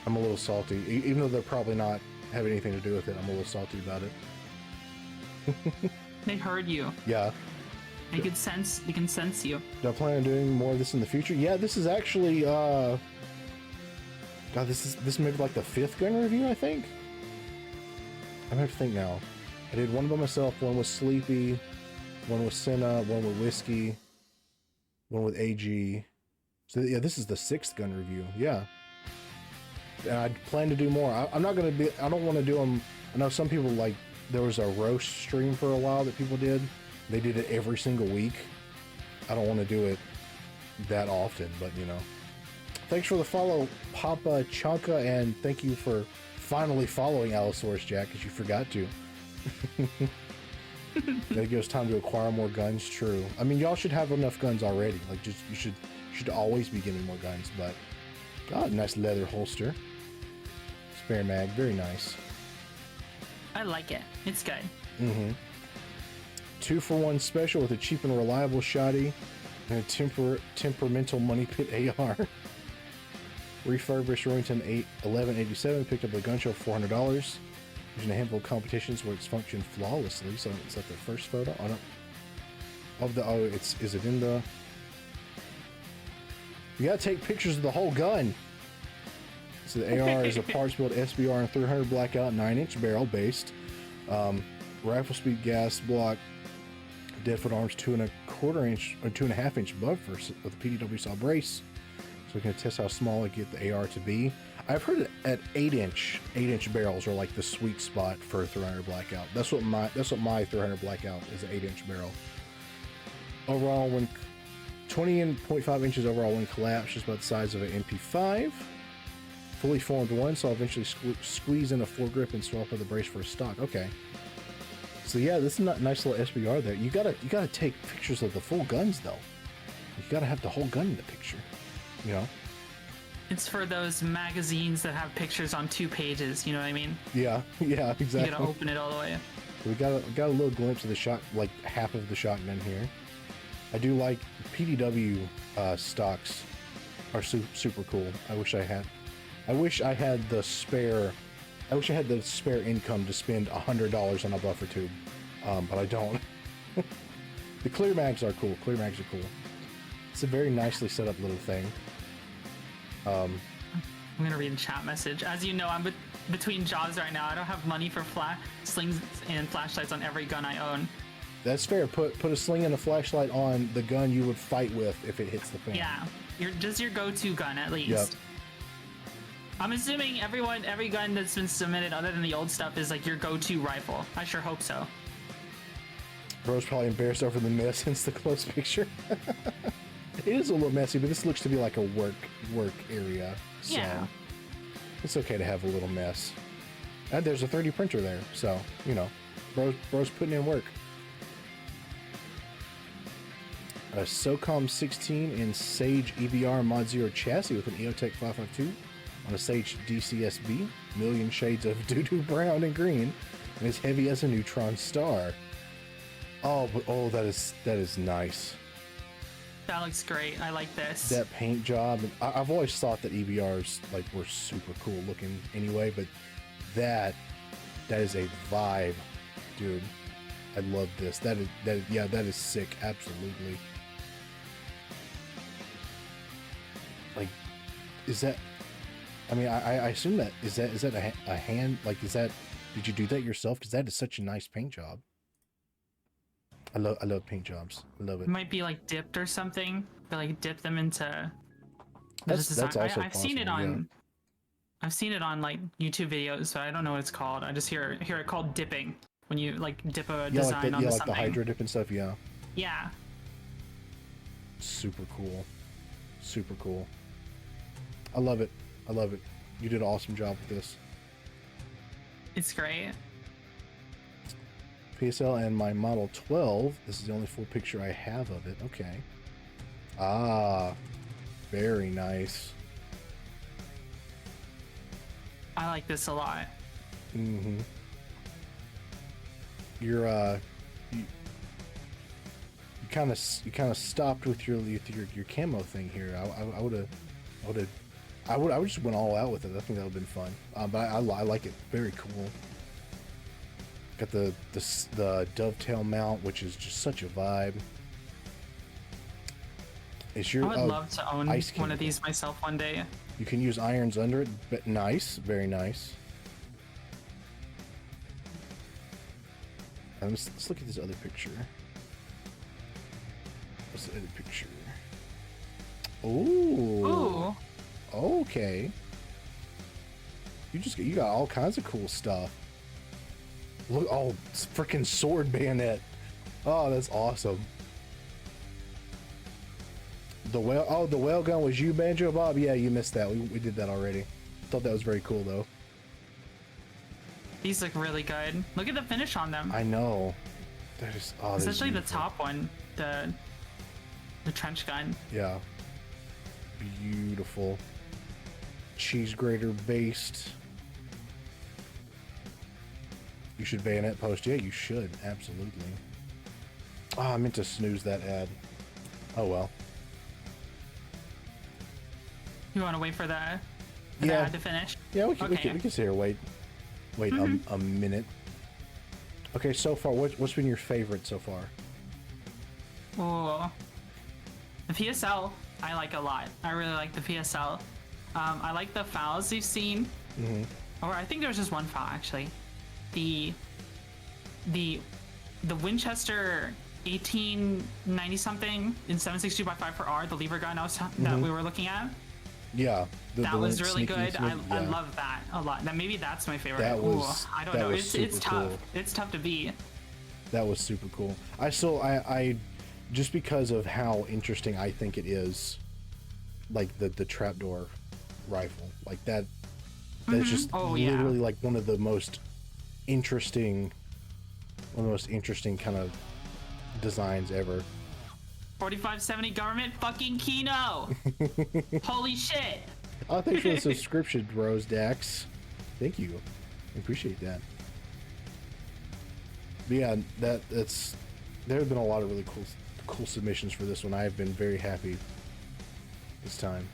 I'm a little salty, even though they're probably not have anything to do with it. I'm a little salty about it. They heard you. Yeah. They can sense you. Do I plan on doing more of this in the future? Yeah, this is actually God, this may be like the 5th gun review, I think. I have to think now. I did one by myself, one with Sleepy, one with Senna, one with Whiskey, one with AG. So yeah, this is the 6th gun review. Yeah. And I plan to do more. I'm not gonna be. I don't want to do them. I know some people like. There was a roast stream for a while that people did. They did it every single week. I don't want to do it that often, but you know. Thanks for the follow, Papa Chonka, and thank you for finally following Allosaurus Jack, because you forgot to. That gives time to acquire more guns. True. I mean, y'all should have enough guns already. Like, just you should always be getting more guns. But God, nice leather holster. Spare mag, very nice. I like it. It's good. Mm-hmm. 2-for-1 special with a cheap and reliable shotty and a temperamental money pit AR. Refurbished Remington 1187, picked up at a gun show for $400. Using a handful of competitions where it's functioned flawlessly. So it's like the first photo. I don't. Of the is it in the? You gotta take pictures of the whole gun. So the AR is a parts built SBR and 300 blackout 9-inch barrel based. Rifle speed gas block. Deadfoot arms 2.25 inch or 2.5 inch butt first with a PDW saw brace. So we can test how small I get the AR to be. I've heard it at 8-inch barrels are like the sweet spot for a 300 blackout. That's what my 300 blackout is, an 8-inch barrel. Overall, when 20.5 inches overall when collapsed, just about the size of an MP5. Fully formed one, so I'll eventually squeeze in a foregrip and swap with the brace for a stock. Okay. So yeah, this is a nice little SBR there. You gotta take pictures of the full guns though. You gotta have the whole gun in the picture. You know. It's for those magazines that have pictures on 2 pages. You know what I mean? Yeah, exactly. You gotta open it all the way. We got a little glimpse of the shot, like half of the shotgun here. I do like PDW stocks are super cool. I wish I had the spare income to spend $100 on a buffer tube, but I don't. The clear mags are cool. It's a very nicely set up little thing. I'm gonna read a chat message. As you know, I'm between jobs right now. I don't have money for slings and flashlights on every gun I own. That's fair. Put a sling and a flashlight on the gun you would fight with if it hits the fan. Yeah, your go-to gun at least. Yep. I'm assuming every gun that's been submitted other than the old stuff is like your go-to rifle. I sure hope so. Bro's probably embarrassed over the mess since the close picture. It is a little messy, but this looks to be like a work area. So yeah. It's okay to have a little mess. And there's a 3D printer there, so you know, bro's putting in work. A SOCOM 16 in Sage EBR Mod 0 chassis with an EOTech 552 on a Sage DCSB, million shades of doo-doo brown and green, and as heavy as a neutron star. Oh, that is nice. That looks great. I like this. That paint job. I've always thought that EBRs like were super cool looking anyway, but that is a vibe, dude. I love this. That is sick. Absolutely. like, is that? I mean, I assume that is that a hand? Like, is that? Did you do that yourself? Because that is such a nice paint job. I love paint jobs. I love it. It might be like dipped or something. But like dip them into. That's also I've seen it possible, on. yeah. I've seen it on like YouTube videos, so I don't know what it's called. I just hear it called dipping when you like dip a Yeah, design onto like something. the hydro dip and stuff. Yeah. Yeah. Super cool. Super cool. I love it. I love it. You did an awesome job with this. It's great. PSL and my Model 12. This is the only full picture I have of it. Okay. Ah, very nice. I like this a lot. Mm-hmm. You kind of stopped with your camo thing here. I would just went all out with it. I think that would have been fun. But I like it. Very cool. Got the dovetail mount, which is just such a vibe. It's your. I would love to own ice one of cable. these myself one day. You can use irons under it, but nice, very nice. Let's look at this other picture. What's the other picture? Ooh. Ooh. Okay. You got all kinds of cool stuff. Look, oh, freaking sword bayonet. Oh, that's awesome. The whale gun was you, Banjo Bob? Yeah, you missed that. We did that already. Thought that was very cool though. These look really good. Look at the finish on them. I know. That is Especially the top one, the trench gun. Yeah. Beautiful. Cheese grater based. You should bayonet post. Yeah, you should. Absolutely. Oh, I meant to snooze that ad. Oh well. You want to wait for the Yeah. ad to finish? Yeah, we can Okay. sit here. Wait a minute. Okay, so far, what's been your favorite so far? Oh, the PSL I like a lot. I really like the PSL. I like the files you've seen. Mm-hmm. Or I think there was just one file actually. The Winchester 1890 something in 7.62x5 for R, the lever gun that we were looking at. Yeah, That was really sneaky good. I yeah. love that a lot. That maybe that's my favorite. That was- I don't that know. was It's super tough. cool. It's tough to beat. That was super cool. I just because of how interesting I think it is, like the trapdoor rifle, like that. That's just Oh, yeah. literally like one of the most interesting kind of designs ever. 4570 government fucking Kino. Holy shit. Oh, thanks for the subscription, Rose Dax. Thank you. I appreciate that. But yeah, that's there have been a lot of really cool submissions for this one. I have been very happy this time.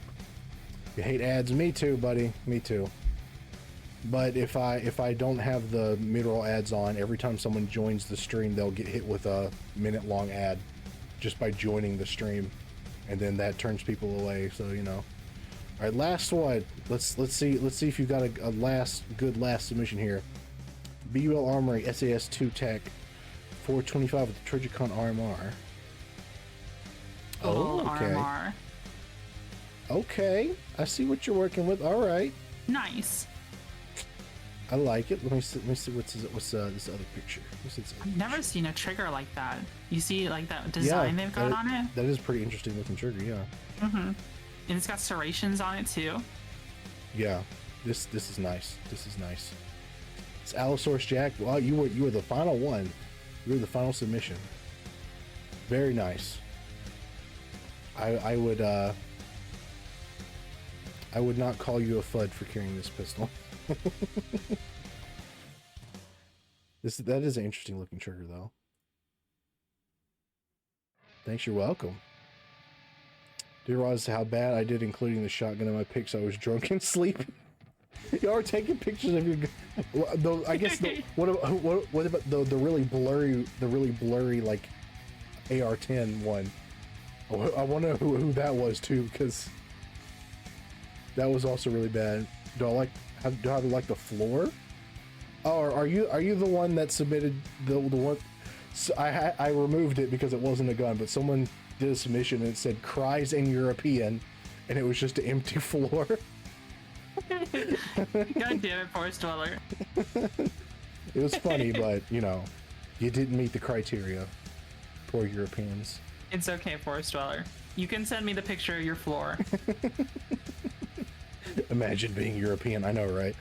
You hate ads? Me too, buddy. Me too. But if I don't have the mid-roll ads on, every time someone joins the stream, they'll get hit with a minute-long ad just by joining the stream, and then that turns people away. So you know. All right, last one. Let's see if you've got a good last submission here. BUL Armory SAS 2 Tech 425 with the Trigicon RMR. Oh, okay. RMR. Okay, I see what you're working with. All right, Nice. I like it. Let me see what's this other picture. I've never seen a trigger like that. You see like that design they've got on it? That is pretty interesting looking trigger. Yeah. And it's got serrations on it too. Yeah. This is nice. This is nice. It's Allosaurus Jack. Well, you were the final one. You were the final submission. Very nice. I would not call you a FUD for carrying this pistol. That is an interesting looking trigger though. Thanks, you're welcome. Did realize how bad I did including the shotgun in my pics. I was drunk and sleeping. Y'all are taking pictures of your. I guess what about the really blurry like AR-10 one? I wonder who that was too, because That was also really bad. Do I like the floor? Oh, are you the one that submitted the one? So I removed it because it wasn't a gun, but someone did a submission and it said cries in European, and it was just an empty floor. God damn it, Forest Dweller. It was funny, but you know, you didn't meet the criteria. Poor Europeans. It's okay, Forest Dweller. You can send me the picture of your floor. Imagine being European. I know, right?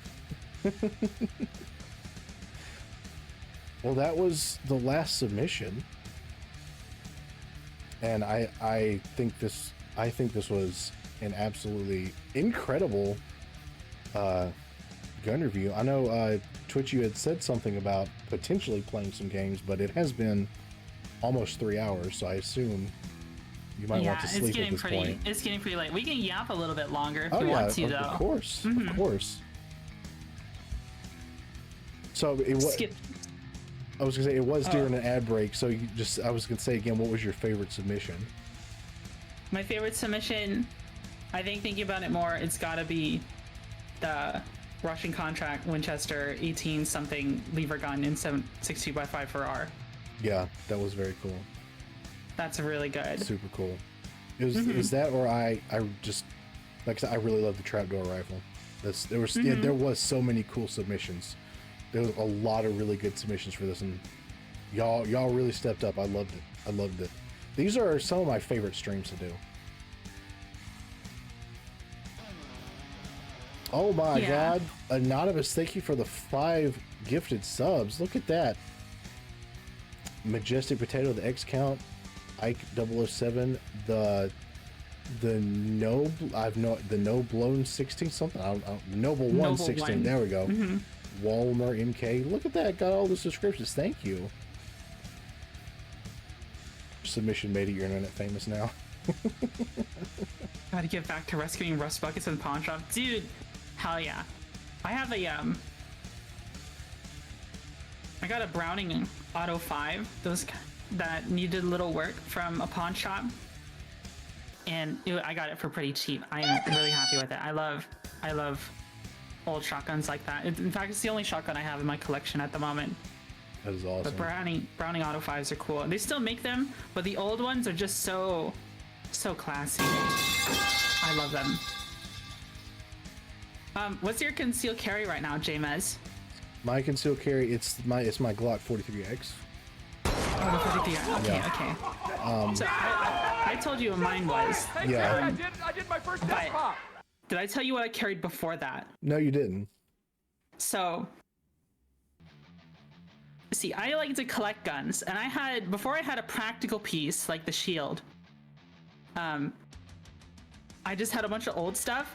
Well, that was the last submission, and I think this was an absolutely incredible gun review. I know Twitch, you had said something about potentially playing some games, but it has been almost 3 hours, so I assume you might want to sleep at this point. It's getting pretty late. We can yap a little bit longer if Oh you yeah, want to, though. of course, of course. So I was gonna say it was during an ad break, so I was gonna say again, what was your favorite submission? My favorite submission, I think thinking about it more, it's gotta be the Russian contract Winchester 18 something lever gun in 7.62x5 for R. Yeah, that was very cool. That's really good. Super cool. It was that, or I just, like I said, I really love the trapdoor rifle. There was so many cool submissions. There was a lot of really good submissions for this, and y'all really stepped up. I loved it. These are some of my favorite streams to do. Oh my god, Anonymous, thank you for the 5 gifted subs. Look at that. Majestic Potato, the X count, Ike 007, the no blown 16 something. Noble 116. There we go. Walmer MK. Look at that. Got all the subscriptions. Thank you. Submission made it. Your internet famous now. Gotta get back to rescuing rust buckets in the pawn shop, dude. Hell yeah. I have a I got a Browning Auto 5, those that needed a little work from a pawn shop, and I got it for pretty cheap. I am really happy with it. I love old shotguns like that. In fact, it's the only shotgun I have in my collection at the moment. That is awesome. But Browning Auto 5s are cool. They still make them, but the old ones are just so classy. I love them. What's your concealed carry right now, Jamez? My concealed carry, it's my Glock 43X. Oh, the 43. Okay, okay. So I told you what mine was. Hey, Yeah. Terry, I did my first death pop. Did I tell you what I carried before that? No, you didn't. So, see, I like to collect guns, and before I had a practical piece like the shield, I just had a bunch of old stuff.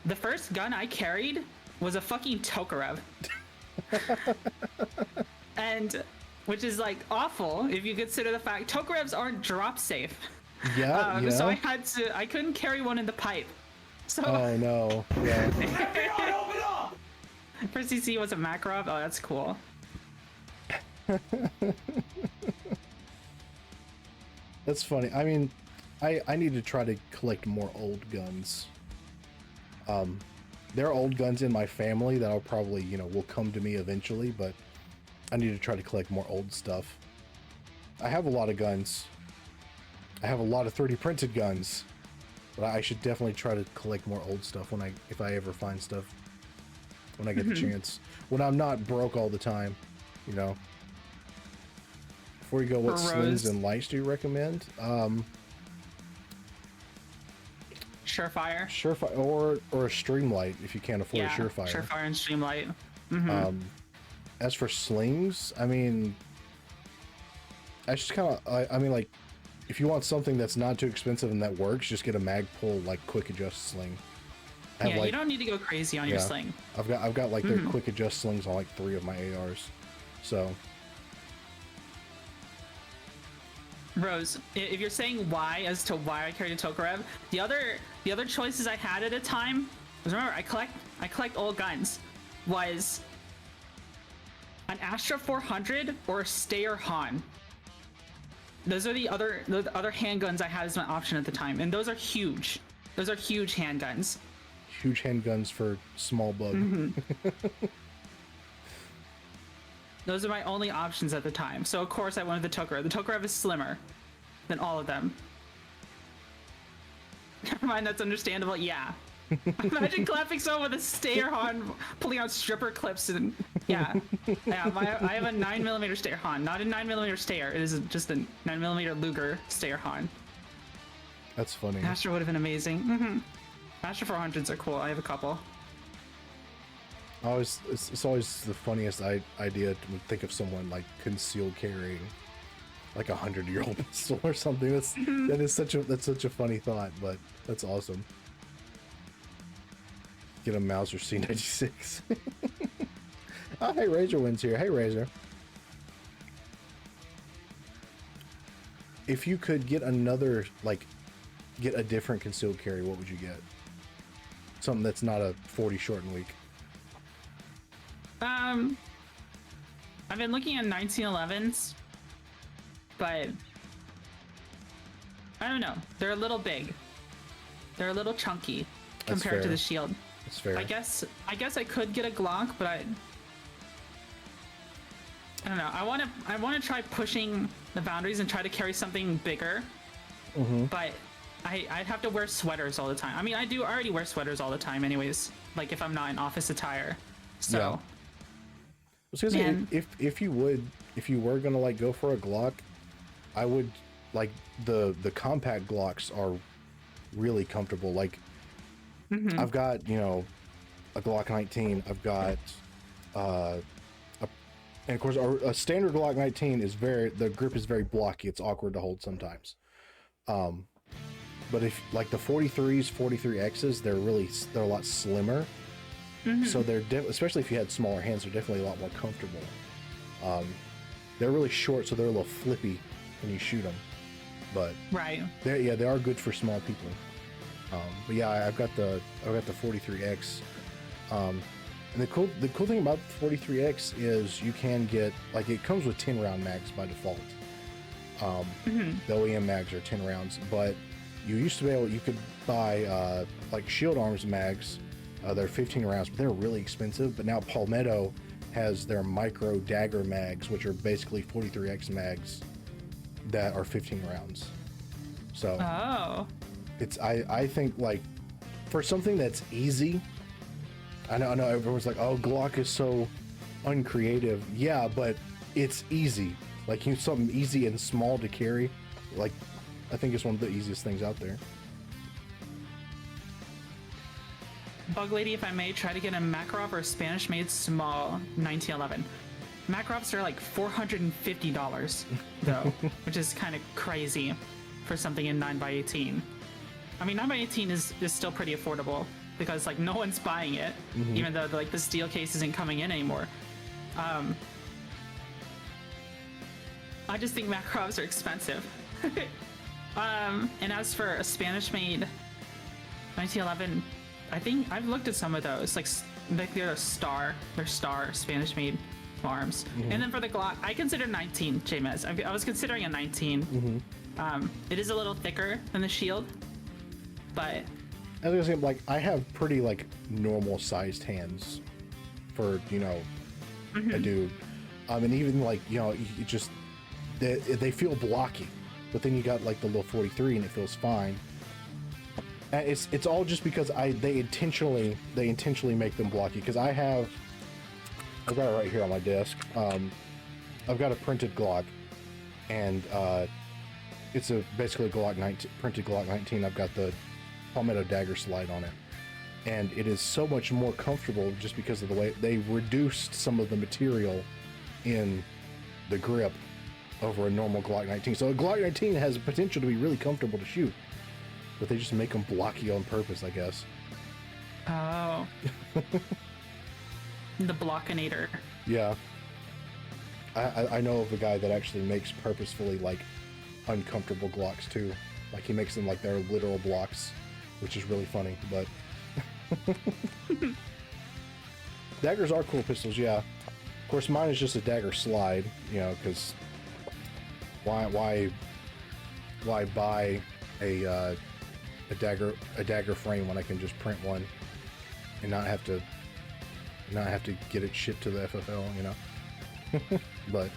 The first gun I carried was a fucking Tokarev. And which is like awful if you consider the fact Tokarevs aren't drop safe. Yeah, yeah. So I couldn't carry one in the pipe. So Oh no. Yeah. First CC was a Makarov. Oh, that's cool. That's funny. I mean, I need to try to collect more old guns. There are old guns in my family that I'll probably, will come to me eventually, but I need to try to collect more old stuff. I have a lot of guns. I have a lot of 3D printed guns, but I should definitely try to collect more old stuff if I ever find stuff, when I get the chance. When I'm not broke all the time, Before you go, what slings and lights do you recommend? Surefire. Surefire or a Streamlight if you can't afford a Surefire. Surefire and Streamlight. As for slings, I mean, I just kind of, I mean, like, if you want something that's not too expensive and that works, just get a Magpul like quick adjust sling. You don't need to go crazy on your sling. I've got like their quick adjust slings on like 3 of my ARs, so. Rose, if you're saying why as to why I carried a Tokarev, the other choices I had at a time was, remember, I collect old guns, was an Astra 400 or a Stayer Han. Those are the other handguns I had as my option at the time, and those are huge. Those are huge handguns. huge handguns for small bug. Those are my only options at the time. So of course I wanted the Tokarev. The Tokarev is slimmer than all of them. Never mind, that's understandable. Yeah. Imagine clapping someone with a stayer horn, pulling out stripper clips, and yeah. I have a 9mm stayer horn, not a 9mm stayer. It is just a 9mm Luger stayer horn. That's funny. Master would have been amazing. Master 400s are cool. I have a couple. It's always the funniest idea to think of someone like concealed carrying like 100-year-old pistol or something. That's such a funny thought, but that's awesome. Get a Mauser C96. Oh, hey, Razor Wind's here. Hey, Razor. If you could get get a different concealed carry, what would you get? Something that's not a 40 short and weak. I've been looking at 1911s, but I don't know. They're a little big. They're a little chunky compared to the shield. That's fair. I guess I could get a Glock, but I don't know. I want to try pushing the boundaries and try to carry something bigger. But I'd have to wear sweaters all the time. I mean, I already wear sweaters all the time anyways, like if I'm not in office attire. So yeah. I was gonna say, if you were gonna like go for a Glock, I would like the compact Glocks are really comfortable. Like I've got, you know, a Glock 19. I've got and of course a standard Glock 19 is the grip is very blocky. It's awkward to hold sometimes. But if like the 43s, 43Xs, they're a lot slimmer. So they're especially if you had smaller hands, they're definitely a lot more comfortable. They're really short, so they're a little flippy when you shoot them. But right, they are good for small people. But yeah, I've got the 43X. And the cool thing about the 43X is you can get like it comes with 10 round mags by default. The OEM mags are 10 rounds, but you could buy like Shield Arms mags. They're 15 rounds, but they're really expensive. But now Palmetto has their micro dagger mags, which are basically 43X mags that are 15 rounds. So I think like for something that's easy, I know everyone's like, oh, Glock is so uncreative. Yeah, but it's easy. Like something easy and small to carry. Like I think it's one of the easiest things out there. Bug Lady, if I may, try to get a Makarov or a Spanish-made small 1911. Makarovs are like $450 though, which is kind of crazy for something in 9x18. I mean, 9x18 is still pretty affordable because like no one's buying it, even though like the steel case isn't coming in anymore. I just think Makarovs are expensive. And as for a Spanish-made 1911, I think I've looked at some of those, like they're Star Spanish-made arms. And then for the Glock, I consider 19 JMS. I was considering a 19. It is a little thicker than the Shield, but I was gonna say, like, I have pretty like normal sized hands for, you know, a dude. And even like, you know, you just they feel blocky, but then you got like the little 43 and it feels fine. And it's all just because they intentionally make them blocky. Because I've got it right here on my desk. I've got a printed Glock, and it's basically a Glock 19, printed Glock 19. I've got the Palmetto dagger slide on it, and it is so much more comfortable just because of the way they reduced some of the material in the grip over a normal Glock 19. So a Glock 19 has potential to be really comfortable to shoot, but they just make them blocky on purpose, I guess. Oh. The Blockinator. Yeah. I know of a guy that actually makes purposefully like uncomfortable Glocks too. Like he makes them like they're literal blocks, which is really funny, but daggers are cool pistols, yeah. Of course mine is just a dagger slide, you know, because why buy a dagger frame when I can just print one and not have to get it shipped to the FFL, you know. But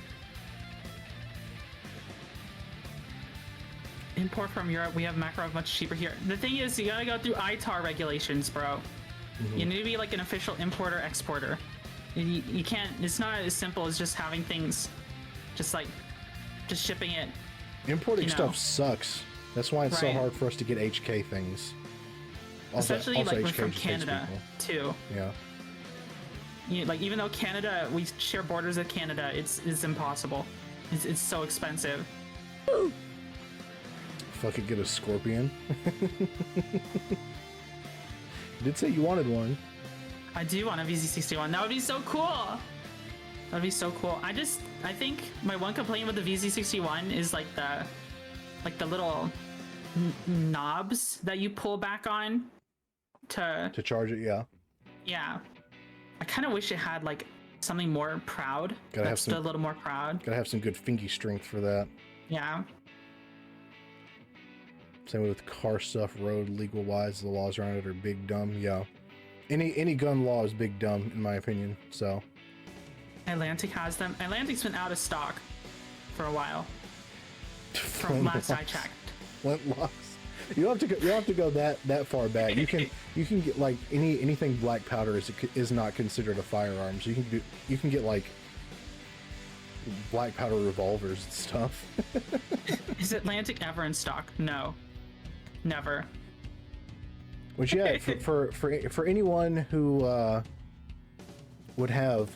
import from Europe, we have Makarov much cheaper here. The thing is, you gotta go through ITAR regulations, bro. You need to be like an official importer exporter. You can't. It's not as simple as just having things, just shipping it. importing stuff sucks. That's why it's so Right. hard for us to get HK things. Especially like we're from just hates Canada people. too. Yeah. Like even though Canada, we share borders with Canada, it's impossible. It's so expensive. Fucking get a scorpion. You did say you wanted one. I do want a VZ61. That would be so cool. That'd be so cool. I think my one complaint with the VZ61 is like the little knobs that you pull back on to charge it. Yeah. Yeah. I kind of wish it had like something more proud. Gotta have a little more proud. Gotta have some good fingy strength for that. Yeah. Same with car stuff, road legal wise, the laws around it are big dumb. Yeah. Any gun law is big dumb in my opinion. So Atlantic has them. Atlantic's been out of stock for a while. From last I checked. Flintlocks. You don't have to go that far back. You can get like anything black powder is not considered a firearm. So you can get like black powder revolvers and stuff. Is Atlantic ever in stock? No. Never. Which yeah, for anyone who would have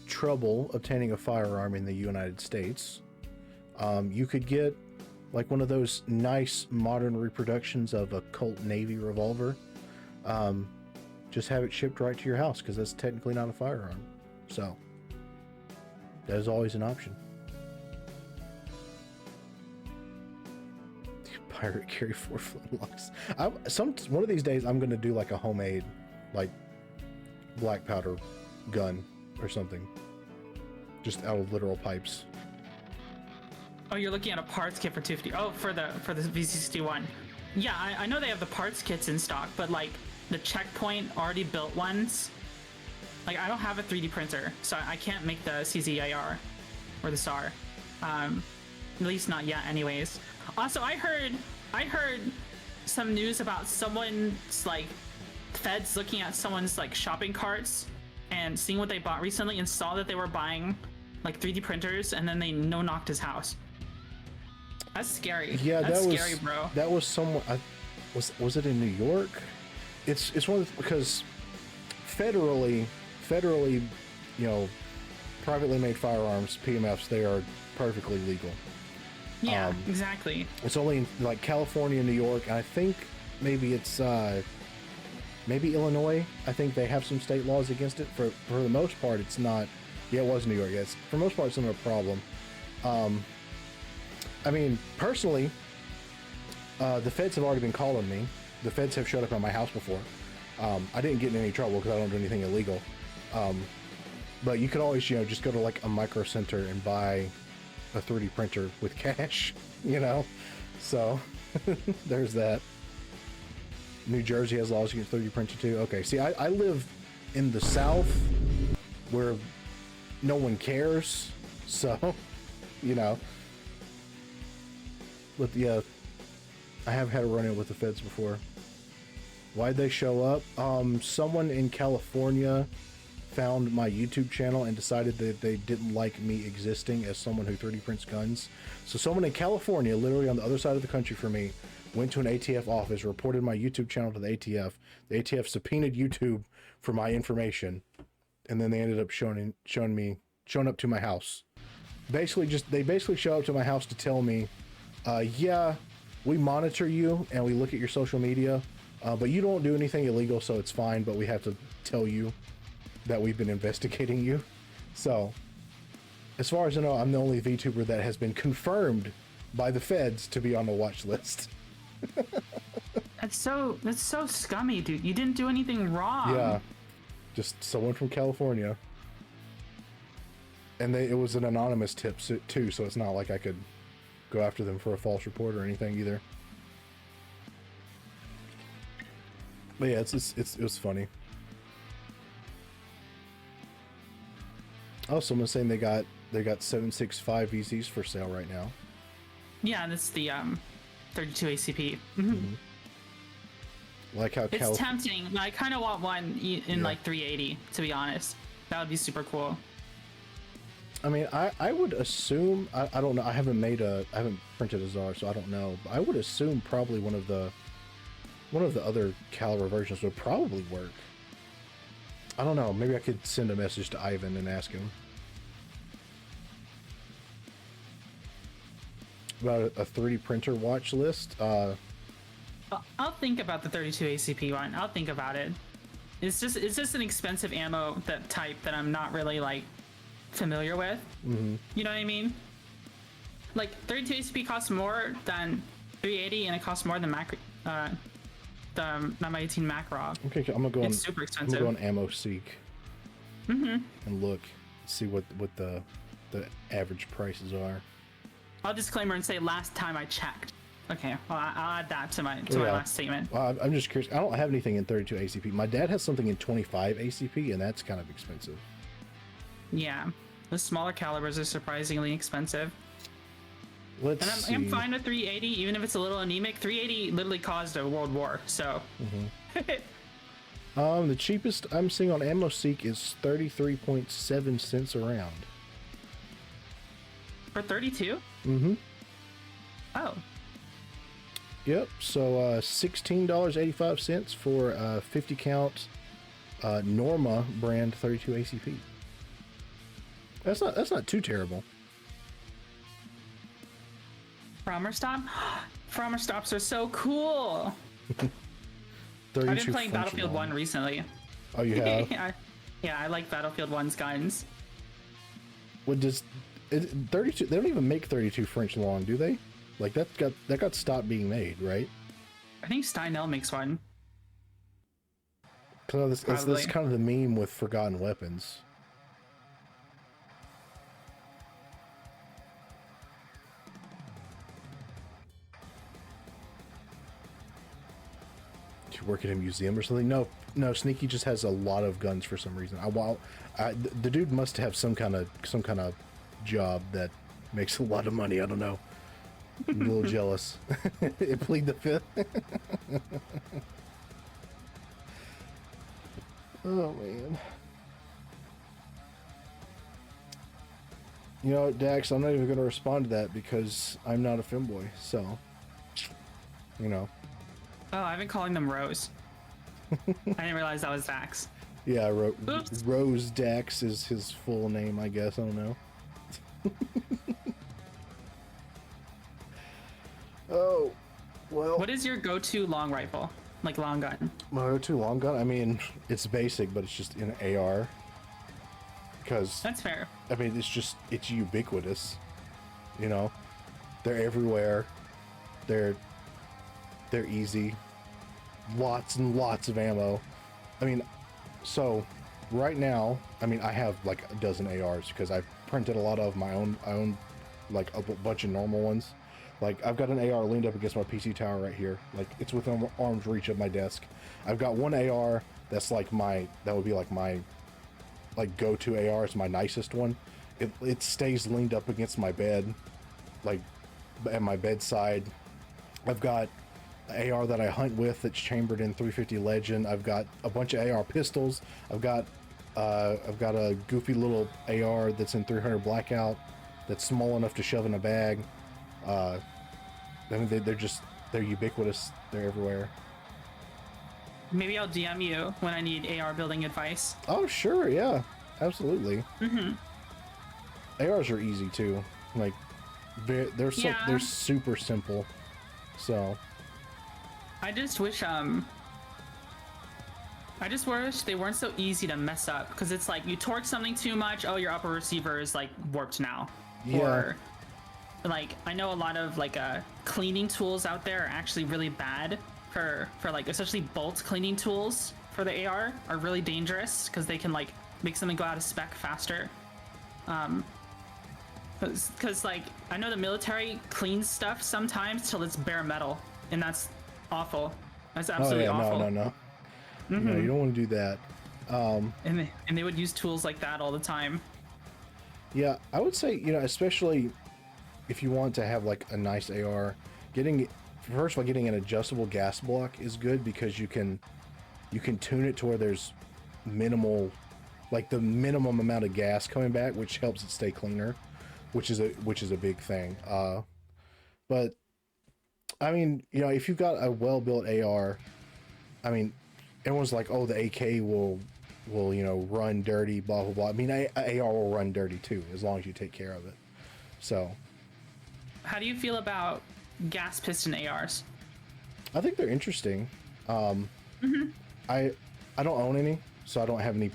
trouble obtaining a firearm in the United States, you could get like one of those nice modern reproductions of a Colt Navy revolver. Just have it shipped right to your house because that's technically not a firearm. So that is always an option. Pirate carry 4 flintlocks. One of these days I'm gonna do like a homemade like black powder gun or something, just out of literal pipes. Oh, you're looking at a parts kit for 250. Oh, for the VC61. Yeah, I know they have the parts kits in stock, but like the checkpoint already built ones. Like I don't have a 3D printer, so I can't make the CZIR or the SAR. At least not yet, anyways. Also, I heard some news about someone's like feds looking at someone's like shopping carts and seeing what they bought recently and saw that they were buying like 3D printers, and then they knocked his house. That's scary. Yeah, that's that was scary, bro. That was someone. Was it in New York? It's one of the, because federally, you know, privately made firearms, PMFs, they are perfectly legal. Yeah, exactly. It's only in like California, New York, and I think maybe it's maybe Illinois. I think they have some state laws against it. For the most part, it's not. Yeah, it was New York. Yes, for the most part, it's not a problem. I mean, personally, the feds have already been calling me. The feds have showed up at my house before. I didn't get in any trouble because I don't do anything illegal. But you could always, you know, just go to like a micro center and buy a 3D printer with cash, you know? So there's that. New Jersey has laws against 3D printing too. Okay, see, I live in the South where no one cares, so, you know. But yeah, I have had a run-in with the feds before. Why'd they show up? Someone in California found my YouTube channel and decided that they didn't like me existing as someone who 3D prints guns. So someone in California, literally on the other side of the country from me, went to an ATF office, reported my YouTube channel to the ATF. The ATF subpoenaed YouTube for my information, and then they ended up showing up to my house. They basically show up to my house to tell me, yeah, we monitor you and we look at your social media, but you don't do anything illegal, so it's fine, but we have to tell you that we've been investigating you. So, as far as I know, I'm the only VTuber that has been confirmed by the feds to be on the watch list. That's so scummy, dude. You didn't do anything wrong. Yeah, just someone from California. And it was an anonymous tip too, so it's not like I could go after them for a false report or anything either. But yeah, it was funny. Oh, someone's saying they got 7.65 VZs for sale right now. Yeah, that's the 32 ACP. Like how It's tempting, but I kind of want one in like 380, to be honest. That would be super cool. I mean, I would assume, I don't know, I haven't printed a Czar, so I don't know, but I would assume probably one of the other caliber versions would probably work. I don't know, maybe I could send a message to Ivan and ask him about a 3D printer watch list. I'll think about the 32 ACP one. I'll think about it. It's just an expensive ammo type that I'm not really like familiar with. You know what I mean? Like 32 ACP costs more than 380, and it costs more than the 18 Macro. Okay, I'm gonna go It's super expensive. I'm gonna go on Ammo Seek and look, see what the average prices are. I'll disclaimer and say last time I checked. Okay, well, I'll add that to my last statement. Well, I'm just curious. I don't have anything in 32 ACP. My dad has something in 25 ACP, and that's kind of expensive. Yeah, the smaller calibers are surprisingly expensive. Let's see. I'm fine with 380, even if it's a little anemic. 380 literally caused a world war, so. The cheapest I'm seeing on Ammo Seek is 33.7 cents a round. For 32? Oh. Yep. So $16.85 for a 50 count Norma brand 32 ACP. That's not too terrible. Frommer stop? Frommer stops are so cool. I've been playing Battlefield 1 recently. Oh, you have? Yeah, I like Battlefield 1's guns. What does 32? They don't even make 32 French long, do they? Like that got stopped being made, right? I think Steinel makes one. Because that's kind of the meme with forgotten weapons. Do you work at a museum or something? No. Sneaky just has a lot of guns for some reason. The dude must have some kind of job that makes a lot of money. I don't know. I'm a little jealous. It plead the fifth. Oh man. You know, Dax, I'm not even going to respond to that because I'm not a femboy. So, you know. Oh, I've been calling them Rose. I didn't realize that was Dax. Yeah, Rose Dax is his full name, I guess. I don't know. Oh, well. What is your go-to long rifle? Like long gun? My go-to long gun? I mean, it's basic, but it's just an AR. Because that's fair. I mean, it's ubiquitous. You know, they're everywhere. They're easy. Lots and lots of ammo. I mean, so right now, I mean, I have like a dozen ARs because I've printed a lot of my own. I own like a bunch of normal ones. Like I've got an AR leaned up against my PC tower right here. Like it's within arm's reach of my desk. I've got one AR that's like that would be like my go-to AR. It's my nicest one. It stays leaned up against my bed, like at my bedside. I've got an AR that I hunt with that's chambered in 350 Legend. I've got a bunch of AR pistols. I've got a goofy little AR that's in 300 Blackout that's small enough to shove in a bag. I mean, they're ubiquitous. They're everywhere. Maybe I'll DM you when I need AR building advice. Oh, sure. Yeah, absolutely. ARs are easy too. Like they're super simple. So I just wish they weren't so easy to mess up, because it's like you torque something too much, oh, your upper receiver is like warped now. Yeah. Or like I know a lot of like cleaning tools out there are actually really bad for like, especially bolt cleaning tools for the AR are really dangerous because they can like make something go out of spec faster. Because like I know the military cleans stuff sometimes till it's bare metal, and that's awful. That's absolutely awful. No, you don't want to do that. And they would use tools like that all the time. Yeah, I would say, especially if you want to have like a nice AR, first of all, getting an adjustable gas block is good because you can tune it to where there's minimal, like the minimum amount of gas coming back, which helps it stay cleaner, which is a big thing. But I mean, if you've got a well-built AR, I mean, everyone's like, oh, the AK will run dirty, blah blah blah. I mean, AR will run dirty too, as long as you take care of it. So, how do you feel about gas piston ARs? I think they're interesting. I don't own any, so I don't have any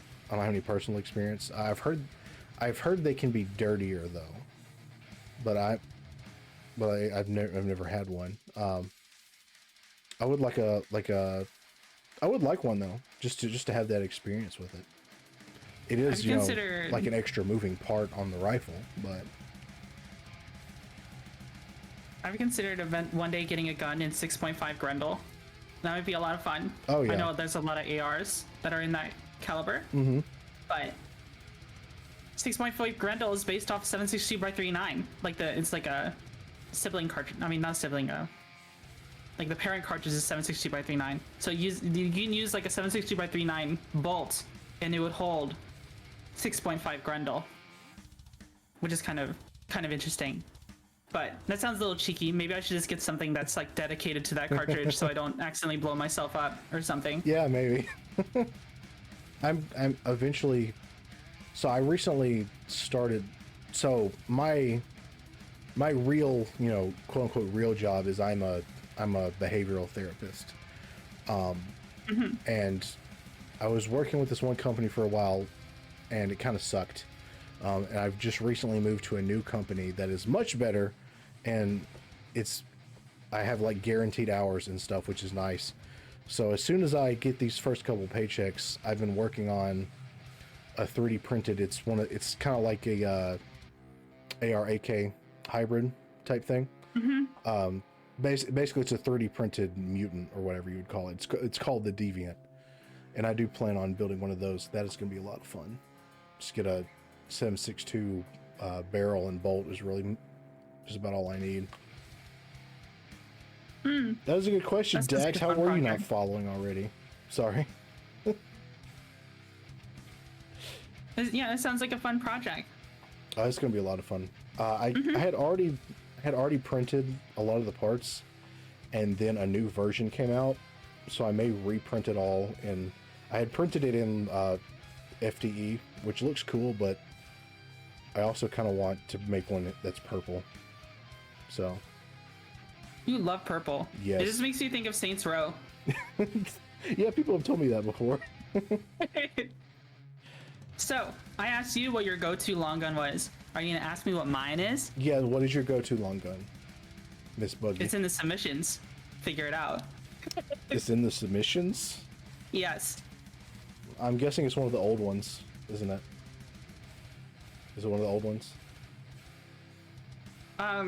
personal experience. I've heard they can be dirtier though, but I've never had one. I would like I would like one though, just to have that experience with it. It is, like an extra moving part on the rifle, but I've considered one day getting a gun in 6.5 Grendel. That would be a lot of fun. Oh yeah. I know there's a lot of ARs that are in that caliber, but 6.5 Grendel is based off 7.62x39. It's like a sibling cartridge. I mean, not sibling. Like the parent cartridge is 7.62x39. So you can use like a 7.62x39 bolt, and it would hold 6.5 Grendel, which is kind of interesting. But that sounds a little cheeky. Maybe I should just get something that's like dedicated to that cartridge so I don't accidentally blow myself up or something. Yeah, maybe. I'm eventually. So I recently started. So my real, quote unquote real job is I'm a behavioral therapist. And I was working with this one company for a while, and it kind of sucked. And I've just recently moved to a new company that is much better, and I have like guaranteed hours and stuff, which is nice. So as soon as I get these first couple paychecks, I've been working on a 3D printed. It's kind of like a AR/AK hybrid type thing. Basically, it's a 3D printed mutant or whatever you would call it. It's called the Deviant, and I do plan on building one of those. That is going to be a lot of fun. Just get a 7.62 barrel and bolt is really just about all I need. That was a good question, Dax. How were you not following already? Sorry. Yeah, it sounds like a fun project. It's going to be a lot of fun. I had already printed a lot of the parts, and then a new version came out, so I may reprint it all. And I had printed it in FDE, which looks cool, but I also kind of want to make one that's purple. So you love purple. Yes. It just makes you think of Saints Row. Yeah, people have told me that before. So I asked you what your go-to long gun was. Are you gonna ask me what mine is? Yeah, what is your go-to long gun, Miss Buggy? It's in the submissions. Figure it out. It's in the submissions? Yes. I'm guessing it's one of the old ones, isn't it? Is it one of the old ones? I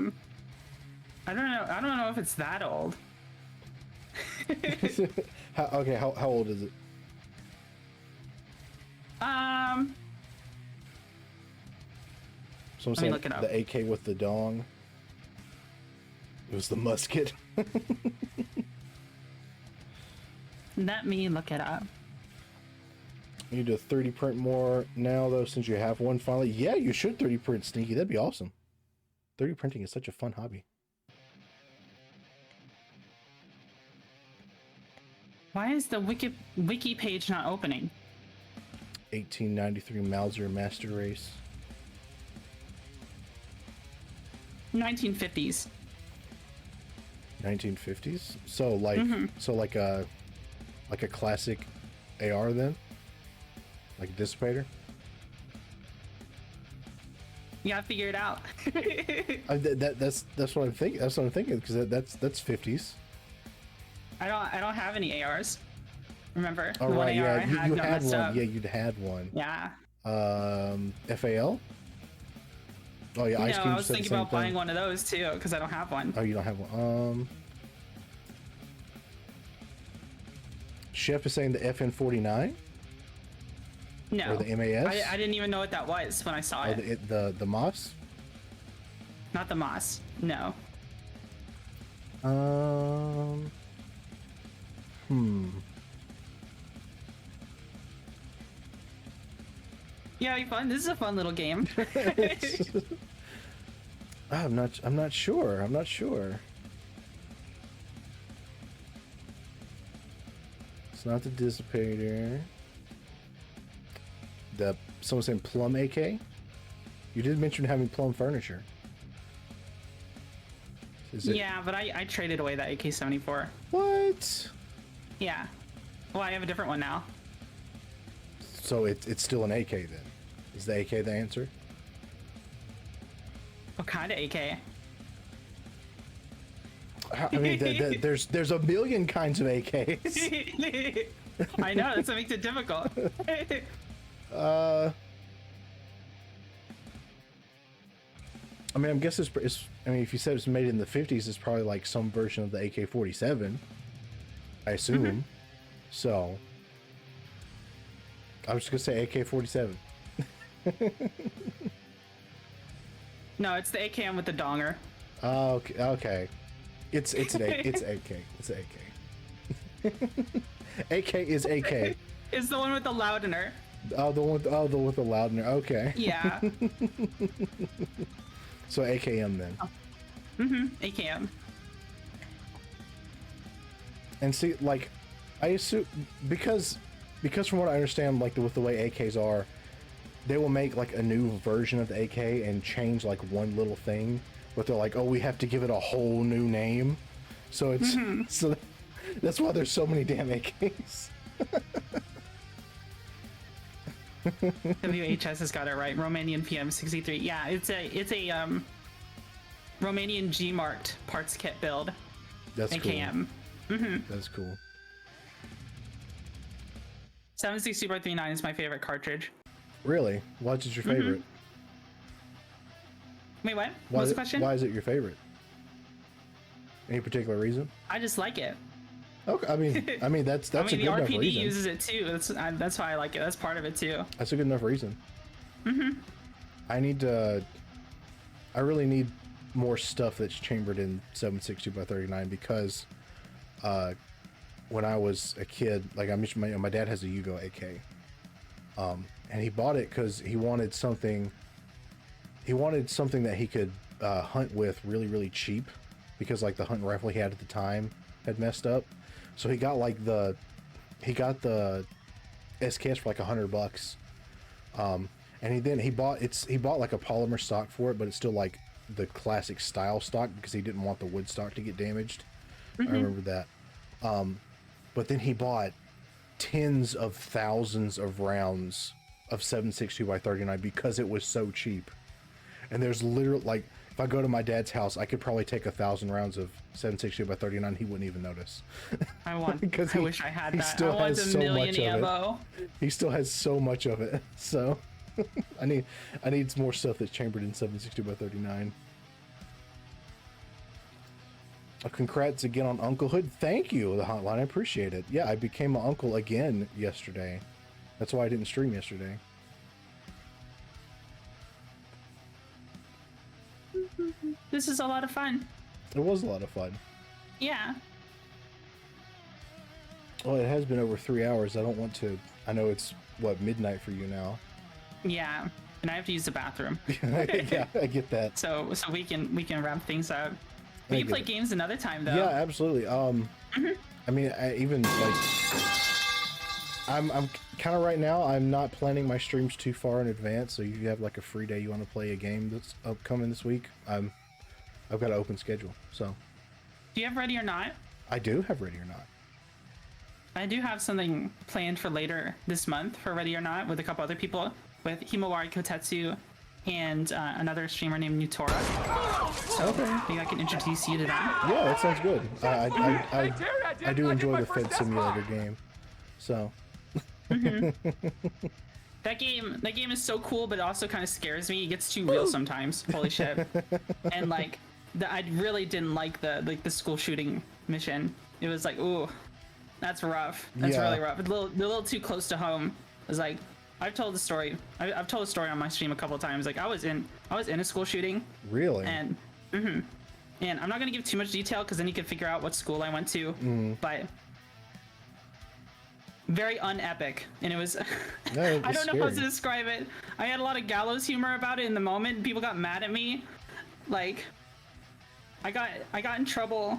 don't know. I don't know if it's that old. How old is it? So I'm saying the AK with the dong. It was the musket. Let me look it up. You need to 3D print more now, though, since you have one finally. Yeah, you should 3D print, Sneaky. That'd be awesome. 3D printing is such a fun hobby. Why is the wiki page not opening? 1893 Mauser Master Race. 1950s. 1950s. So like a classic AR then, like a dissipator. You gotta figure it out. That's what I'm thinking. That's what I'm thinking because that's 50s. I don't have any ARs. Remember? Oh, right, yeah, you had one. Up. Yeah, you'd had one. Yeah. FAL. Oh yeah, Ice Cube. I was thinking about buying one of those too because I don't have one. Oh, you don't have one. Chef is saying the FN49. No. Or the MAS? I didn't even know what that was when I saw Oh, it. the MOS? Not the Moss. No. Yeah, it'd be fun. This is a fun little game. I'm not sure. I'm not sure. It's not the dissipator. Someone saying plum AK? You did mention having plum furniture. Is it? Yeah, but I traded away that AK-74. What? Yeah. Well, I have a different one now. So it's still an AK then? Is the AK the answer? What kind of AK? I mean, there's a million kinds of AKs. I know, that's what makes it difficult. I mean, I'm guessing I mean, if you said it's made in the 50s, it's probably like some version of the AK-47. I assume. So, I was just gonna say AK-47. No, it's the AKM with the donger. Oh, okay. It's AK. It's AK. AK is AK. It's the one with the loudener. Oh, the one with the loudener. Okay. Yeah. So AKM then. AKM. And see, like, I assume because from what I understand, like with the way AKs are, they will make like a new version of the AK and change like one little thing, but they're like, oh, we have to give it a whole new name. So it's so that's why there's so many damn AKs. WHS has got it right. Romanian PM63. Yeah, it's a Romanian G-marked parts kit build. That's AKM. cool. That's cool. 762x39 is my favorite cartridge. Really? What's your favorite? Wait, what? What's the question? Why is it your favorite? Any particular reason? I just like it. Okay, I mean that's I a mean, good the enough RPD reason. uses it too. That's why I like it. That's part of it too. That's a good enough reason. I really need more stuff that's chambered in 7.62x39 because when I was a kid, like I mentioned, my dad has a Yugo AK, and he bought it because he wanted something that he could hunt with really cheap, because like the hunting rifle he had at the time had messed up. So he got the SKS for like $100. And he bought like a polymer stock for it, but it's still like the classic style stock because he didn't want the wood stock to get damaged. I remember that. But then he bought tens of thousands of rounds of 7.62x39 because it was so cheap. And there's literally, like, if I go to my dad's house, I could probably take 1,000 rounds of 7.62x39. He wouldn't even notice. I wish I had that. Still I want has a so million much of ammo. He still has so much of it. So I need more stuff that's chambered in 7.62x39. Congrats again on unclehood. Thank you, the hotline. I appreciate it. Yeah, I became an uncle again yesterday. That's why I didn't stream yesterday. This is a lot of fun. It was a lot of fun. Yeah. Well, it has been over 3 hours. I don't want to. I know it's midnight for you now. Yeah. And I have to use the bathroom. Yeah, I get that. So we can wrap things up. We can play games another time though. Yeah, absolutely. I mean, even like, I'm kind of right now. I'm not planning my streams too far in advance. So if you have like a free day, you want to play a game that's upcoming this week, I've got an open schedule. So. Do you have Ready or Not? I do have Ready or Not. I do have something planned for later this month for Ready or Not with a couple other people, with Himawari Kotetsu and another streamer named Nutora. So maybe I can introduce you to them. Yeah, that sounds good. I do enjoy the Fed Simulator game. So. That game is so cool, but it also kind of scares me. It gets too real sometimes. Holy shit! And like, I really didn't like the school shooting mission. It was like, ooh, that's rough. That's really rough. A little too close to home. I was like, I've told the story. I've told a story on my stream a couple of times. Like I was in a school shooting. Really? And and I'm not gonna give too much detail because then you can figure out what school I went to. But very unepic, and it was No, I don't know how to describe it. I had a lot of gallows humor about it in the moment. People got mad at me. Like I got in trouble.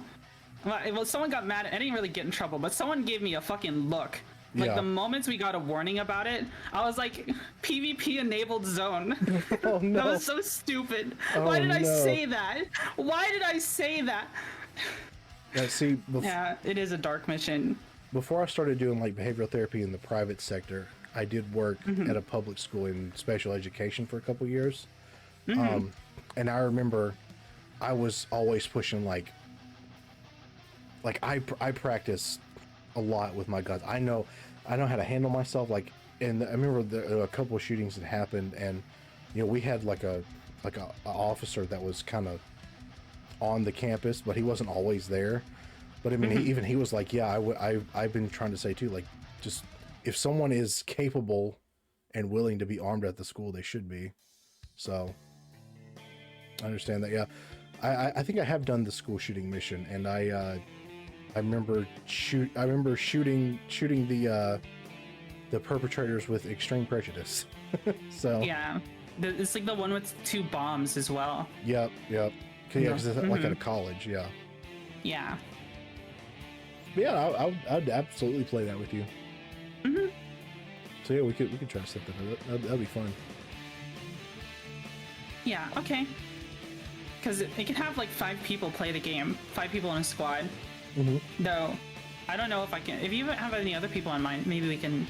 Well, someone got mad. I didn't really get in trouble, but someone gave me a fucking look. Like Yeah. the moments we got a warning about it, I was like, PvP enabled zone. Oh no. That was so stupid. Oh, Why did I no. say that? Why did I say that? Yeah, see, Yeah, it is a dark mission. before I started doing like behavioral therapy in the private sector, I did work at a public school in special education for a couple years. And I remember I was always pushing like I practice a lot with my guns. I know how to handle myself. Like, and I remember there were a couple of shootings that happened, and you know we had like a officer that was kind of on the campus, but he wasn't always there. But I mean, he was like, yeah, I've been trying to say too, like, just if someone is capable and willing to be armed at the school, they should be. So I understand that. Yeah, I think I have done the school shooting mission, and I remember shooting the perpetrators with extreme prejudice. So Yeah, it's like the one with 2 bombs as well. Yep. Yeah, because it's like at a college. Yeah. Yeah. But yeah, I'd absolutely play that with you. So yeah, we could try something. That'd be fun. Yeah. Okay. Because it can have like 5 people play the game, 5 people in a squad. Though, I don't know if I can. If you have any other people in mind, maybe we can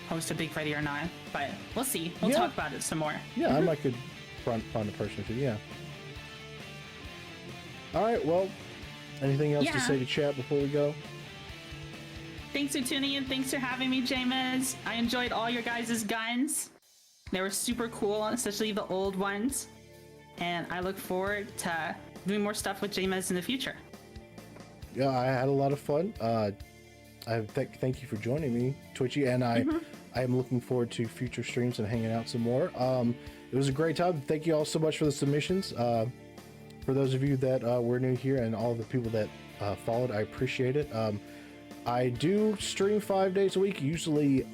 host a big party or not. But we'll see. We'll talk about it some more. Yeah, I might could find a person too. Yeah. All right. Well, anything else to say to chat before we go? Thanks for tuning in. Thanks for having me, Jamez. I enjoyed all your guys' guns. They were super cool, especially the old ones. And I look forward to doing more stuff with Jamez in the future. Yeah, I had a lot of fun. Thank you for joining me, Twitchy, and I am looking forward to future streams and hanging out some more. It was a great time. Thank you all so much for the submissions. For those of you that were new here and all the people that followed, I appreciate it. I do stream 5 days a week, usually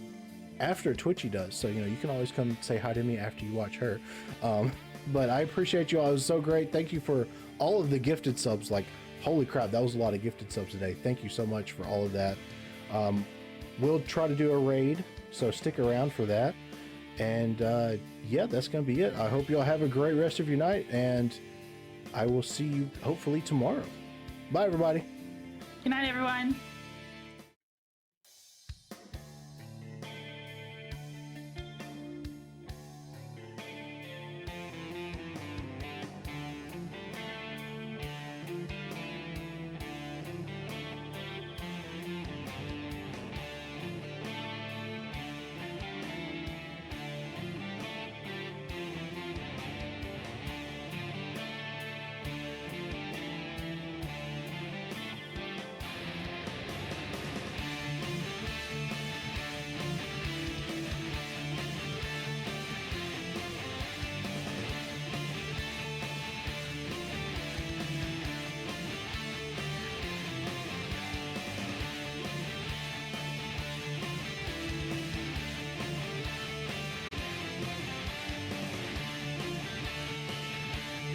after Twitchy does. So, you know, you can always come say hi to me after you watch her. But I appreciate you all. It was so great. Thank you for all of the gifted subs. Like, holy crap, that was a lot of gifted subs today. Thank you so much for all of that. We'll try to do a raid, so stick around for that. And yeah, that's going to be it. I hope you all have a great rest of your night, and I will see you hopefully tomorrow. Bye, everybody. Good night, everyone.